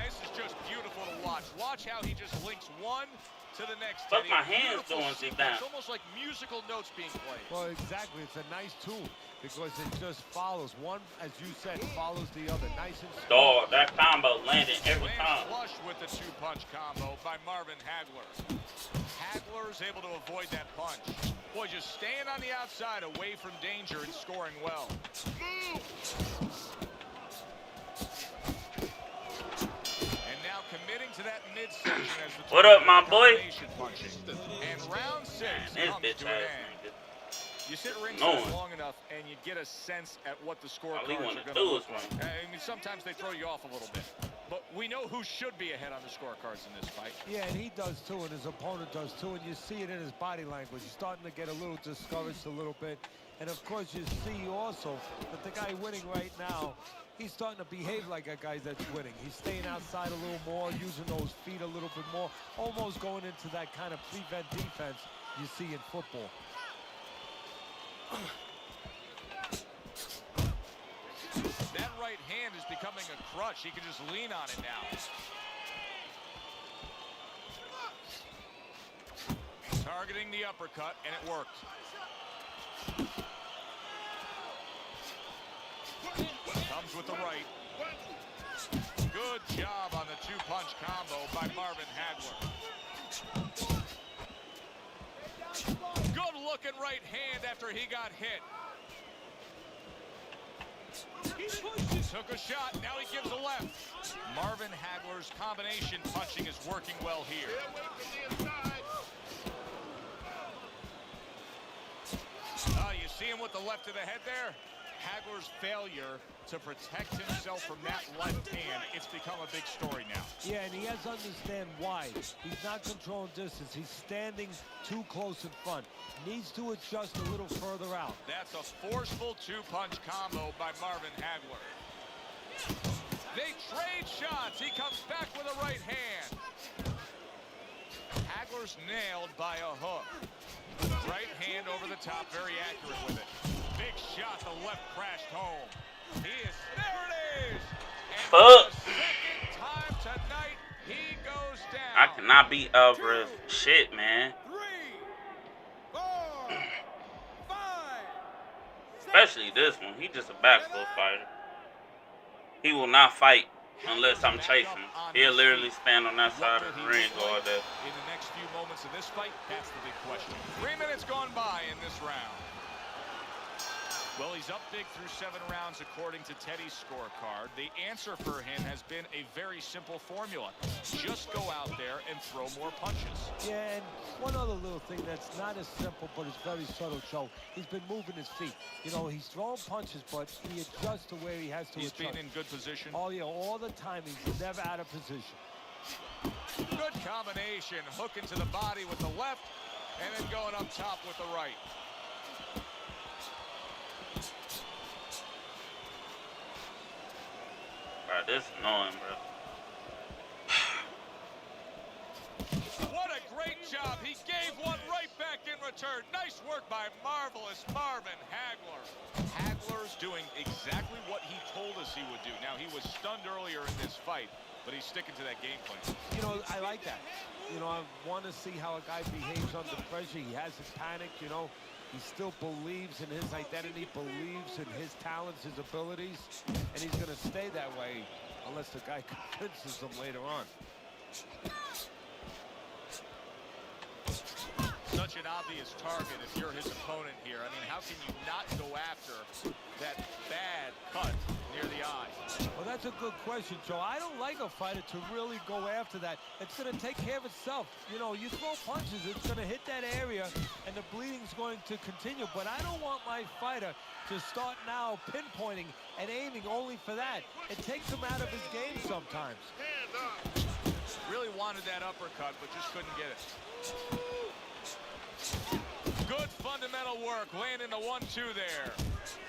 This is just beautiful to watch. Watch how he just links one to the next. Fuck my hands doing sequence. down. It's almost like musical notes being played. Well, exactly. It's a nice tool because it just follows. One, as you said, follows the other. Nice and smooth. Dog, that combo landed every time. Flush with the two-punch combo by Marvin Hagler. Hagler's able to avoid that punch. Boy, just staying on the outside away from danger and scoring well. And now committing to that midsection as the What up, my boy? punching. And round 6 This comes bitch to an ass end. nigga. You sit ringside No. long enough and you get a sense at what the All he scorecards are wanna going to do look is like. win. I mean, sometimes they throw you off a little bit. But we know who should be ahead on the scorecards in this fight. Yeah, and he does too, and his opponent does too, and you see it in his body language. He's starting to get a little discouraged a little bit. And of course, you see also that the guy winning right now, he's starting to behave like a guy that's winning. He's staying outside a little more, using those feet a little bit more, almost going into that kind of prevent defense you see in football. That right hand is becoming a crutch. He can just lean on it now. targeting the uppercut, and it worked. Comes with the right. Good job on the two-punch combo by Marvin Hagler. Good-looking right hand after he got hit. Took a shot, now he gives a left. Marvin Hagler's combination punching is working well here. You see him with the left to the head there? Hagler's failure to protect himself from that left hand, it's become a big story now. Yeah, and he has to understand why. He's not controlling distance. He's standing too close in front. Needs to adjust a little further out. That's a forceful two-punch combo by Marvin Hagler. They trade shots. He comes back with a right hand. Hagler's nailed by a hook. Right hand over the top, very accurate with it. Big shot, the left crashed home. He is, there it is! And for the second time tonight, he goes down. I cannot beat Alvarez. Shit, man. 3, 4, 5, 6. Especially this one. He just a backflip fighter. He will not fight unless I'm chasing him. He'll literally stand on that side of the ring all day. In the next few moments of this fight, that's the big question. 3 minutes gone by in this round. Well, he's up big through 7 rounds according to Teddy's scorecard. The answer for him has been a very simple formula. Just go out there and throw more punches. Yeah, and one other little thing that's not as simple, but it's very subtle, Joe. He's been moving his feet. You know, he's throwing punches, but he adjusts to where he has to adjust. He's been in good position. Oh, yeah, all the time. He's never out of position. Good combination. Hook into the body with the left, and then going up top with the right. Bro, this is annoying, bro. What a great job. He gave one right back in return. Nice work by marvelous Marvin Hagler. Hagler's doing exactly what he told us he would do. Now, he was stunned earlier in this fight, but he's sticking to that game plan. You know, I like that. You know, I want to see how a guy behaves under pressure. He hasn't panicked, you know. He still believes in his identity, believes in his talents, his abilities, and he's going to stay that way unless the guy convinces him later on. Such an obvious target if you're his opponent here. I mean, how can you not go after that bad cut near the eye? Well, that's a good question, Joe. I don't like a fighter to really go after that. It's going to take care of itself. You know, you throw punches, it's going to hit that area, and the bleeding's going to continue. But I don't want my fighter to start now pinpointing and aiming only for that. It takes him out of his game sometimes. Really wanted that uppercut, but just couldn't get it. Good fundamental work, landing the 1-2 there.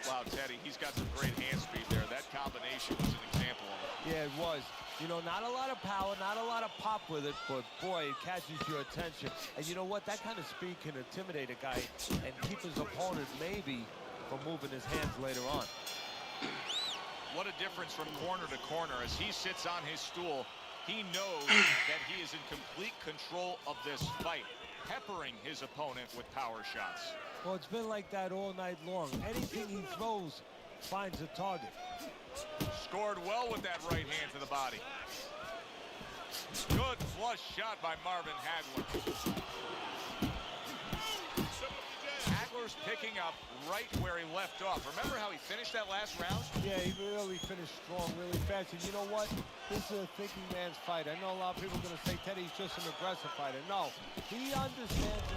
Wow, Teddy, he's got some great hand speed there. That combination was an example of it. Yeah, it was. You know, not a lot of power, not a lot of pop with it, but boy, it catches your attention. And you know what? That kind of speed can intimidate a guy and keep his opponent maybe from moving his hands later on. What a difference from corner to corner. As he sits on his stool, he knows that he is in complete control of this fight, peppering his opponent with power shots. Well, it's been like that all night long. Anything he throws finds a target. Scored well with that right hand to the body. Good flush shot by Marvin Hagler. Hagler's picking up right where he left off. Remember how he finished that last round? Yeah, he really finished strong, really fast. And you know what? This is a thinking man's fight. I know a lot of people are going to say Teddy's just an aggressive fighter. No, he understands.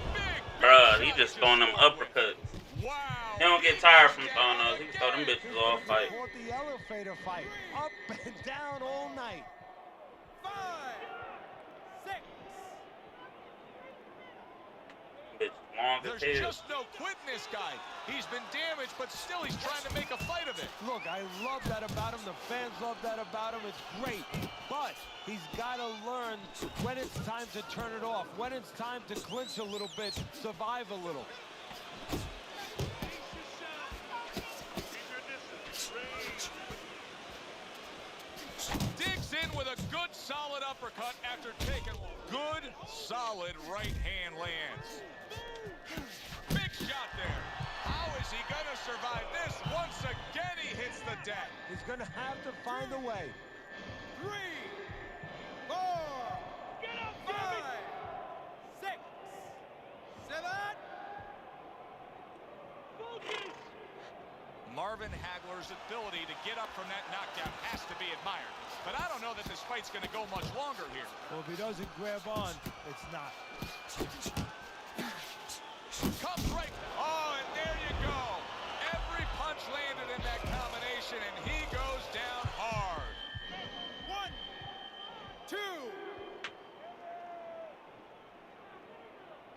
Bruh, he just throwing them uppercuts. Wow. He don't get tired from throwing those. He can throw them bitches all fight. Fought the elevator fight, up and down all night. 5, 6. Bitch, long as There's hell. just no quitting this guy. He's been damaged, but still he's trying to make a fight of it. Look, I love that about him. The fans love that about him. It's great. But he's got to learn when it's time to turn it off, when it's time to clinch a little bit, survive a little. Digs in with a good, solid uppercut after taking good, solid right hand lands. that. He's going to have to find a way. 3, 4, 5, 6, 7. Marvin Hagler's ability to get up from that knockdown has to be admired. But I don't know that this fight's going to go much longer here. Well, if he doesn't grab on, it's not. Comes right. Oh, and there you go. Every punch landed in that combination, and he goes down hard. 1, 2.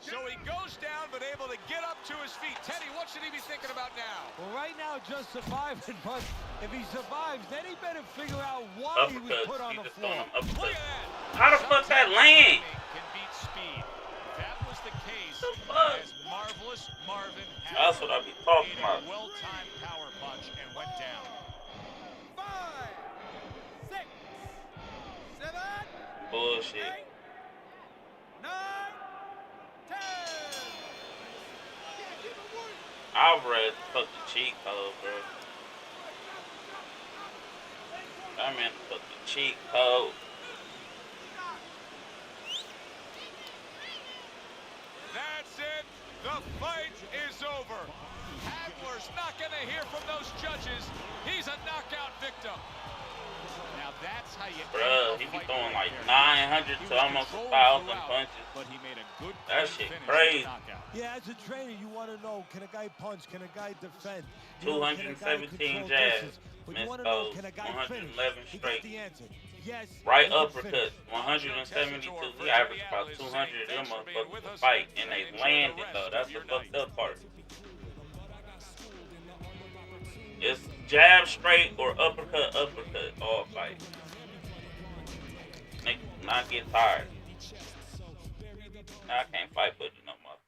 So he goes down, but able to get up to his feet. Teddy, what should he be thinking about now? Well, right now, just surviving, but if he survives, then he better figure out why he was put on the floor. Look at that. How the fuck that land? Can beat speed. That was the case fuck? as Marvelous Marvin Hagler That's what I be talking made about. a well-timed power punch and went down. 5, 6, 7, Bullshit. 8, 9, 10. Alvarez fucking cheat code, bro. That man fucking cheat code. That's it. The fight is over. Hagler's not going to hear from those judges. He's a knockout victim. Now that's how you Bruh, he be throwing like 900 to almost 1,000 punches. But he made a good That clean shit finish crazy. with the knockout. Yeah, as a trainer, you want to know, can a guy punch? Can a guy defend? You know, can a guy 217 control jabs. distance? But you Missed want to know, those. can a guy finish? 111 He got straight. the answer. Yes. Right he can uppercut, finish. 172. He averaged about 200 of them motherfuckers to fight, and they landed though. That's the fucked up part. It's jab straight or uppercut, all fight. Make not get tired. Now I can't fight Butcher no more.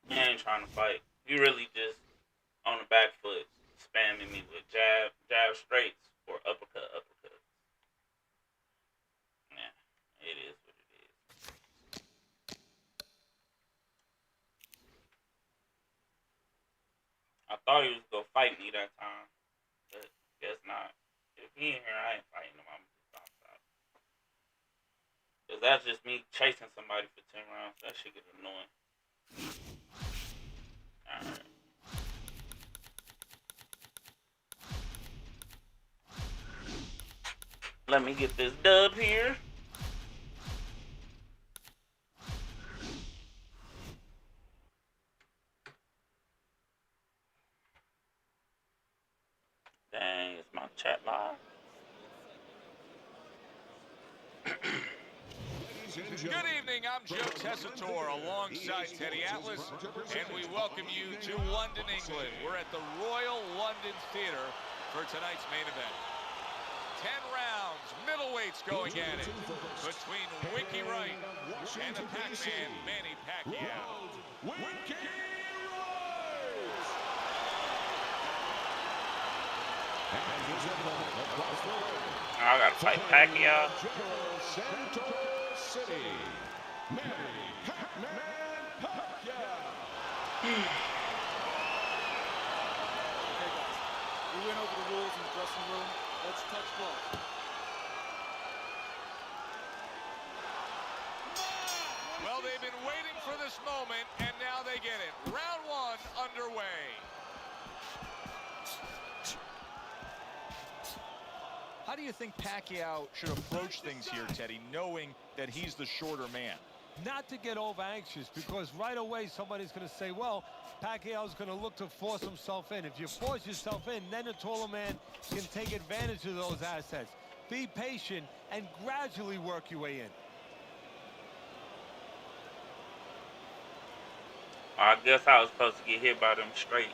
He ain't trying to fight. He really just on the back foot, spamming me with jab straights or uppercut. Yeah, it is what it is. I thought he was gonna fight me that time, but guess not. If he in here, I ain't fighting him. I'm just outside. Cause that's just me chasing somebody for 10 rounds. That shit get annoying. Alright. Let me get this dub here. Dang, is my chat live? Good evening, I'm Joe Tessitore alongside Teddy Atlas, and we welcome you to London, England. We're at the Royal London Theatre for tonight's main event. 10 rounds, middleweights going at it between Winky Wright and the Pac-Man, Manny Pacquiao. Winky I gotta fight Pacquiao. Center City, Manny Pac-Man Pacquiao. Okay, guys. We went over the rules in the dressing room. Let's touch gloves. Well, they've been waiting for this moment, and now they get it. Round one underway. How do you think Pacquiao should approach things here, Teddy, knowing that he's the shorter man? Not to get over anxious, because right away somebody's going to say, well, Pacquiao's going to look to force himself in. If you force yourself in, then the taller man can take advantage of those assets. Be patient and gradually work your way in. I guess I was supposed to get hit by them straight.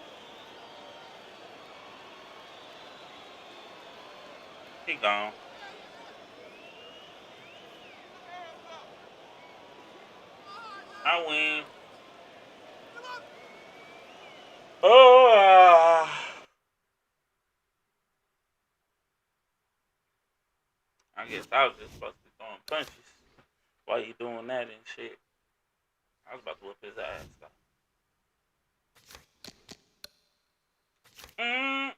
He gone. I win. Oh. I guess I was just supposed to be throwing punches while you doing that and shit. I was about to whip his ass though. Good.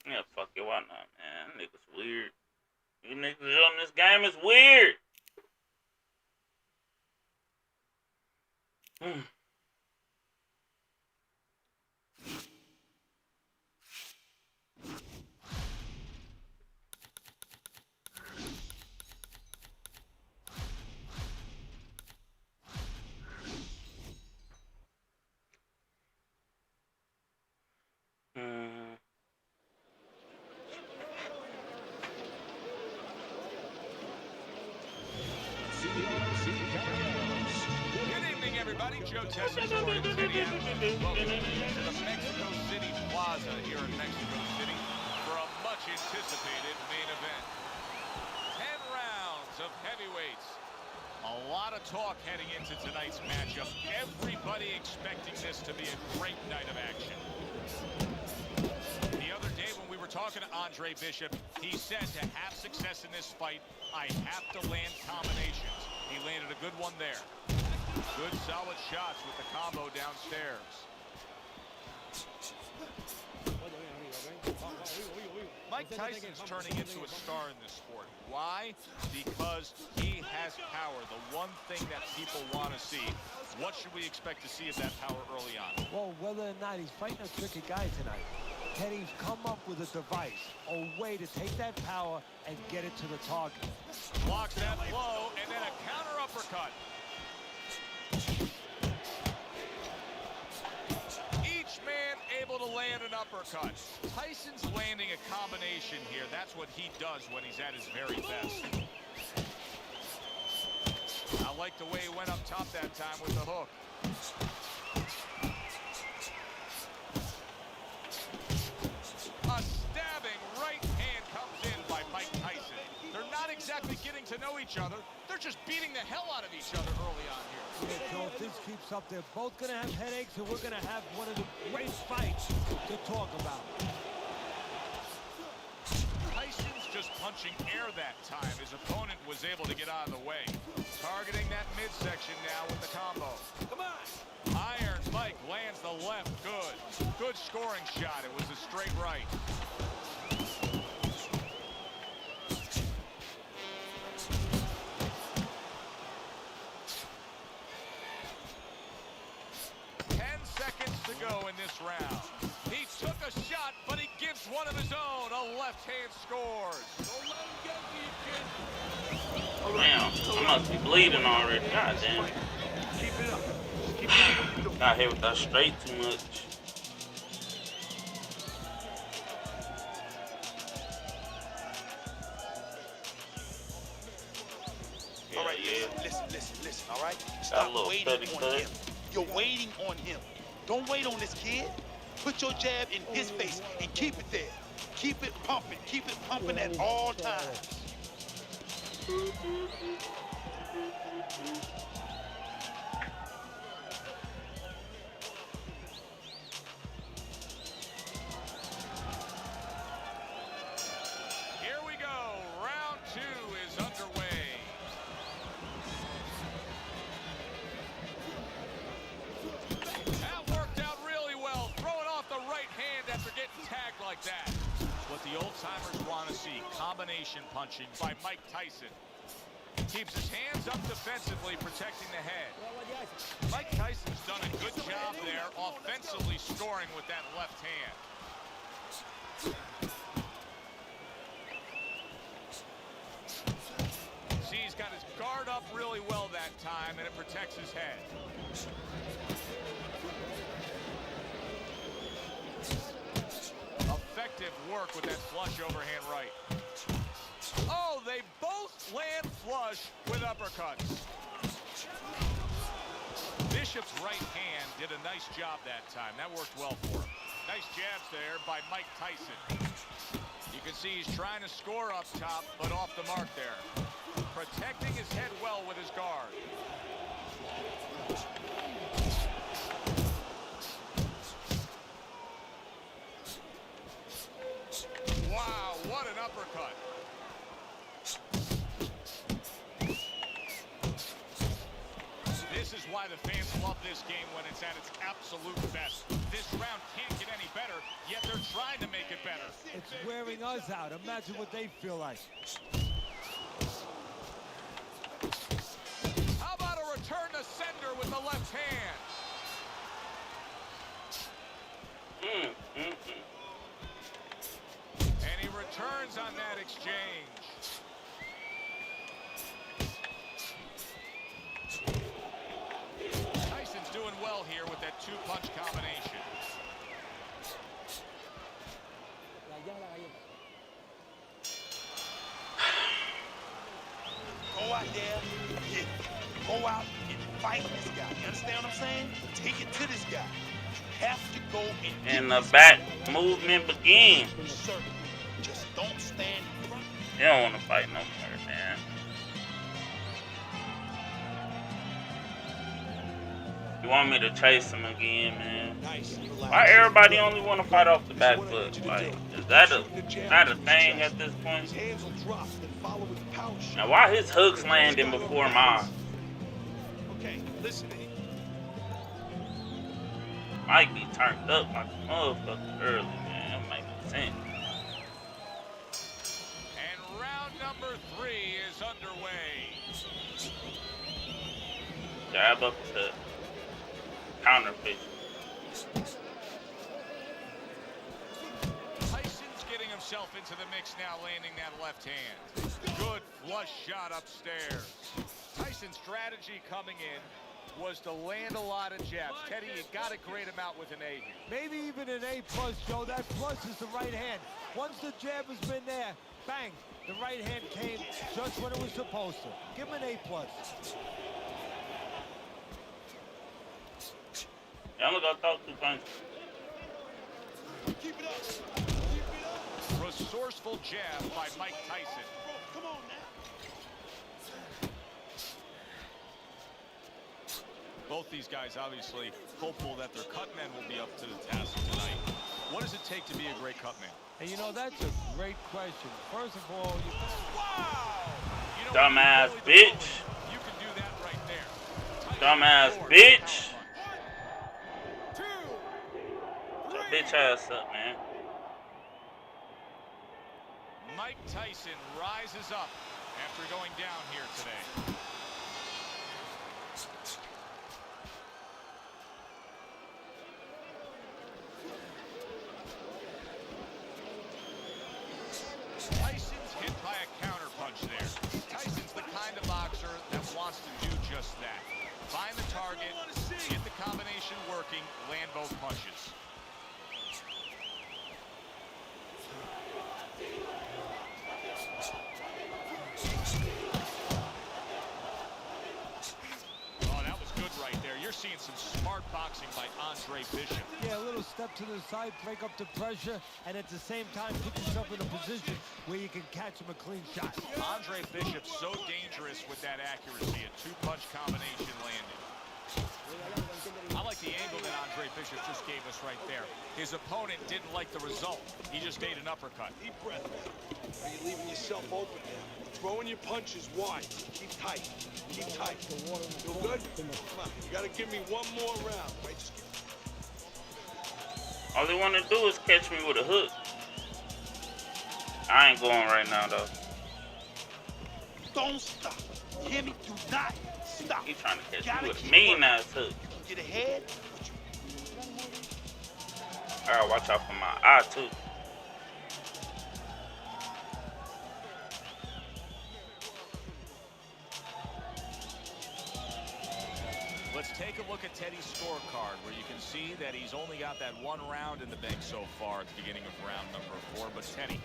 Yeah, fuck it, why not, man? Niggas weird. You niggas on this game is weird. Good evening, everybody. Joe Tessitore and Teddy Adams. Welcome to the Mexico City Plaza here in Mexico City for a much-anticipated main event. 10 rounds of heavyweights. A lot of talk heading into tonight's matchup. Everybody expecting this to be a great night of action. The other day when we were talking to Andre Bishop, he said to have success in this fight, I have to land combinations. He landed a good one there. Good solid shots with the combo downstairs. Mike Tyson's turning into a star in this sport. Why? Because he has power, the one thing that people want to see. What should we expect to see of that power early on? Well, whether or not he's fighting a tricky guy tonight, Teddy's come up with a device, a way to take that power and get it to the target. Blocks that blow, and then a counter uppercut. Each man able to land an uppercut. Tyson's landing a combination here. That's what he does when he's at his very best. I like the way he went up top that time with the hook. A stabbing right hand comes in by Mike Tyson. They're not exactly getting to know each other. They're just beating the hell out of each other early on here. Yeah, Joe, if this keeps up, they're both going to have headaches, and we're going to have one of the great fights to talk about. Tyson's just punching air that time. His opponent was able to get out of the way. Targeting that midsection now with the combo. Come on! Iron Mike lands the left. Good. Good scoring shot. It was a straight right. To go in this round. He took a shot, but he gives one of his own. A left hand scores. Don't let him get to you, kid. Oh, damn. I must be bleeding already. God damn. Keep it up. Just keep doing what you're doing. Got hit with that straight too much. All right, Yeah. listen, all right? Got a Stop little waiting study on cut. him. You're waiting on him. Don't wait on this kid. Put your jab in his face and keep it there. Keep it pumping at all times. Here we go. Round 2 is underway. That worked out really well. Throwing off the right hand after getting tagged like that. What the old-timers want to see. Combination punching by Mike Tyson. Keeps his hands up defensively, protecting the head. Mike Tyson's done a good job there, offensively scoring with that left hand. See, he's got his guard up really well that time, and it protects his head. Effective work with that flush overhand right. Oh, they both land flush with uppercuts. Bishop's right hand did a nice job that time. That worked well for him. Nice jabs there by Mike Tyson. You can see he's trying to score up top, but off the mark there. Protecting his head well with his guard. Wow, what an uppercut. This is why the fans love this game when it's at its absolute best. This round can't get any better, yet they're trying to make it better. It's wearing us out. Imagine what they feel like. How about a return to sender with the left hand? And he returns on that exchange. Tyson's doing well here with that two-punch combination. Go out there, go out and fight this guy. You understand what I'm saying? Take it to this guy. You have to go And the back movement begins. circle. Just don't stand in front. You don't want to fight no more, man. You want me to chase him again, man? Nice. Why everybody only want to fight off the back foot? Like, is that a thing at this point? His hands will drop, then follow with the power shot. Now, why his hooks landing before mine? Okay, listen to him. Might be turned up like a motherfucker early, man. That makes sense. And round number 3 is underway. Jab up to counter face. Tyson's getting himself into the mix now, landing that left hand. Good flush shot upstairs. Tyson's strategy coming in was to land a lot of jabs. Teddy, you got to grade him out with an A. Maybe even an A+, Joe. That plus is the right hand. Once the jab has been there, bang, the right hand came just when it was supposed to. Give him an A+. You only gonna throw 2 punches. Keep it up. Keep it up. Resourceful jab by Mike Tyson. Bro, come on now. Both these guys obviously hopeful that their cut men will be up to the task tonight. What does it take to be a great cut man? And you know, that's a great question. First of all, Wow! You know, Dumbass really bitch. You can do that right there. Tyson Dumbass forward bitch. power punch. Bitch ass up, man. Mike Tyson rises up after going down here today. Tyson's hit by a counter punch there. Tyson's the kind of boxer that wants to do just that. Find the target, get the combination working, land both punches. Oh, that was good right there. You're seeing some smart boxing by Andre Bishop. yeah, a little step to the side, break up the pressure, and at the same time put yourself in a position where you can catch him a clean shot. Andre Bishop so dangerous with that accuracy. A two-punch combination landed. I like the angle that Andre Bishop just gave us right there. His opponent didn't like the result. He just ate an uppercut. Deep breath. Are you leaving yourself open there? Throwing your punches wide. Keep tight. Keep tight. Feel good? Come on. You got to give me one more round. Right? Just All they want to do is catch me with a hook. I ain't going right now, though. Don't stop. You hear me? Do not stop. He trying to catch Gotta me with a keep mean working. ass hook. You can get ahead, but you I gotta watch out for my eye, too. Let's take a look at Teddy's scorecard, where you can see that he's only got that one round in the bank so far at the beginning of round number 4. But Teddy,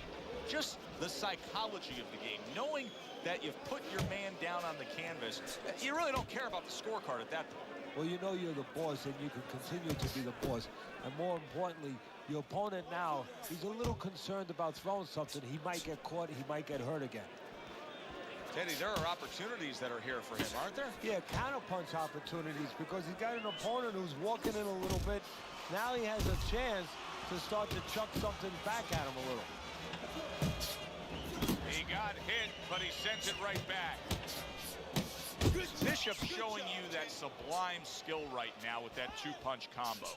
just the psychology of the game, knowing that you've put your man down on the canvas, you really don't care about the scorecard at that point. Well, you know you're the boss, and you can continue to be the boss. And more importantly, your opponent now, he's a little concerned about throwing something. He might get caught, he might get hurt again. Teddy, there are opportunities that are here for him, aren't there? Yeah, counterpunch opportunities, because he's got an opponent who's walking in a little bit. Now he has a chance to start to chuck something back at him a little. He got hit, but he sends it right back. Bishop showing you that sublime skill right now with that two-punch combo.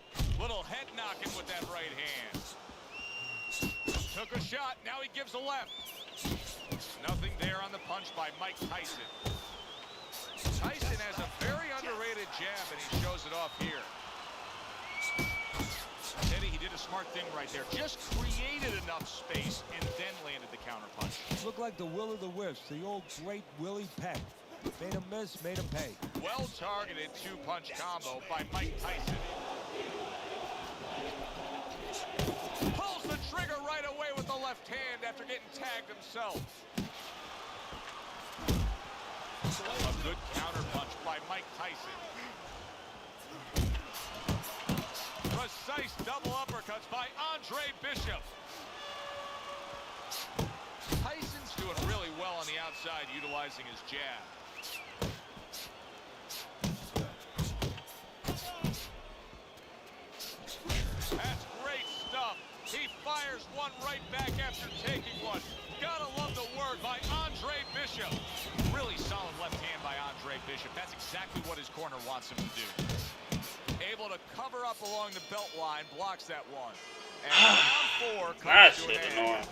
Little head knocking with that right hand. Took a shot, now he gives a left. Nothing there on the punch by Mike Tyson. Tyson has a very underrated jab, and he shows it off here. Teddy, he did a smart thing right there. Just created enough space and then landed the counterpunch. Looked like the will of the wisps, the old great Willie Peck. Made him miss, made him pay. Well-targeted two-punch combo by Mike Tyson. Pulls the trigger right away with the left hand after getting tagged himself. A good counterpunch by Mike Tyson. Precise double uppercuts by Andre Bishop. Tyson's doing really well on the outside, utilizing his jab. That's great stuff. He fires one right back after taking one. Gotta love the work by Andre Bishop. Really solid left hand by Andre Bishop. That's exactly what his corner wants him to do. Able to cover up along the belt line, blocks that one. And round 4 That comes to shit an end. annoying.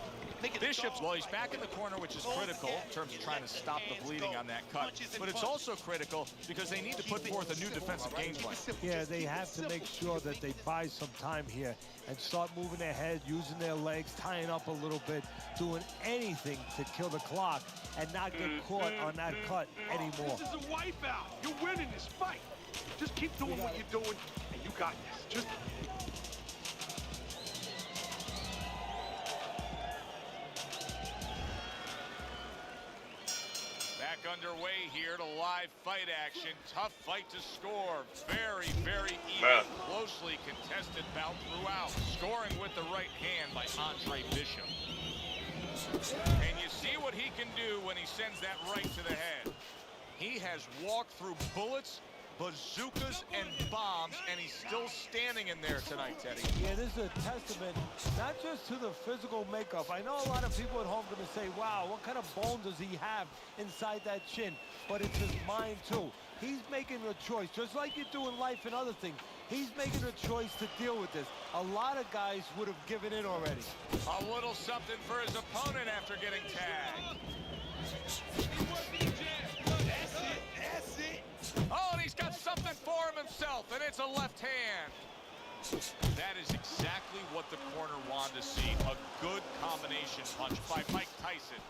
Bishop's, well, he's back in the corner, which is critical in terms of trying to stop the bleeding on that cut. But it's also critical because they need to put forth a new defensive game plan. Yeah, they have to make sure that they buy some time here and start moving their head, using their legs, tying up a little bit, doing anything to kill the clock and not get caught on that cut anymore. This is a wipeout. You're winning this fight. Just keep doing what you're doing, and you got this. Just... Back underway here to live fight action. Tough fight to score. Very, very even, closely contested bout throughout. Scoring with the right hand by Andre Bishop. And you see what he can do when he sends that right to the head. He has walked through bullets, bazookas, and bombs, and he's still standing in there tonight, Teddy. Yeah, this is a testament not just to the physical makeup. I know a lot of people at home are going to say, wow, what kind of bone does he have inside that chin? But it's his mind, too. He's making a choice, just like you do in life and other things. He's making a choice to deal with this. A lot of guys would have given in already. A little something for his opponent after getting tagged. Oh, and he's got something for him himself, and it's a left hand. That is exactly what the corner wanted to see. A good combination punch by Mike Tyson.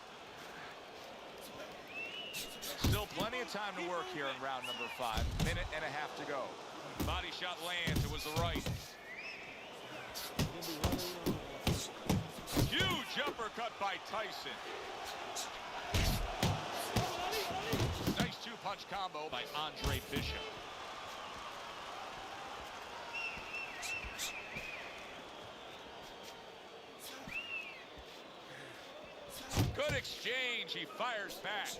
Still plenty of time to work here in round number 5. Minute and a half to go. Body shot lands. It was the right. Huge uppercut by Tyson. Nice two-punch combo by Andre Bishop. Good exchange. He fires back.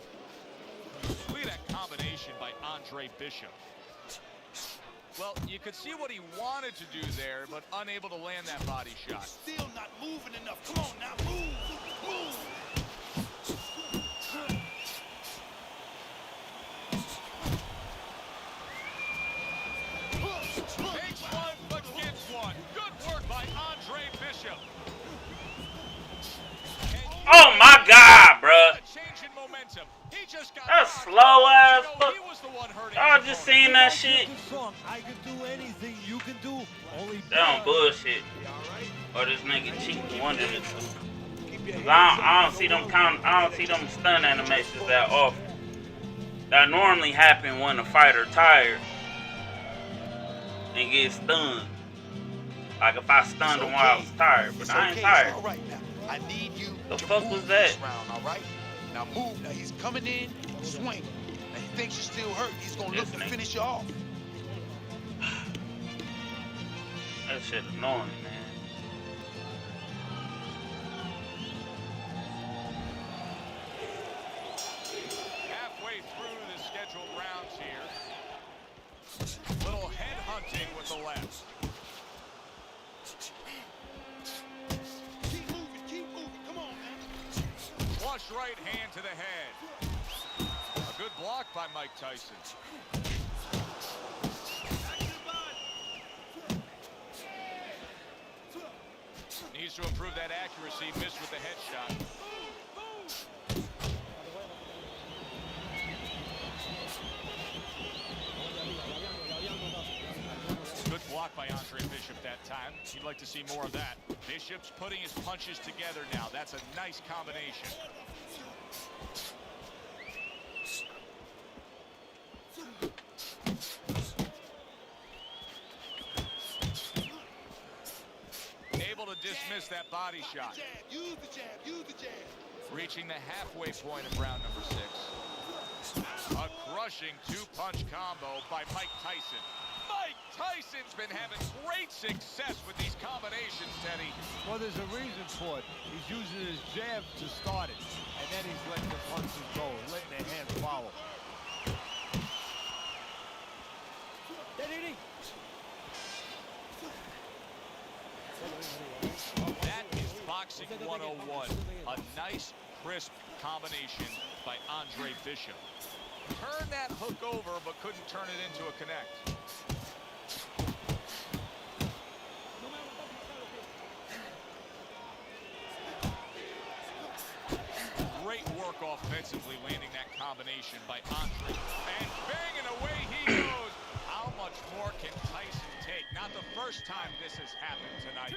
Look at that combination by Andre Bishop. Well, you could see what he wanted to do there, but unable to land that body shot. Still not moving enough. Come on now, move, move. Takes one, but gets one. Good work by Andre Bishop. Oh my God, bruh. A change in momentum. He just got That's slow ass. he was the one hurting. Y'all just seen that shit? Good song. I can do anything you can do. Only They don't bullshit. Or this nigga cheating one of the two. 'Cause I don't see them I don't see them stun animations that often. That normally happen when the fighter tired. and get stunned. Like if I stunned him while I was tired, but It's I ain't okay. tired. It's all right now. I need you The to fuck move was this that? round, all right? Now move. Now he's coming in, swing. Now he thinks you're still hurt. He's gonna look This to nigga. finish you off. That shit annoying, man. Halfway through the scheduled rounds here. Little head hunting with the left. Keep moving, come on, man. Flush right hand to the head. A good block by Mike Tyson. Needs to improve that accuracy. Missed with the headshot. Good block by Andre Bishop that time. You'd like to see more of that. Bishop's putting his punches together now. That's a nice combination. Able to dismiss that body shot. Use the jab, use the jab. Reaching the halfway point of round number 6. A crushing two-punch combo by Mike Tyson. Mike Tyson's been having great success with these combinations, Teddy. Well, there's a reason for it. He's using his jab to start it, and then he's letting the punches go, letting the hands follow. That is boxing 101. A nice, crisp combination by Andre Bishop. Turned that hook over, but couldn't turn it into a connect. Great work offensively, landing that combination by Andre. And banging away he goes. How much more can Tyson take? Not the first time this has happened tonight.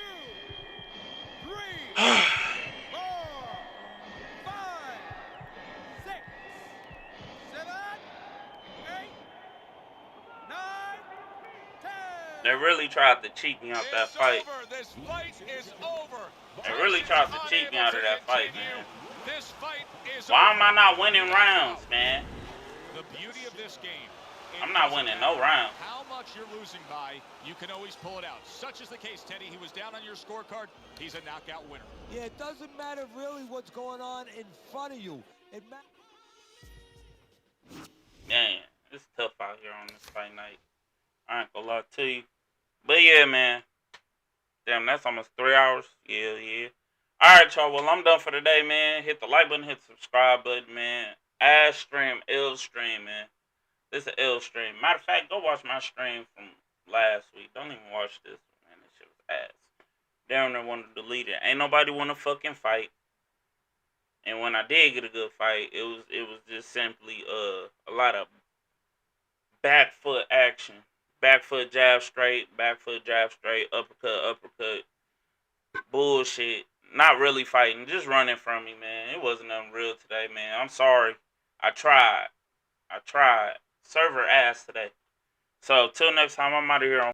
2, 3, 4, 5, 6, 7, 8, 9, 10. They really tried to cheat me out that It's fight. over. This fight is over. They really tried to Tyson's cheat me unable out of to that fight, continue. man. This fight is Why over. am I not winning rounds, man? The beauty of this game. it I'm not doesn't winning no matter rounds. How much you're losing by, you can always pull it out. Such is the case, Teddy. He was down on your scorecard. He's a knockout winner. Yeah, it doesn't matter really what's going on in front of you. It matters. Man, it's tough out here on this fight night. I ain't gonna lie to you. But yeah, man. Damn, that's almost 3 hours. Yeah. Alright, y'all. Well, I'm done for today, man. Hit the like button, hit the subscribe button, man. Ash stream, L stream, man. This is L stream. Matter of fact, go watch my stream from last week. Don't even watch this one, man. This shit was ass. Down there wanted to delete it. Ain't nobody want to fucking fight. And when I did get a good fight, it was just simply a lot of back foot action. Back foot jab straight, uppercut. Bullshit. Not really fighting, just running from me, man. It wasn't nothing real today, man. I'm sorry. I tried. Server ass today. So, till next time, I'm out of here on